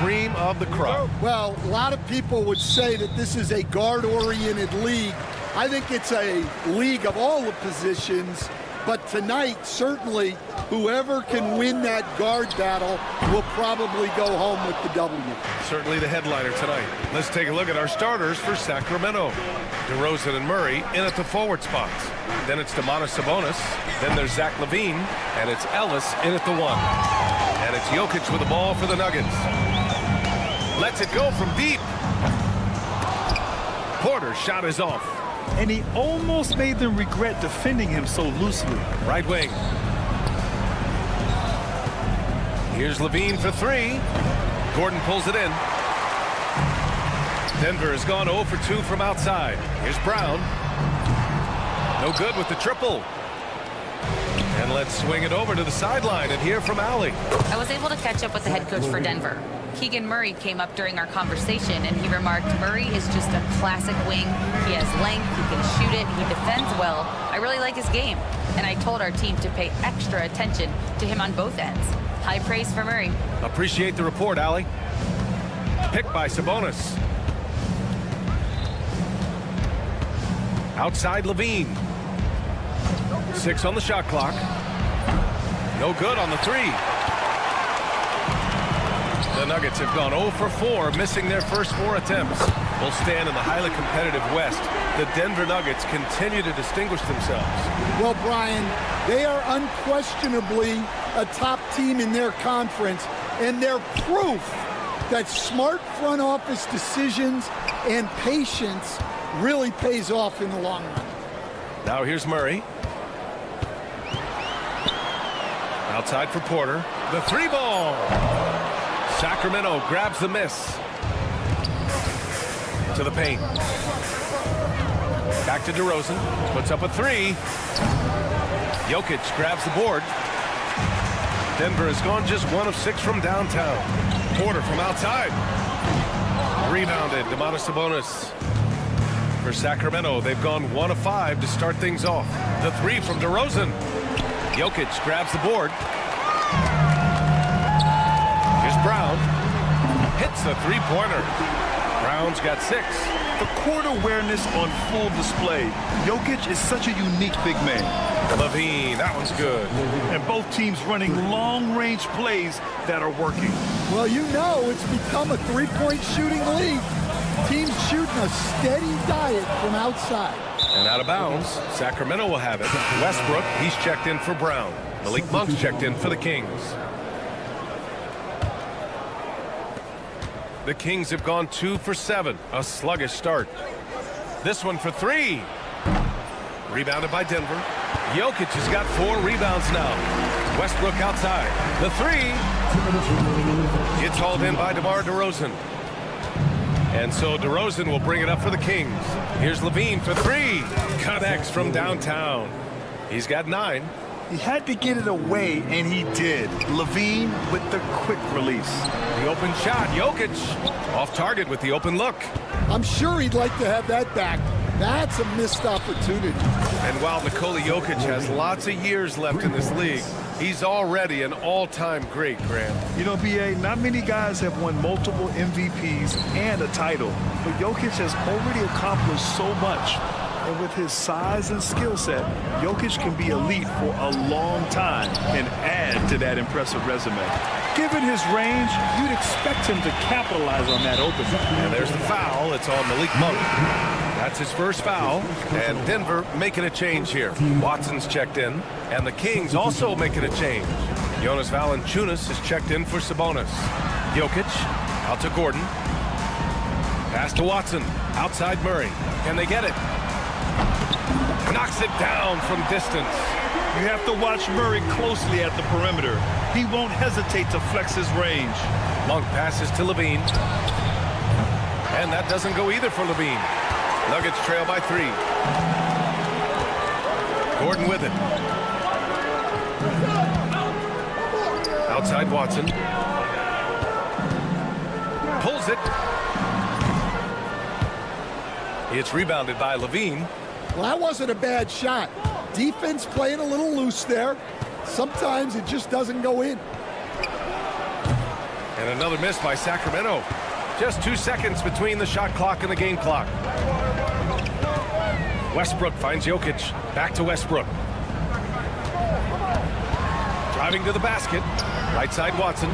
A: Cream of the crop.
F: Well, a lot of people would say that this is a guard-oriented league. I think it's a league of all the positions, but tonight, certainly, whoever can win that guard battle will probably go home with the W.
A: Certainly the headliner tonight. Let's take a look at our starters for Sacramento. DeRozan and Murray in at the forward spots. Then it's Domantas Sabonis. Then there's Zach LaVine. And it's Ellis in at the 1. And it's Jokic with the ball for the Nuggets. Lets it go from deep. Porter's shot is off.
B: And he almost made them regret defending him so loosely.
A: Right wing. Here's LaVine for 3. Gordon pulls it in. Denver has gone 0 for 2 from outside. Here's Brown. No good with the triple. And let's swing it over to the sideline and hear from Allie.
D: I was able to catch up with the head coach for Denver. Keegan Murray came up during our conversation, and he remarked Murray is just a classic wing. He has length, he can shoot it, he defends well. I really like his game, and I told our team to pay extra attention to him on both ends. High praise for Murray.
A: Appreciate the report, Allie. Picked by Sabonis. Outside LaVine. 6 on the shot clock. No good on the 3. The Nuggets have gone 0 for 4, missing their first 4 attempts. Will stand in the highly competitive West. The Denver Nuggets continue to distinguish themselves.
F: Well, Brian, they are unquestionably a top team in their conference, and they're proof that smart front office decisions and patience really pays off in the long run.
A: Now here's Murray. Outside for Porter. The 3 ball. Sacramento grabs the miss. To the paint. Back to DeRozan. Puts up a 3. Jokic grabs the board. Denver has gone just 1 of 6 from downtown. Porter from outside. Rebounded. Domantas Sabonis. For Sacramento, they've gone 1 of 5 to start things off. The 3 from DeRozan. Jokic grabs the board. Here's Brown. Hits the 3-pointer. Brown's got 6.
B: The court awareness on full display. Jokic is such a unique big man.
A: LaVine, that one's good.
B: And both teams running long-range plays that are working.
F: Well, you know it's become a three-point shooting league. Teams shooting a steady diet from outside.
A: And out of bounds, Sacramento will have it. Westbrook, he's checked in for Brown. Malik Monk's checked in for the Kings. The Kings have gone 2 for 7. A sluggish start. This one for 3. Rebounded by Denver. Jokic has got 4 rebounds now. Westbrook outside. The 3. It's hauled in by DeMar DeRozan. And so DeRozan will bring it up for the Kings. Here's Levine for 3. Connects from downtown. He's got 9.
B: He had to get it away, and he did. Levine with the quick release.
A: The open shot. Jokic off target with the open look.
F: I'm sure he'd like to have that back. That's a missed opportunity.
A: And while Nikola Jokic has lots of years left in this league, he's already an all-time great, Grant.
B: You know, B.A., not many guys have won multiple MVPs and a title, but Jokic has already accomplished so much. And with his size and skill set, Jokic can be elite for a long time and add to that impressive resume. Given his range, you'd expect him to capitalize on that opening.
A: And there's the foul. It's on Malik Monk. That's his first foul. And Denver making a change here. Watson's checked in. And the Kings also making a change. Jonas Valanciunas is checked in for Sabonis. Jokic out to Gordon. Pass to Watson. Outside Murray. Can they get it? Knocks it down from distance.
B: You have to watch Murray closely at the perimeter. He won't hesitate to flex his range.
A: Monk passes to Levine. And that doesn't go either for Levine. Nuggets trail by 3. Gordon with it. Outside Watson. Pulls it. It's rebounded by Levine.
F: Well, that wasn't a bad shot. Defense playing a little loose there. Sometimes it just doesn't go in.
A: And another miss by Sacramento. Just 2 seconds between the shot clock and the game clock. Westbrook finds Jokic. Back to Westbrook. Driving to the basket. Right side Watson.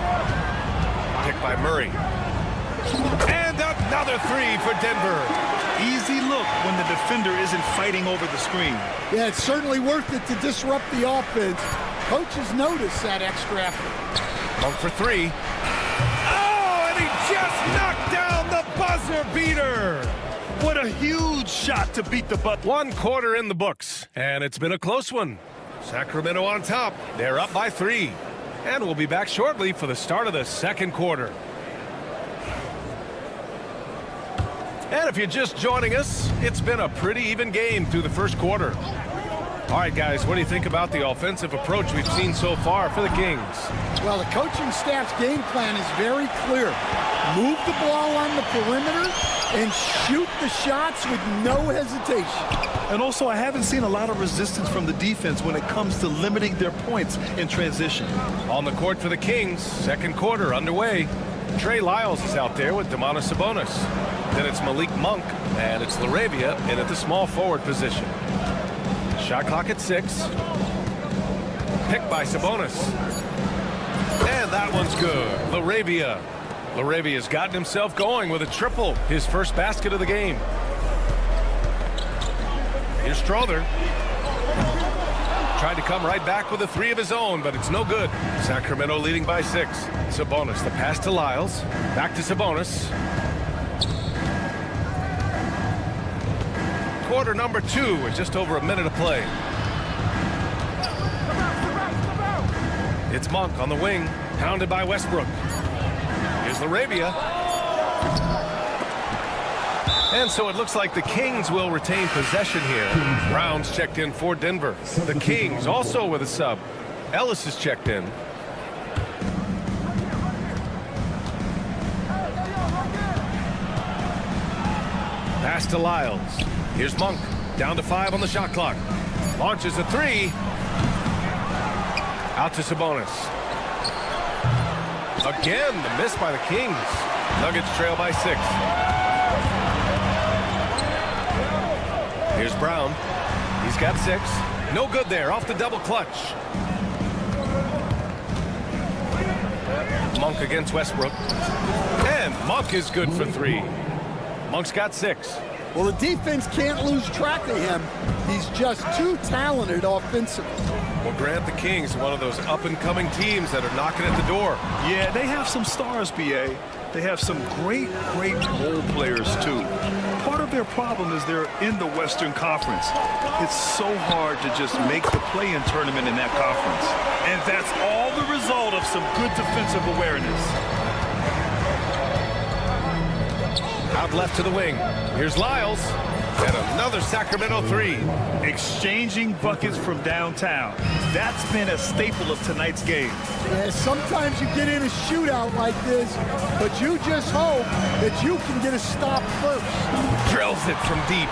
A: Picked by Murray. And another 3 for Denver.
B: Easy look when the defender isn't fighting over the screen.
F: Yeah, it's certainly worth it to disrupt the offense. Coaches notice that extra effort.
A: Monk for 3. Oh, and he just knocked down the buzzer beater.
B: What a huge shot to beat the buzzer.
A: 1 quarter in the books, and it's been a close one. Sacramento on top. They're up by 3. And we'll be back shortly for the start of the second quarter. And if you're just joining us, it's been a pretty even game through the first quarter. All right, guys, what do you think about the offensive approach we've seen so far for the Kings?
F: Well, the coaching staff's game plan is very clear. Move the ball on the perimeter and shoot the shots with no hesitation.
B: And also, I haven't seen a lot of resistance from the defense when it comes to limiting their points in transition.
A: On the court for the Kings, second quarter underway. Trey Lyles is out there with Domantas Sabonis. Then it's Malik Monk, and it's LaRavia in at the small forward position. Shot clock at 6. Picked by Sabonis. And that one's good. LaRavia. LaRavia's gotten himself going with a triple. His first basket of the game. Here's Strother. Tried to come right back with a 3 of his own, but it's no good. Sacramento leading by 6. Sabonis, the pass to Lyles. Back to Sabonis. Quarter number 2 with just over a minute of play. It's Monk on the wing, pounded by Westbrook. Here's LaRavia. And so it looks like the Kings will retain possession here. Brown's checked in for Denver. The Kings also with a sub. Ellis is checked in. Pass to Lyles. Here's Monk. Down to 5 on the shot clock. Launches a 3. Out to Sabonis. Again, the miss by the Kings. Nuggets trail by 6. Here's Brown. He's got 6. No good there. Off the double clutch. Monk against Westbrook. And Monk is good for 3. Monk's got 6.
F: Well, the defense can't lose track of him. He's just too talented offensively.
A: Well, Grant, the Kings, one of those up-and-coming teams that are knocking at the door.
B: Yeah, they have some stars, BA. They have some great role players, too. Part of their problem is they're in the Western Conference. It's so hard to just make the play-in tournament in that conference.
E: And that's all the result of some good defensive awareness.
A: Out left to the wing. Here's Lyles. And another Sacramento three.
B: Exchanging buckets from downtown. That's been a staple of tonight's game.
L: Yeah, sometimes you get in a shootout like this, but you just hope that you can get a stop first.
A: Drills it from deep.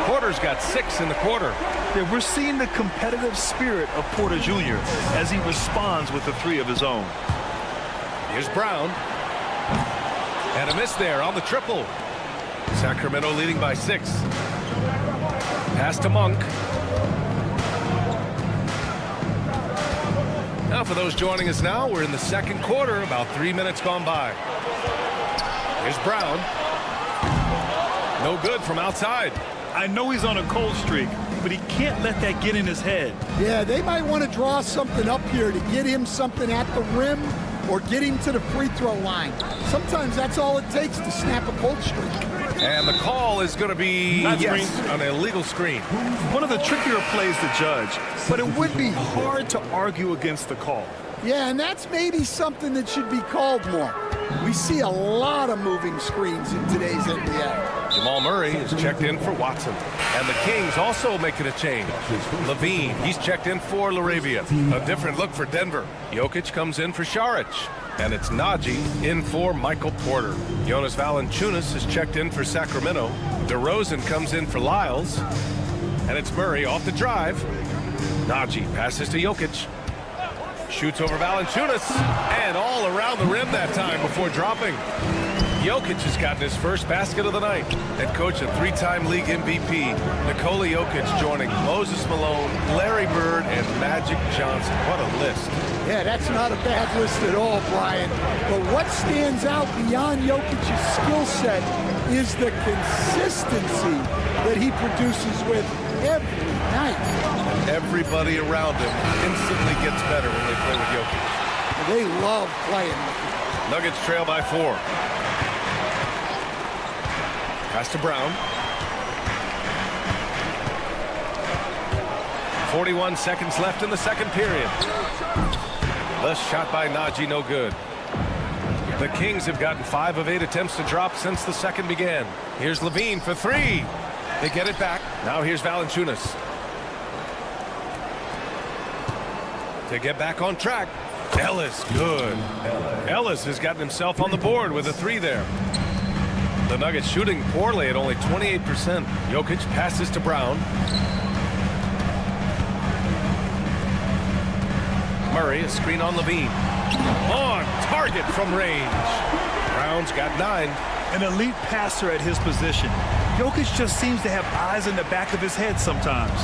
A: Porter's got 6 in the quarter.
B: Yeah, we're seeing the competitive spirit of Porter Jr. as he responds with a 3 of his own.
A: Here's Brown. And a miss there on the triple. Sacramento leading by 6. Pass to Monk. Now for those joining us now, we're in the second quarter, about 3 minutes gone by. Here's Brown. No good from outside.
B: I know he's on a cold streak, but he can't let that get in his head.
L: Yeah, they might want to draw something up here to get him something at the rim or get him to the free throw line. Sometimes that's all it takes to snap a cold streak.
A: And the call is going to be an illegal screen.
B: One of the trickier plays to judge, but it would be hard to argue against the call.
L: Yeah, and that's maybe something that should be called more. We see a lot of moving screens in today's NBA.
A: Jamal Murray is checked in for Watson. And the Kings also making a change. Levine, he's checked in for LaRavia. A different look for Denver. Jokic comes in for Šarić. And it's Nagy in for Michael Porter. Jonas Valanciunas is checked in for Sacramento. DeRozan comes in for Lyles. And it's Murray off the drive. Nagy passes to Jokic. Shoots over Valanciunas. And all around the rim that time before dropping. Jokic has gotten his first basket of the night. Head coach and 3-time league MVP, Nikola Jokic, joining Moses Malone, Larry Bird, and Magic Johnson. What a list.
L: Yeah, that's not a bad list at all, Brian. But what stands out beyond Jokic's skill set is the consistency that he produces with every night.
A: Everybody around him instantly gets better when they play with Jokic.
L: They love playing with him.
A: Nuggets trail by 4. Pass to Brown. 41 seconds left in the second period. The shot by Nagy, no good. The Kings have gotten 5 of 8 attempts to drop since the second began. Here's Levine for 3. They get it back. Now here's Valanciunas. To get back on track. Ellis, good. Ellis has gotten himself on the board with a 3 there. The Nuggets shooting poorly at only 28%. Jokic passes to Brown. Murray, a screen on Levine. On target from range. Brown's got 9.
B: An elite passer at his position. Jokic just seems to have eyes in the back of his head sometimes.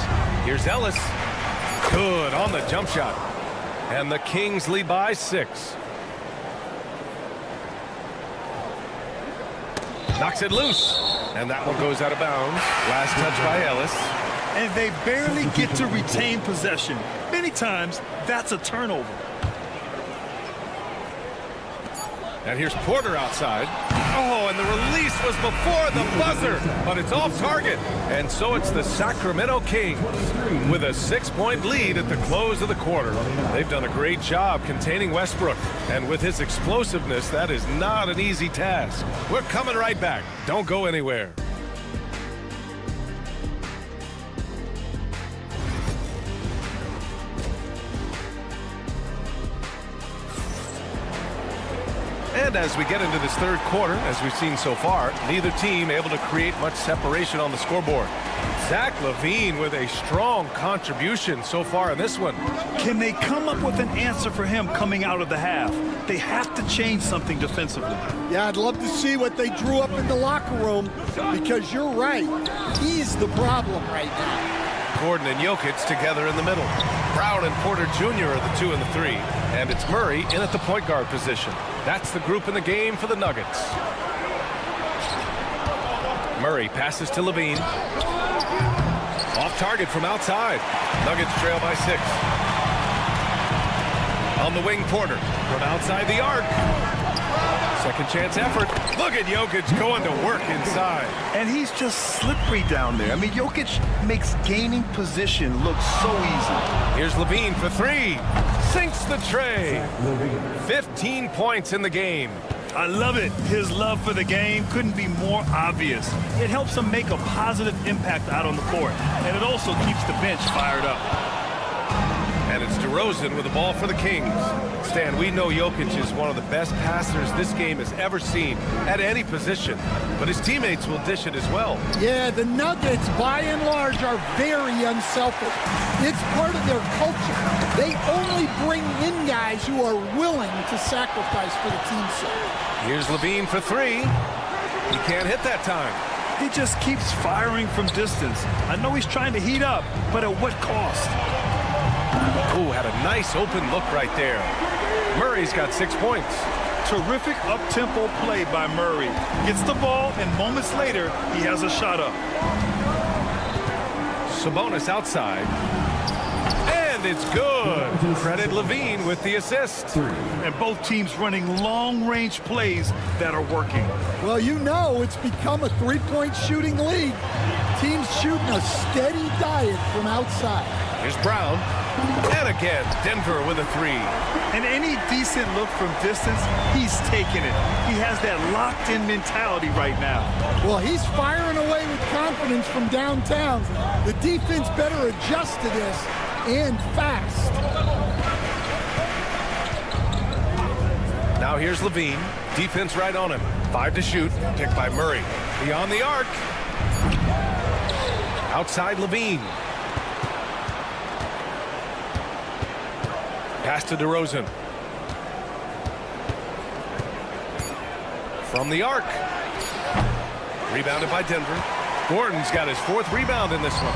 A: Here's Ellis. Good on the jump shot. And the Kings lead by 6. Knocks it loose. And that one goes out of bounds. Last touch by Ellis.
B: And they barely get to retain possession. Many times, that's a turnover.
A: And here's Porter outside. Oh, and the release was before the buzzer, but it's off target. And so it's the Sacramento Kings with a 6-point lead at the close of the quarter. They've done a great job containing Westbrook. And with his explosiveness, that is not an easy task. We're coming right back. Don't go anywhere. And as we get into this third quarter, as we've seen so far, neither team able to create much separation on the scoreboard. Zach LaVine with a strong contribution so far in this one.
B: Can they come up with an answer for him coming out of the half? They have to change something defensively.
L: Yeah, I'd love to see what they drew up in the locker room, because you're right. He's the problem right now.
A: Gordon and Jokic together in the middle. Brown and Porter Jr. are the 2 and the 3. And it's Murray in at the point guard position. That's the group in the game for the Nuggets. Murray passes to Levine. Off target from outside. Nuggets trail by 6. On the wing, Porter from outside the arc. Second chance effort. Look at Jokic going to work inside.
B: And he's just slippery down there. I mean, Jokic makes gaining position look so easy.
A: Here's Levine for three. Sinks the tray. 15 points in the game.
B: I love it. His love for the game couldn't be more obvious. It helps him make a positive impact out on the court. And it also keeps the bench fired up.
A: And it's DeRozan with the ball for the Kings. Stan, we know Jokic is one of the best passers this game has ever seen at any position, but his teammates will dish it as well.
L: Yeah, the Nuggets, by and large, are very unselfish. It's part of their culture. They only bring in guys who are willing to sacrifice for the team's sake.
A: Here's Levine for three. He can't hit that time.
B: He just keeps firing from distance. I know he's trying to heat up, but at what cost?
A: Oh, had a nice open look right there. Murray's got 6 points.
B: Terrific up-tempo play by Murray. Gets the ball, and moments later, he has a shot up.
A: Sabonis outside. And it's good. Credit Levine with the assist.
B: And both teams running long-range plays that are working.
L: Well, you know it's become a three-point shooting league. Teams shooting a steady diet from outside.
A: Here's Brown. And again, Denver with a three.
B: And any decent look from distance, he's taking it. He has that locked-in mentality right now.
L: Well, he's firing away with confidence from downtown. The defense better adjust to this, and fast.
A: Now here's Levine. Defense right on him. 5 to shoot. Picked by Murray. Beyond the arc. Outside Levine. Pass to DeRozan. From the arc. Rebounded by Denver. Gordon's got his 4th rebound in this one.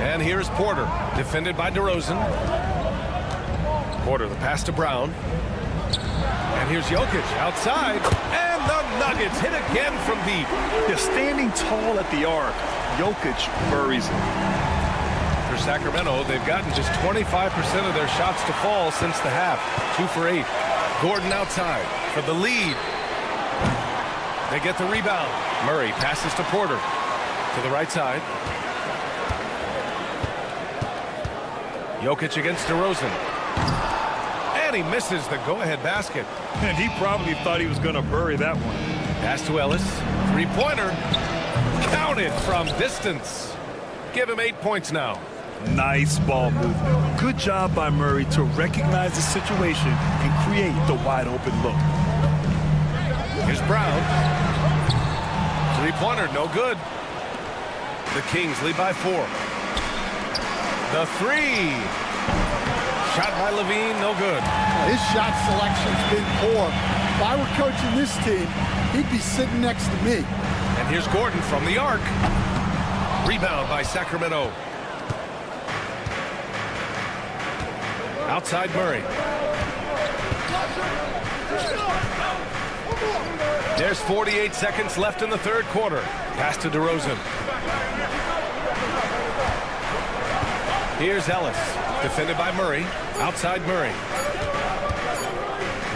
A: And here's Porter. Defended by DeRozan. Porter, the pass to Brown. And here's Jokic outside. And the Nuggets hit again from deep.
B: They're standing tall at the arc. Jokic buries it.
A: For Sacramento, they've gotten just 25% of their shots to fall since the half. 2 for 8. Gordon outside for the lead. They get the rebound. Murray passes to Porter. To the right side. Jokic against DeRozan. And he misses the go-ahead basket.
B: And he probably thought he was going to bury that one.
A: Pass to Ellis. Three-pointer. Counted from distance. Give him 8 points now.
B: Nice ball movement. Good job by Murray to recognize the situation and create the wide-open look.
A: Here's Brown. Three-pointer, no good. The Kings lead by 4. The three. Shot by Levine, no good.
L: His shot selection's been poor. If I were coaching this team, he'd be sitting next to me.
A: And here's Gordon from the arc. Rebound by Sacramento. Outside Murray. There's 48 seconds left in the 3rd quarter. Pass to DeRozan. Here's Ellis. Defended by Murray. Outside Murray.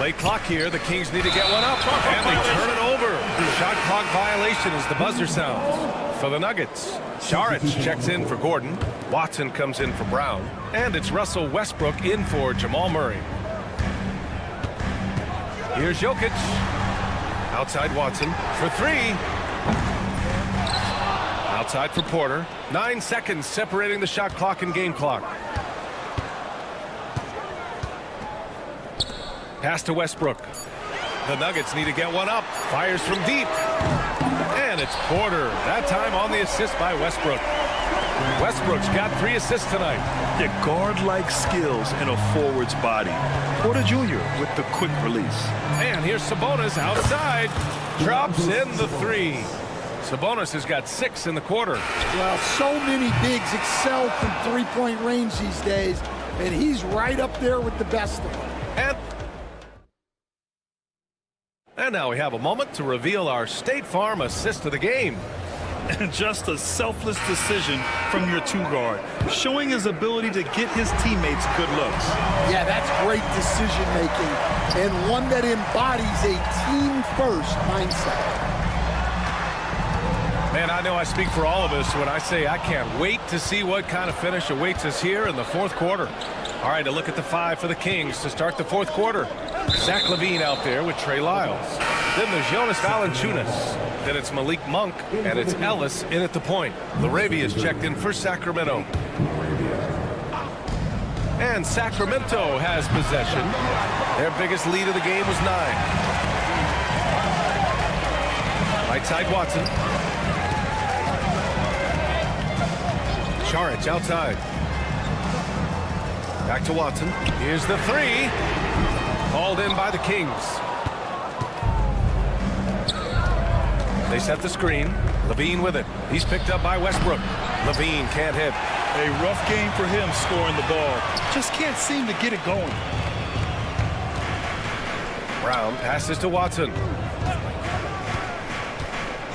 A: Late clock here. The Kings need to get one up. And they turn it over. Shot clock violation as the buzzer sounds. For the Nuggets, Saric checks in for Gordon. Watson comes in for Brown. And it's Russell Westbrook in for Jamal Murray. Here's Jokic. Outside Watson for three. Outside for Porter. 9 seconds separating the shot clock and game clock. Pass to Westbrook. The Nuggets need to get one up. Fires from deep. And it's Porter. That time on the assist by Westbrook. Westbrook's got 3 assists tonight.
B: The guard-like skills in a forward's body. Porter Jr. with the quick release.
A: And here's Sabonis outside. Drops in the 3. Sabonis has got 6 in the quarter.
L: Well, so many bigs excel from three-point range these days, and he's right up there with the best of them.
A: And now we have a moment to reveal our State Farm assist of the game.
B: And just a selfless decision from your two-guard, showing his ability to get his teammates good looks.
L: Yeah, that's great decision-making, and one that embodies a team-first mindset.
A: Man, I know I speak for all of us when I say I can't wait to see what kind of finish awaits us here in the fourth quarter. All right, a look at the 5 for the Kings to start the fourth quarter. Zach LaVine out there with Trey Lyles. Then there's Jonas Valanciunas. Then it's Malik Monk, and it's Ellis in at the point. Laravia's checked in for Sacramento. And Sacramento has possession. Their biggest lead of the game was 9. Right side, Watson. Saric outside. Back to Watson. Here's the 3. Called in by the Kings. They set the screen. LaVine with it. He's picked up by Westbrook. LaVine can't hit.
B: A rough game for him scoring the ball. Just can't seem to get it going.
A: Brown passes to Watson.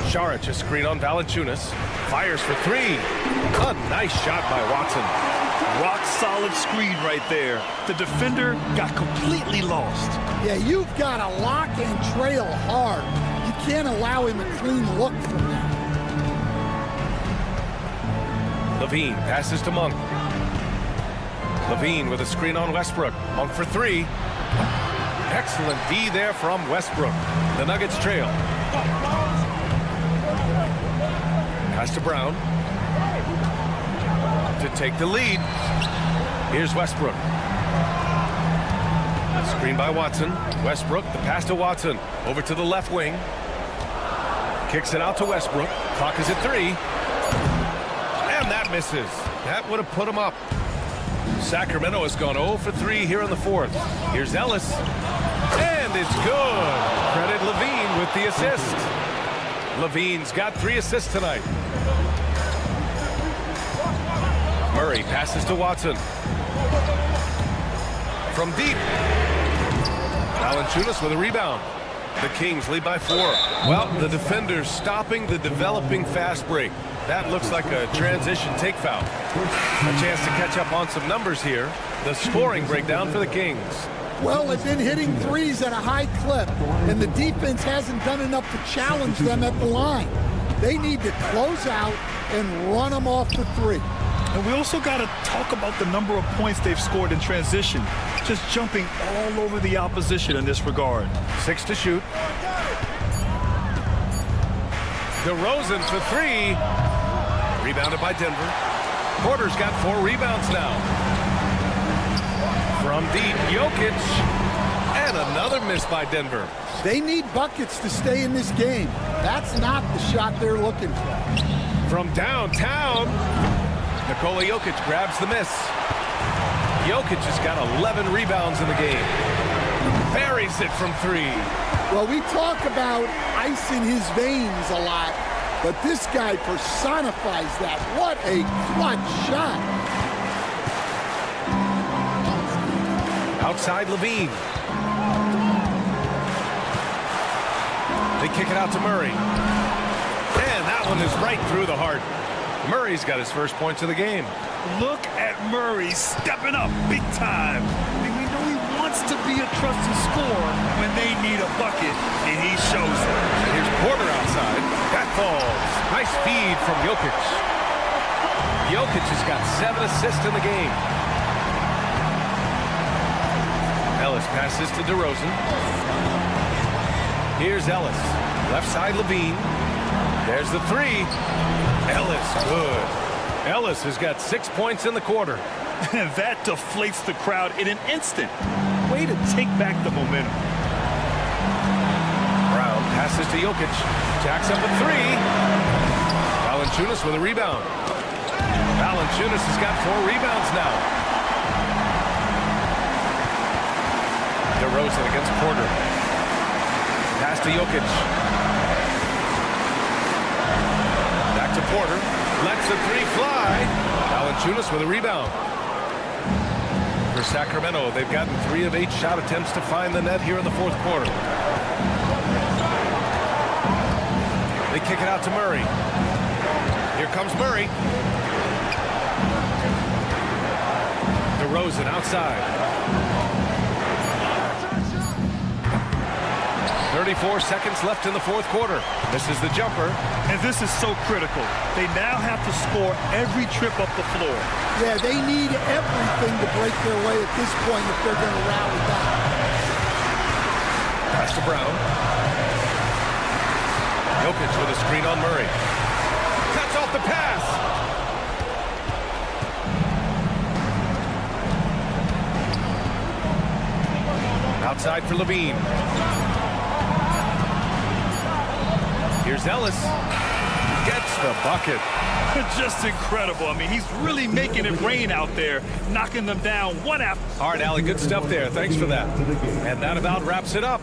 A: Saric a screen on Valanciunas. Fires for 3. A nice shot by Watson.
B: Rock solid screen right there. The defender got completely lost.
L: Yeah, you've got to lock and trail hard. You can't allow him a clean look from that.
A: LaVine passes to Monk. LaVine with a screen on Westbrook. Monk for 3. Excellent D there from Westbrook. The Nuggets trail. Pass to Brown. To take the lead. Here's Westbrook. Screen by Watson. Westbrook, the pass to Watson. Over to the left wing. Kicks it out to Westbrook. Clock is at 3. And that misses. That would have put him up. Sacramento has gone 0 for 3 here in the fourth. Here's Ellis. And it's good. Credit LaVine with the assist. LaVine's got 3 assists tonight. Murray passes to Watson. From deep. Valanciunas with a rebound. The Kings lead by 4. Well, the defenders stopping the developing fast break. That looks like a transition take foul. A chance to catch up on some numbers here. The scoring breakdown for the Kings.
L: Well, they've been hitting threes at a high clip, and the defense hasn't done enough to challenge them at the line. They need to close out and run them off the 3.
B: And we also got to talk about the number of points they've scored in transition. Just jumping all over the opposition in this regard.
A: 6 to shoot. DeRozan for 3. Rebounded by Denver. Porter's got 4 rebounds now. From deep, Jokic. And another miss by Denver.
L: They need buckets to stay in this game. That's not the shot they're looking for.
A: From downtown, Nikola Jokic grabs the miss. Jokic has got 11 rebounds in the game. Buries it from 3.
L: Well, we talk about ice in his veins a lot, but this guy personifies that. What a clutch shot.
A: Outside LaVine. They kick it out to Murray. And that one is right through the heart. Murray's got his first points of the game.
B: Look at Murray stepping up big time. I mean, we know he wants to be a trusted scorer when they need a bucket, and he shows it.
A: Here's Porter outside. That falls. Nice feed from Jokic. Jokic has got 7 assists in the game. Ellis passes to DeRozan. Here's Ellis. Left side LaVine. There's the 3. Ellis, good. Ellis has got 6 points in the quarter.
B: And that deflates the crowd in an instant. Way to take back the momentum.
A: Brown passes to Jokic. Jacks up a 3. Valanciunas with a rebound. Valanciunas has got 4 rebounds now. DeRozan against Porter. Pass to Jokic. Back to Porter. Lets the 3 fly. Valanciunas with a rebound. For Sacramento, they've gotten 3 of 8 shot attempts to find the net here in the fourth quarter. They kick it out to Murray. Here comes Murray. DeRozan outside. 34 seconds left in the fourth quarter. This is the jumper.
B: And this is so critical. They now have to score every trip up the floor.
L: Yeah, they need everything to break their way at this point if they're going to rally back.
A: Pass to Brown. Jokic with a screen on Murray. Cuts off the pass. Outside for Levine. Here's Ellis. Gets the bucket.
B: Just incredible. I mean, he's really making it rain out there, knocking them down one after.
A: All right, Allie, good stuff there. Thanks for that. And that about wraps it up.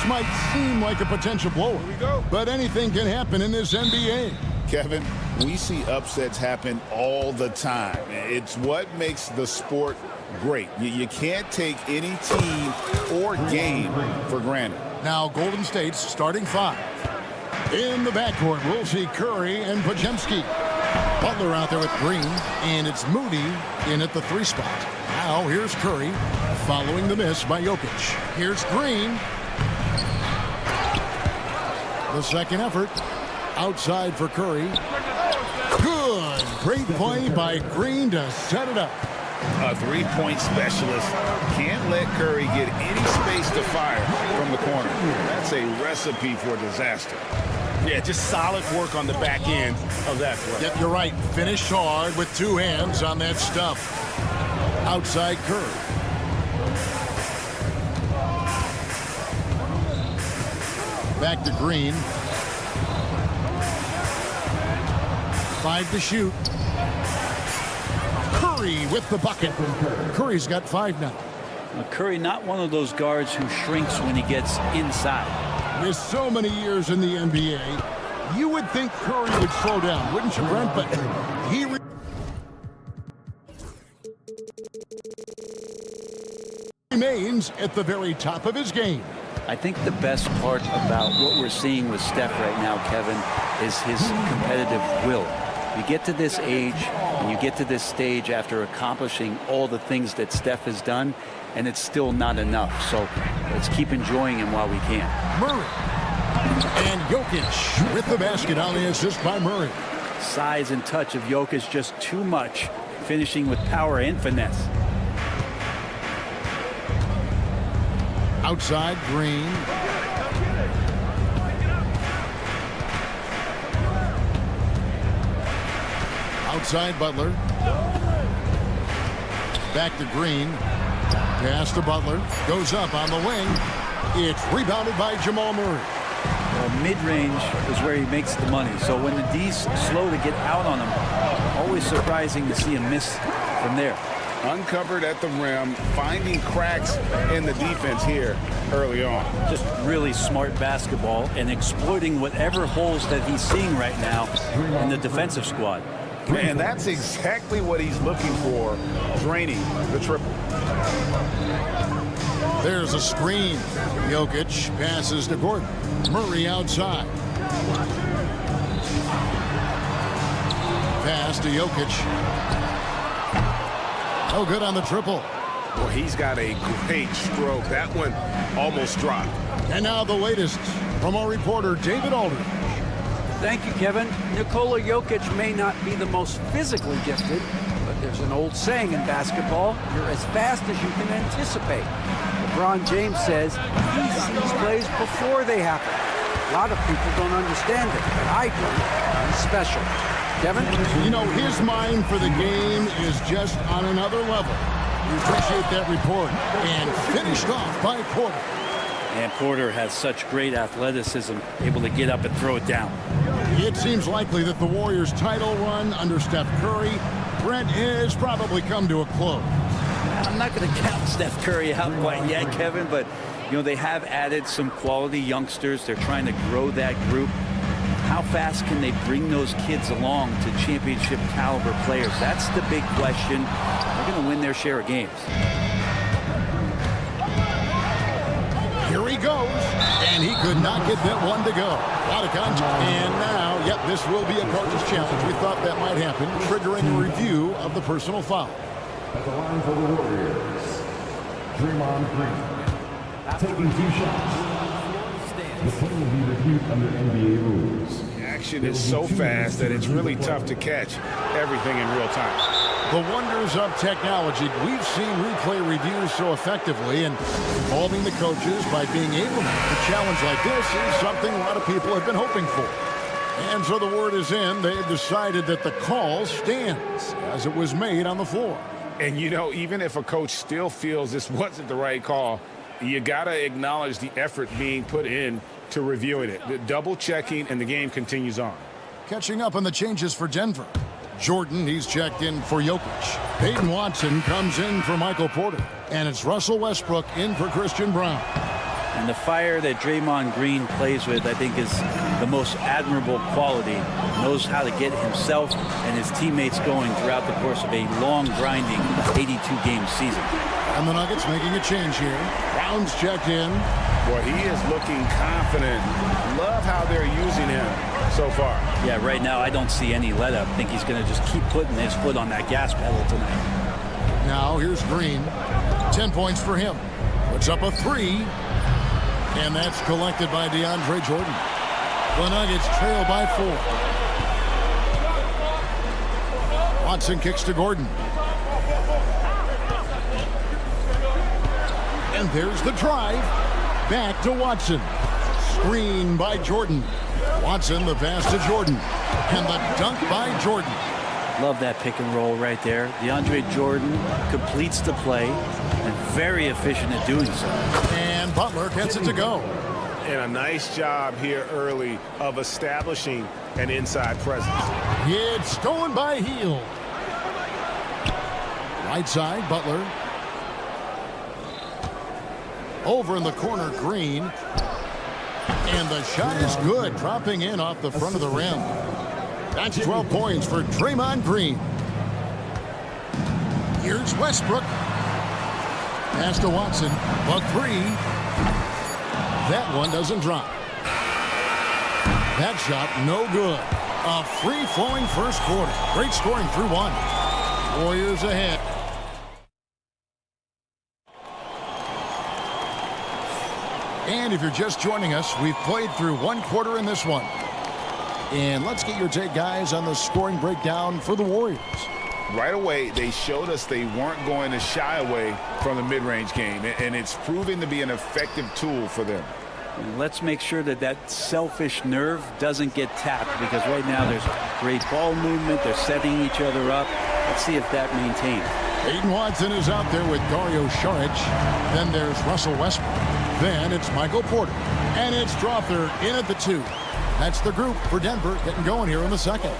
F: This might seem like a potential blower, but anything can happen in this NBA.
G: Kevin, we see upsets happen all the time. It's what makes the sport great. You can't take any team or game for granted.
F: Now Golden State's starting five. In the backcourt, we'll see Curry and Podziemski. Butler out there with Green, and it's Moody in at the 3 spot. Now here's Curry following the miss by Jokic. Here's Green. The second effort outside for Curry. Good. Great play by Green to set it up.
G: A three-point specialist can't let Curry get any space to fire from the corner. That's a recipe for disaster.
M: Yeah, just solid work on the back end of that play.
F: Yep, you're right. Finished hard with 2 hands on that stuff. Outside Curry. Back to Green. 5 to shoot. Curry with the bucket. Curry's got 5 now.
H: Curry, not one of those guards who shrinks when he gets inside.
F: With so many years in the NBA, you would think Curry would slow down, wouldn't you, Brent? But he remains at the very top of his game.
H: I think the best part about what we're seeing with Steph right now, Kevin, is his competitive will. You get to this age and you get to this stage after accomplishing all the things that Steph has done, and it's still not enough. So let's keep enjoying him while we can.
F: Murray. And Jokic with the basket on the assist by Murray.
H: Size and touch of Jokic just too much, finishing with power and finesse.
F: Outside, Green. Outside, Butler. Back to Green. Pass to Butler. Goes up on the wing. It's rebounded by Jamal Murray.
H: Well, mid-range is where he makes the money. So when the D's slow to get out on him, always surprising to see him miss from there.
G: Uncovered at the rim, finding cracks in the defense here early on.
H: Just really smart basketball and exploiting whatever holes that he's seeing right now in the defensive squad.
G: And that's exactly what he's looking for, draining the triple.
F: There's a screen. Jokic passes to Gordon. Murray outside. Pass to Jokic. Oh, good on the triple.
K: Well, he's got a great stroke. That one almost dropped.
F: And now the latest from our reporter, David Aldridge.
I: Thank you, Kevin. Nikola Jokic may not be the most physically gifted, but there's an old saying in basketball, you're as fast as you can anticipate. LeBron James says he sees plays before they happen. A lot of people don't understand it, but I do. He's special. Kevin?
F: You know, his mind for the game is just on another level. We appreciate that report. And finished off by Porter.
H: And Porter has such great athleticism, able to get up and throw it down.
F: It seems likely that the Warriors' title run under Steph Curry, Brent, has probably come to a close.
H: I'm not going to count Steph Curry out quite yet, Kevin, but, you know, they have added some quality youngsters. They're trying to grow that group. How fast can they bring those kids along to championship caliber players? That's the big question. They're going to win their share of games.
F: Here he goes, and he could not get that one to go. Out of contact. And now, yep, this will be a coach's challenge. We thought that might happen, triggering a review of the personal foul.
E: At the line for the Warriors, Draymond Green. Taking 2 shots. The play will be reviewed under NBA rules.
G: The action is so fast that it's really tough to catch everything in real time.
F: The wonders of technology. We've seen replay reviews so effectively, and involving the coaches by being able to make a challenge like this is something a lot of people have been hoping for. And so the word is in. They've decided that the call stands as it was made on the floor.
G: And, you know, even if a coach still feels this wasn't the right call, you got to acknowledge the effort being put in to reviewing it. The double checking, and the game continues on.
F: Catching up on the changes for Denver. Jordan, he's checked in for Jokic. Peyton Watson comes in for Michael Porter. And it's Russell Westbrook in for Christian Brown.
H: And the fire that Draymond Green plays with, I think, is the most admirable quality. Knows how to get himself and his teammates going throughout the course of a long, grinding 82-game season.
F: And the Nuggets making a change here. Brown's checked in.
G: Boy, he is looking confident. Love how they're using him so far.
H: Yeah, right now I don't see any let-up. I think he's going to just keep putting his foot on that gas pedal tonight.
F: Now here's Green. 10 points for him. Puts up a 3. And that's collected by DeAndre Jordan. The Nuggets trail by 4. Watson kicks to Gordon. And there's the drive. Back to Watson. Screen by Jordan. Watson, the pass to Jordan. And the dunk by Jordan.
H: Love that pick and roll right there. DeAndre Jordan completes the play and very efficient at doing so.
F: And Butler gets it to go.
K: And a nice job here early of establishing an inside presence.
F: It's stolen by Hield. Right side, Butler. Over in the corner, Green. And the shot is good, dropping in off the front of the rim. That's 12 points for Draymond Green. Here's Westbrook. Pass to Watson. A 3. That one doesn't drop. That shot, no good. A free-flowing first quarter. Great scoring through 1. Warriors ahead. And if you're just joining us, we've played through 1 quarter in this one. And let's get your take, guys, on the scoring breakdown for the Warriors.
G: Right away, they showed us they weren't going to shy away from the mid-range game, and it's proving to be an effective tool for them.
H: And let's make sure that that selfish nerve doesn't get tapped, because right now there's great ball movement. They're setting each other up. Let's see if that maintains.
F: Aiden Watson is out there with Dario Saric. Then there's Russell Westbrook. Then it's Michael Porter. And it's Strawther in at the 2. That's the group for Denver getting going here in the second.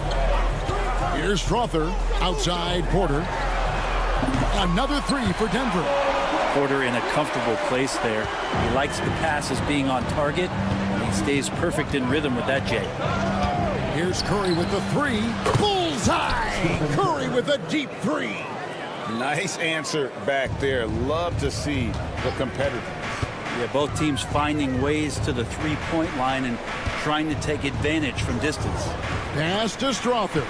F: Here's Strawther outside Porter. Another 3 for Denver.
H: Porter in a comfortable place there. He likes the passes being on target, and he stays perfect in rhythm with that J.
F: Here's Curry with the 3. Bullseye! Curry with a deep 3.
G: Nice answer back there. Love to see the competitiveness.
H: Yeah, both teams finding ways to the three-point line and trying to take advantage from distance.
F: Pass to Strawther.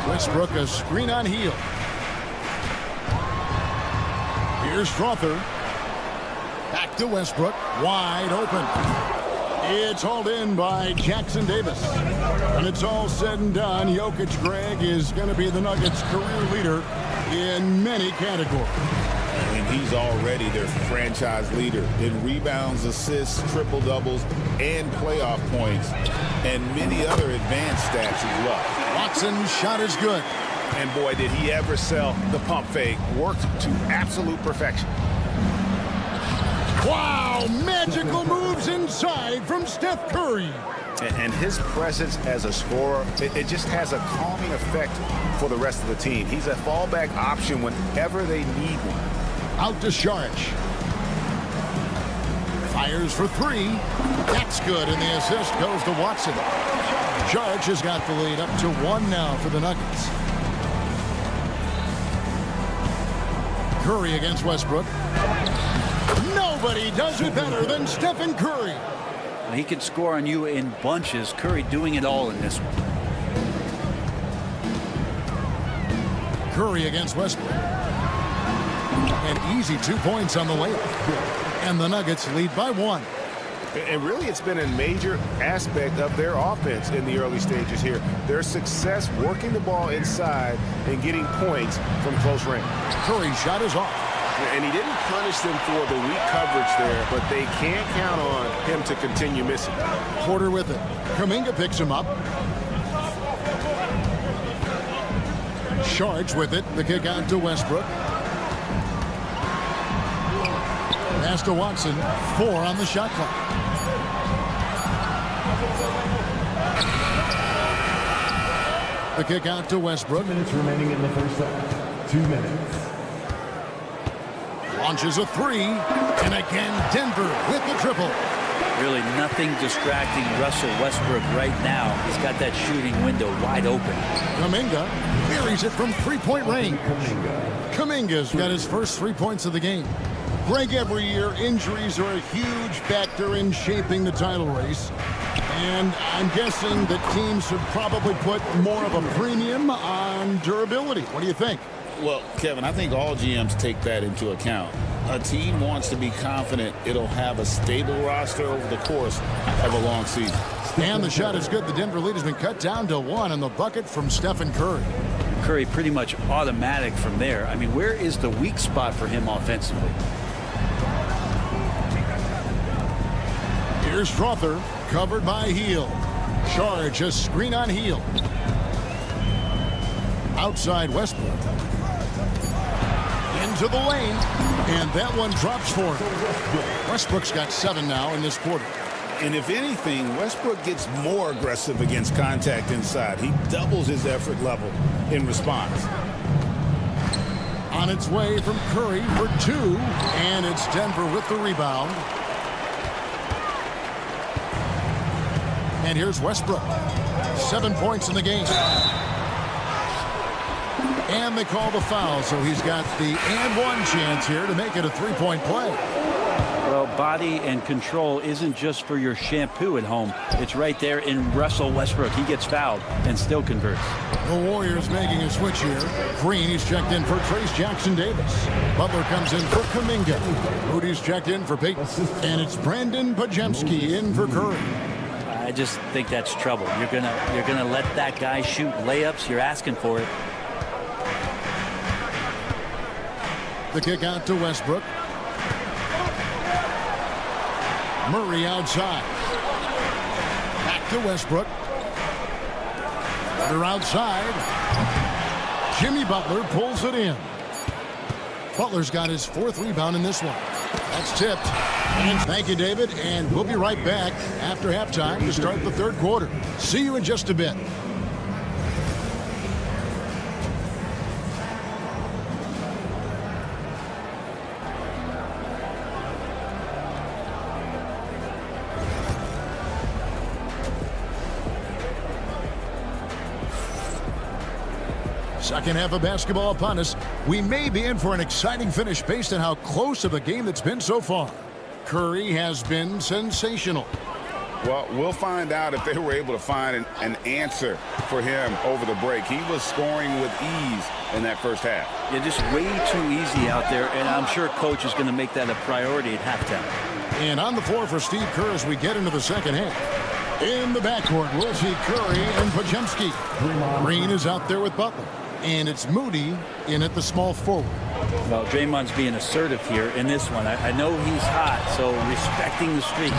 F: Westbrook a screen on Hield. Here's Strawther. Back to Westbrook. Wide open. It's hauled in by Jackson Davis. When it's all said and done, Jokic, Greg, is going to be the Nuggets' career leader in many categories.
G: And he's already their franchise leader in rebounds, assists, triple-doubles, and playoff points, and many other advanced stats as well.
F: Watson's shot is good.
K: And boy, did he ever sell the pump fake. Worked to absolute perfection.
F: Wow, magical moves inside from Steph Curry.
K: And his presence as a scorer, it just has a calming effect for the rest of the team. He's a fallback option whenever they need one.
F: Out to Saric. Fires for 3. That's good, and the assist goes to Watson. Saric has got the lead up to 1 now for the Nuggets. Curry against Westbrook. Nobody does it better than Stephen Curry.
H: He can score on you in bunches. Curry doing it all in this one.
F: Curry against Westbrook. An easy 2 points on the layup. And the Nuggets lead by 1.
K: And really, it's been a major aspect of their offense in the early stages here. Their success working the ball inside and getting points from close range.
F: Curry's shot is off.
K: And he didn't punish them for the weak coverage there, but they can't count on him to continue missing.
F: Porter with it. Kuminga picks him up. Saric with it. The kick out to Westbrook. Pass to Watson. 4 on the shot clock. The kick out to Westbrook.
E: 2 minutes remaining in the first half. 2 minutes.
F: Launches a three. And again, Denver with the triple.
H: Really nothing distracting Russell Westbrook right now. He's got that shooting window wide open.
F: Kuminga buries it from three-point range. Kuminga's got his first 3 points of the game. Greg, every year, injuries are a huge factor in shaping the title race. And I'm guessing that teams should probably put more of a premium on durability. What do you think?
G: Well, Kevin, I think all GMs take that into account. A team wants to be confident it'll have a stable roster over the course of a long season.
F: And the shot is good. The Denver lead has been cut down to 1 on the bucket from Stephen Curry.
H: Curry pretty much automatic from there. I mean, where is the weak spot for him offensively?
F: Here's Strother, covered by Heel. Charge, a screen on Heel. Outside Westbrook. Into the lane, and that one drops for him. Westbrook's got 7 now in this quarter.
G: And if anything, Westbrook gets more aggressive against contact inside. He doubles his effort level in response.
F: On its way from Curry for 2, and it's Denver with the rebound. And here's Westbrook. 7 points in the game. And they call the foul, so he's got the and one chance here to make it a 3-point play.
H: Well, body and control isn't just for your shampoo at home. It's right there in Russell Westbrook. He gets fouled and still converts.
F: The Warriors making a switch here. Green, he's checked in for Trace Jackson-Davis. Butler comes in for Kuminga. Moody's checked in for Payton. And it's Brandon Pajemski in for Curry.
H: I just think that's trouble. You're gonna let that guy shoot layups. You're asking for it.
F: The kick out to Westbrook. Murray outside. Back to Westbrook. They're outside. Jimmy Butler pulls it in. Butler's got his 4th rebound in this one. That's tipped. And thank you, David. And we'll be right back after halftime to start the 3rd quarter. See you in just a bit. Second half of basketball upon us. We may be in for an exciting finish based on how close of a game that's been so far. Curry has been sensational.
G: Well, we'll find out if they were able to find an answer for him over the break. He was scoring with ease in that first half.
H: Yeah, just way too easy out there, and I'm sure coach is going to make that a priority at halftime.
F: And on the floor for Steve Kerr as we get into the second half. In the backcourt, we'll see Curry and Pajemski. Green is out there with Butler. And it's Moody in at the small forward.
H: Well, Draymond's being assertive here in this one. I know he's hot, so respecting the streak.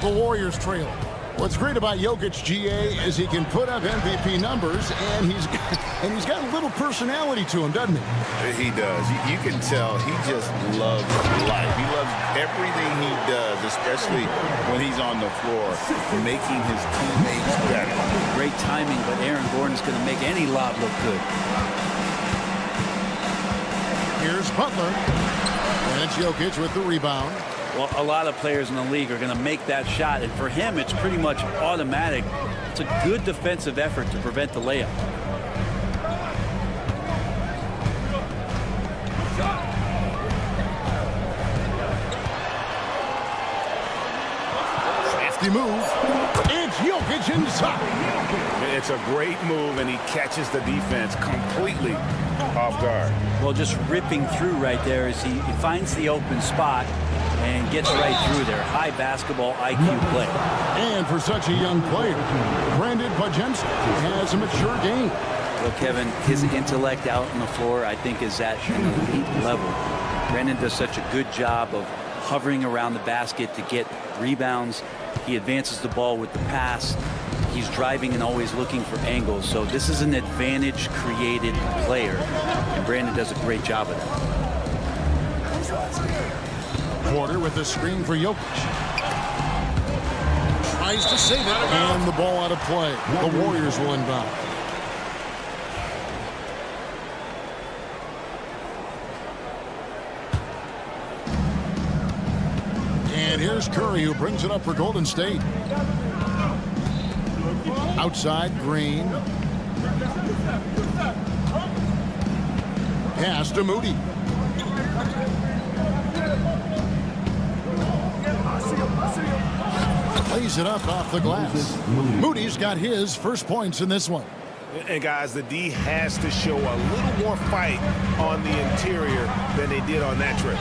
F: The Warriors trail. What's great about Jokic, GA, is he can put up MVP numbers, and he's got a little personality to him, doesn't he?
G: He does. You can tell he just loves life. He loves everything he does, especially when he's on the floor, making his teammates better.
H: Great timing, but Aaron Gordon's going to make any lob look good.
F: Here's Butler. And it's Jokic with the rebound.
H: Well, a lot of players in the league are going to make that shot, and for him, it's pretty much automatic. It's a good defensive effort to prevent the layup.
F: Safety move. It's Jokic inside.
G: It's a great move, and he catches the defense completely off guard.
H: Well, just ripping through right there as he finds the open spot and gets right through there. High basketball IQ play.
F: And for such a young player, Brandon Pajemski has a mature game.
H: Well, Kevin, his intellect out on the floor, I think, is at an elite level. Brandon does such a good job of hovering around the basket to get rebounds. He advances the ball with the pass. He's driving and always looking for angles. So this is an advantage-created player, and Brandon does a great job of that.
F: Porter with the screen for Jokic. Tries to save it, and the ball out of play. The Warriors will inbound. And here's Curry, who brings it up for Golden State. Outside, Green. Pass to Moody. Plays it up off the glass. Moody's got his first points in this one.
K: And guys, the D has to show a little more fight on the interior than they did on that trip.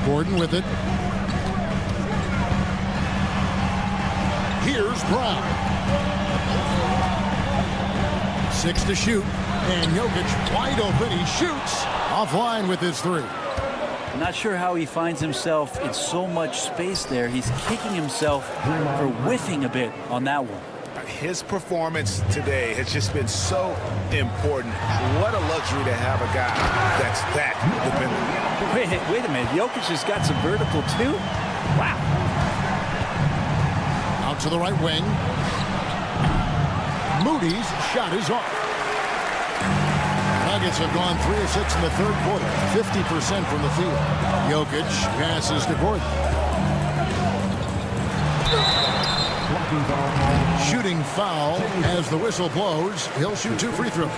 F: Gordon with it. Here's Brown. 6 to shoot. And Jokic wide open. He shoots offline with his 3.
H: I'm not sure how he finds himself in so much space there. He's kicking himself for whiffing a bit on that one.
K: His performance today has just been so important. What a luxury to have a guy that's that dependent.
H: Wait a minute. Jokic has got some vertical too? Wow.
F: Out to the right wing. Moody's shot is off. Nuggets have gone 3 of 6 in the third quarter, 50% from the field. Jokic passes to Gordon. Shooting foul as the whistle blows. He'll shoot 2 free throws.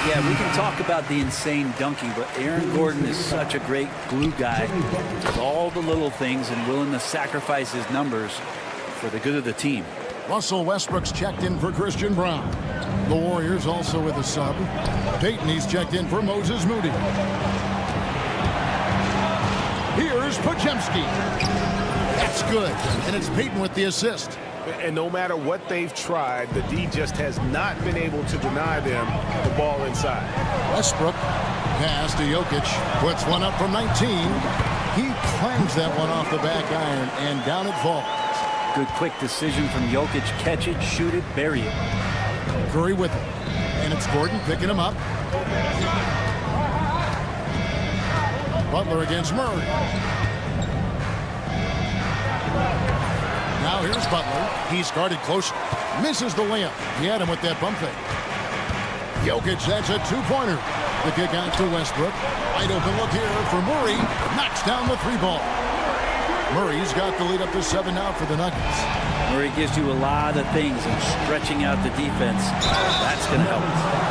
H: Yeah, we can talk about the insane dunking, but Aaron Gordon is such a great glue guy with all the little things and willing to sacrifice his numbers for the good of the team.
F: Russell Westbrook's checked in for Christian Brown. The Warriors also with a sub. Payton, he's checked in for Moses Moody. Here's Podziemski. That's good. And it's Payton with the assist.
K: And no matter what they've tried, the D just has not been able to deny them the ball inside.
F: Westbrook pass to Jokic. Puts one up from 19. He clangs that one off the back iron, and down it falls.
H: Good quick decision from Jokic. Catch it, shoot it, bury it.
F: Curry with it. And it's Gordon picking him up. Butler against Murray. Now here's Butler. He's guarded close. Misses the layup. He had him with that bump fake. Jokic, that's a 2-pointer. The kick out to Westbrook. Wide open look here for Murray. Knocks down the 3-ball. Murray's got the lead up to 7 now for the Nuggets.
H: Murray gives you a lot of things, and stretching out the defense, that's going to help.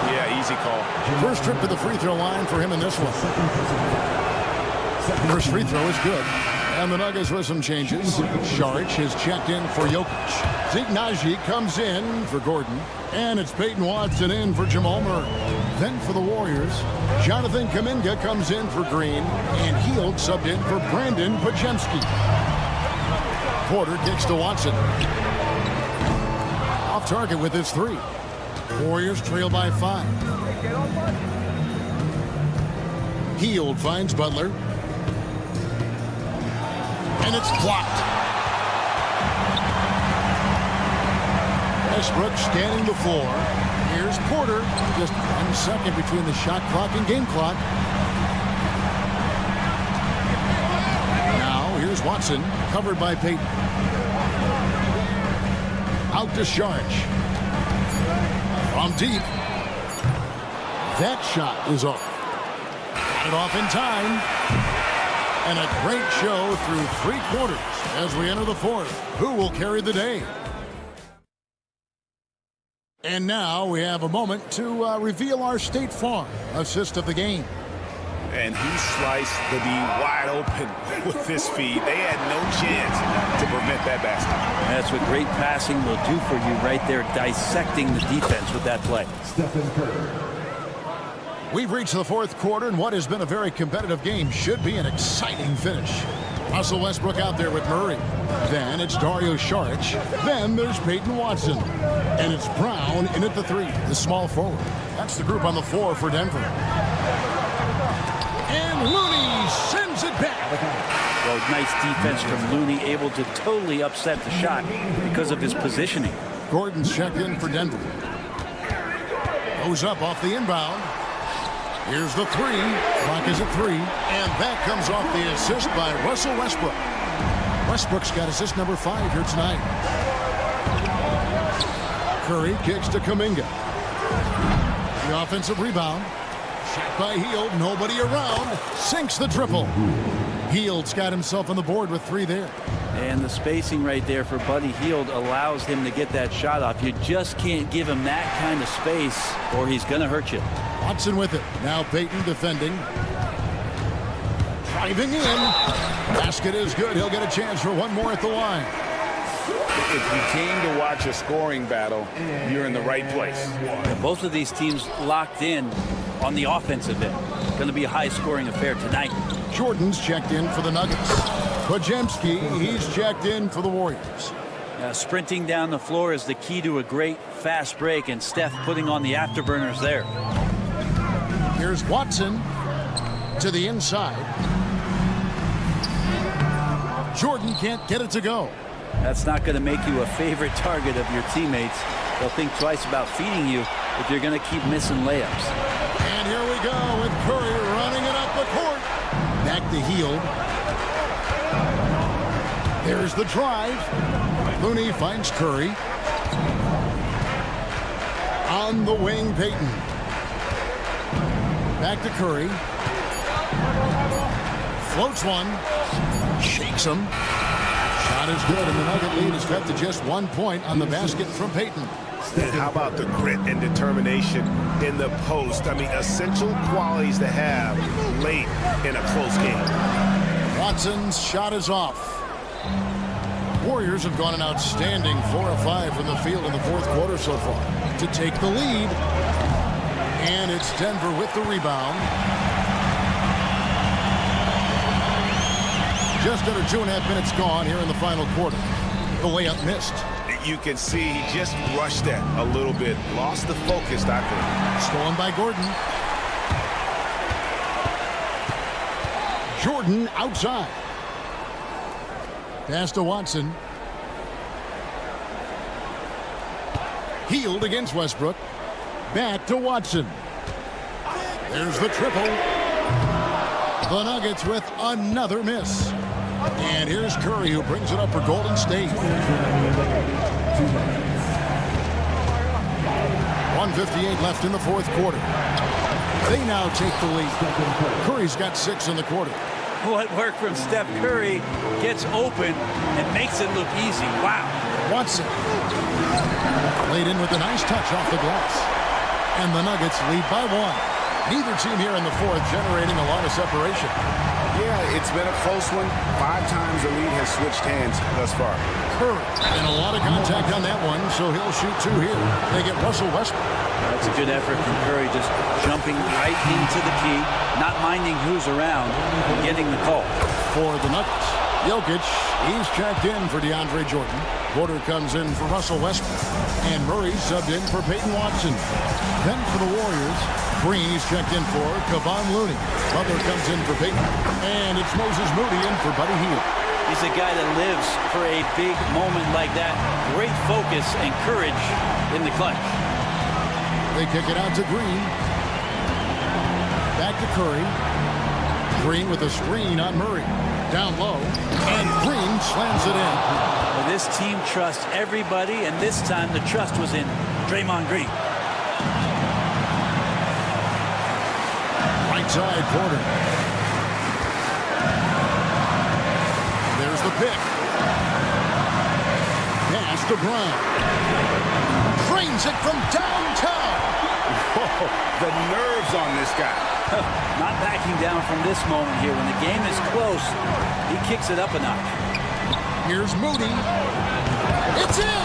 K: Yeah, easy call.
F: First trip to the free throw line for him in this one. First free throw is good. And the Nuggets with some changes. Saric has checked in for Jokic. Zeke Naji comes in for Gordon. And it's Peyton Watson in for Jamal Murray. Then for the Warriors, Jonathan Kuminga comes in for Green. And Hield subbed in for Brandon Podziemski. Porter kicks to Watson. Off target with his 3. Warriors trail by 5. Hield finds Butler. And it's blocked. Westbrook scanning the floor. Here's Porter. Just 1 second between the shot clock and game clock. Now here's Watson, covered by Payton. Out to Saric. From deep. That shot is off. Got it off in time. And a great show through 3 quarters as we enter the 4th. Who will carry the day? And now we have a moment to reveal our State Farm assist of the game.
K: And he sliced the D wide open with his feed. They had no chance to prevent that basket.
H: That's what great passing will do for you right there, dissecting the defense with that play.
E: Stephen Curry.
F: We've reached the 4th quarter, and what has been a very competitive game should be an exciting finish. Russell Westbrook out there with Murray. Then it's Dario Saric. Then there's Peyton Watson. And it's Brown in at the 3, the small forward. That's the group on the floor for Denver. And Looney sends it back.
H: Well, nice defense from Looney, able to totally upset the shot because of his positioning.
F: Gordon's checked in for Denver. Goes up off the inbound. Here's the 3. Clock is at 3. And that comes off the assist by Russell Westbrook. Westbrook's got assist number 5 here tonight. Curry kicks to Kuminga. The offensive rebound. Shot by Hield, nobody around. Sinks the triple. Hield's got himself on the board with 3 there.
H: And the spacing right there for Buddy Hield allows him to get that shot off. You just can't give him that kind of space or he's going to hurt you.
F: Watson with it. Now Payton defending. Driving in. Basket is good. He'll get a chance for one more at the line.
G: If you came to watch a scoring battle, you're in the right place.
H: Both of these teams locked in on the offensive end. Going to be a high-scoring affair tonight.
F: Jordan's checked in for the Nuggets. Podziemski, he's checked in for the Warriors.
H: Sprinting down the floor is the key to a great fast break, and Steph putting on the afterburners there.
F: Here's Watson to the inside. Jordan can't get it to go.
H: That's not going to make you a favorite target of your teammates. They'll think twice about feeding you if you're going to keep missing layups.
F: And here we go with Curry running it up the court. Back to Hield. There's the drive. Looney finds Curry. On the wing, Payton. Back to Curry. Floats one. Shakes him. Shot is good, and the Nugget lead is cut to just 1 point on the basket from Payton.
K: And how about the grit and determination in the post? I mean, essential qualities to have late in a close game.
F: Watson's shot is off. Warriors have gone an outstanding 4 of 5 from the field in the fourth quarter so far to take the lead. And it's Denver with the rebound. Just under 2.5 minutes gone here in the final quarter. The layup missed.
K: You can see he just rushed that a little bit. Lost the focus, I think.
F: Stolen by Gordon. Jordan outside. Pass to Watson. Hield against Westbrook. Back to Watson. There's the triple. The Nuggets with another miss. And here's Curry, who brings it up for Golden State. 1:58 left in the fourth quarter. They now take the lead. Curry's got 6 in the quarter.
H: What work from Steph Curry gets open and makes it look easy. Wow.
F: Watson laid in with a nice touch off the glass. And the Nuggets lead by 1. Neither team here in the fourth generating a lot of separation.
K: Yeah, it's been a close one. 5 times the lead has switched hands thus far.
F: Curry, and a lot of contact on that one, so he'll shoot 2 here. They get Russell Westbrook.
H: That's a good effort from Curry, just jumping right into the key, not minding who's around, and getting the call.
F: For the Nuggets, Jokic, he's checked in for DeAndre Jordan. Porter comes in for Russell Westbrook. And Murray subbed in for Peyton Watson. Then for the Warriors, Green, he's checked in for Kevon Looney. Butler comes in for Peyton. And it's Moses Moody in for Buddy Hield.
H: He's a guy that lives for a big moment like that. Great focus and courage in the clutch.
F: They kick it out to Green. Back to Curry. Green with a screen on Murray. Down low. And Green slams it in.
H: Well, this team trusts everybody, and this time the trust was in Draymond Green.
F: Right side, Porter. There's the pick. Pass to Brown. Drains it from downtown.
G: Whoa, the nerves on this guy.
H: Not backing down from this moment here. When the game is close, he kicks it up a notch.
F: Here's Moody. It's in!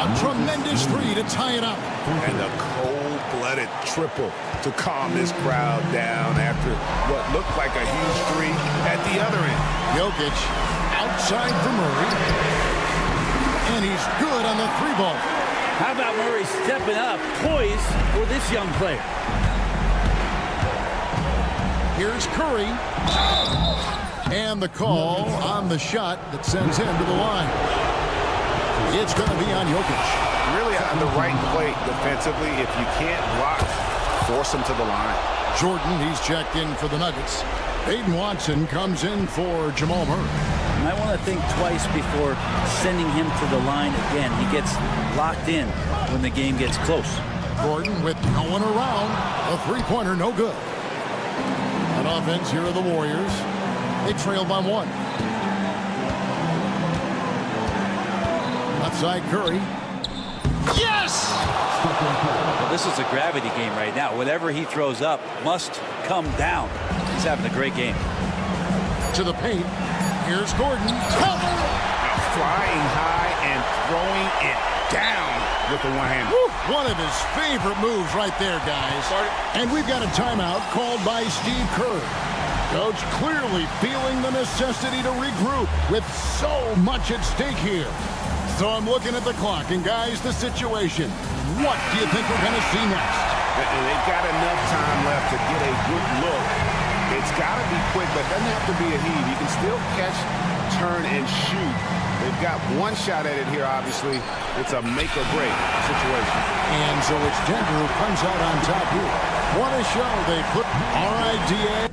F: A tremendous 3 to tie it up.
K: And a cold-blooded triple to calm this crowd down after what looked like a huge 3 at the other end.
F: Jokic outside for Murray. And he's good on the 3-ball.
H: How about Murray stepping up, poised for this young player?
F: Here's Curry. And the call on the shot that sends him to the line. It's going to be on Jokic.
K: Really on the right play defensively. If you can't block, force him to the line.
F: Jordan, he's checked in for the Nuggets. Peyton Watson comes in for Jamal Murray.
H: You might want to think twice before sending him to the line again. He gets locked in when the game gets close.
F: Gordon with no one around. A 3-pointer, no good. On offense, here are the Warriors. They trail by 1. Outside Curry. Yes!
H: Well, this is a gravity game right now. Whatever he throws up must come down. He's having a great game.
F: To the paint. Here's Gordon.
M: Flying high and throwing it down with the one-hand.
F: One of his favorite moves right there, guys. And we've got a timeout called by Steve Kerr. Coach clearly feeling the necessity to regroup with so much at stake here. So I'm looking at the clock, and guys, the situation. What do you think we're going to see next?
M: They've got enough time left to get a good look. It's got to be quick, but it doesn't have to be a heave. You can still catch, turn, and shoot. They've got one shot at it here, obviously. It's a make-or-break situation.
F: And so it's Denver who comes out on top here. What a show they put. All right, D.A.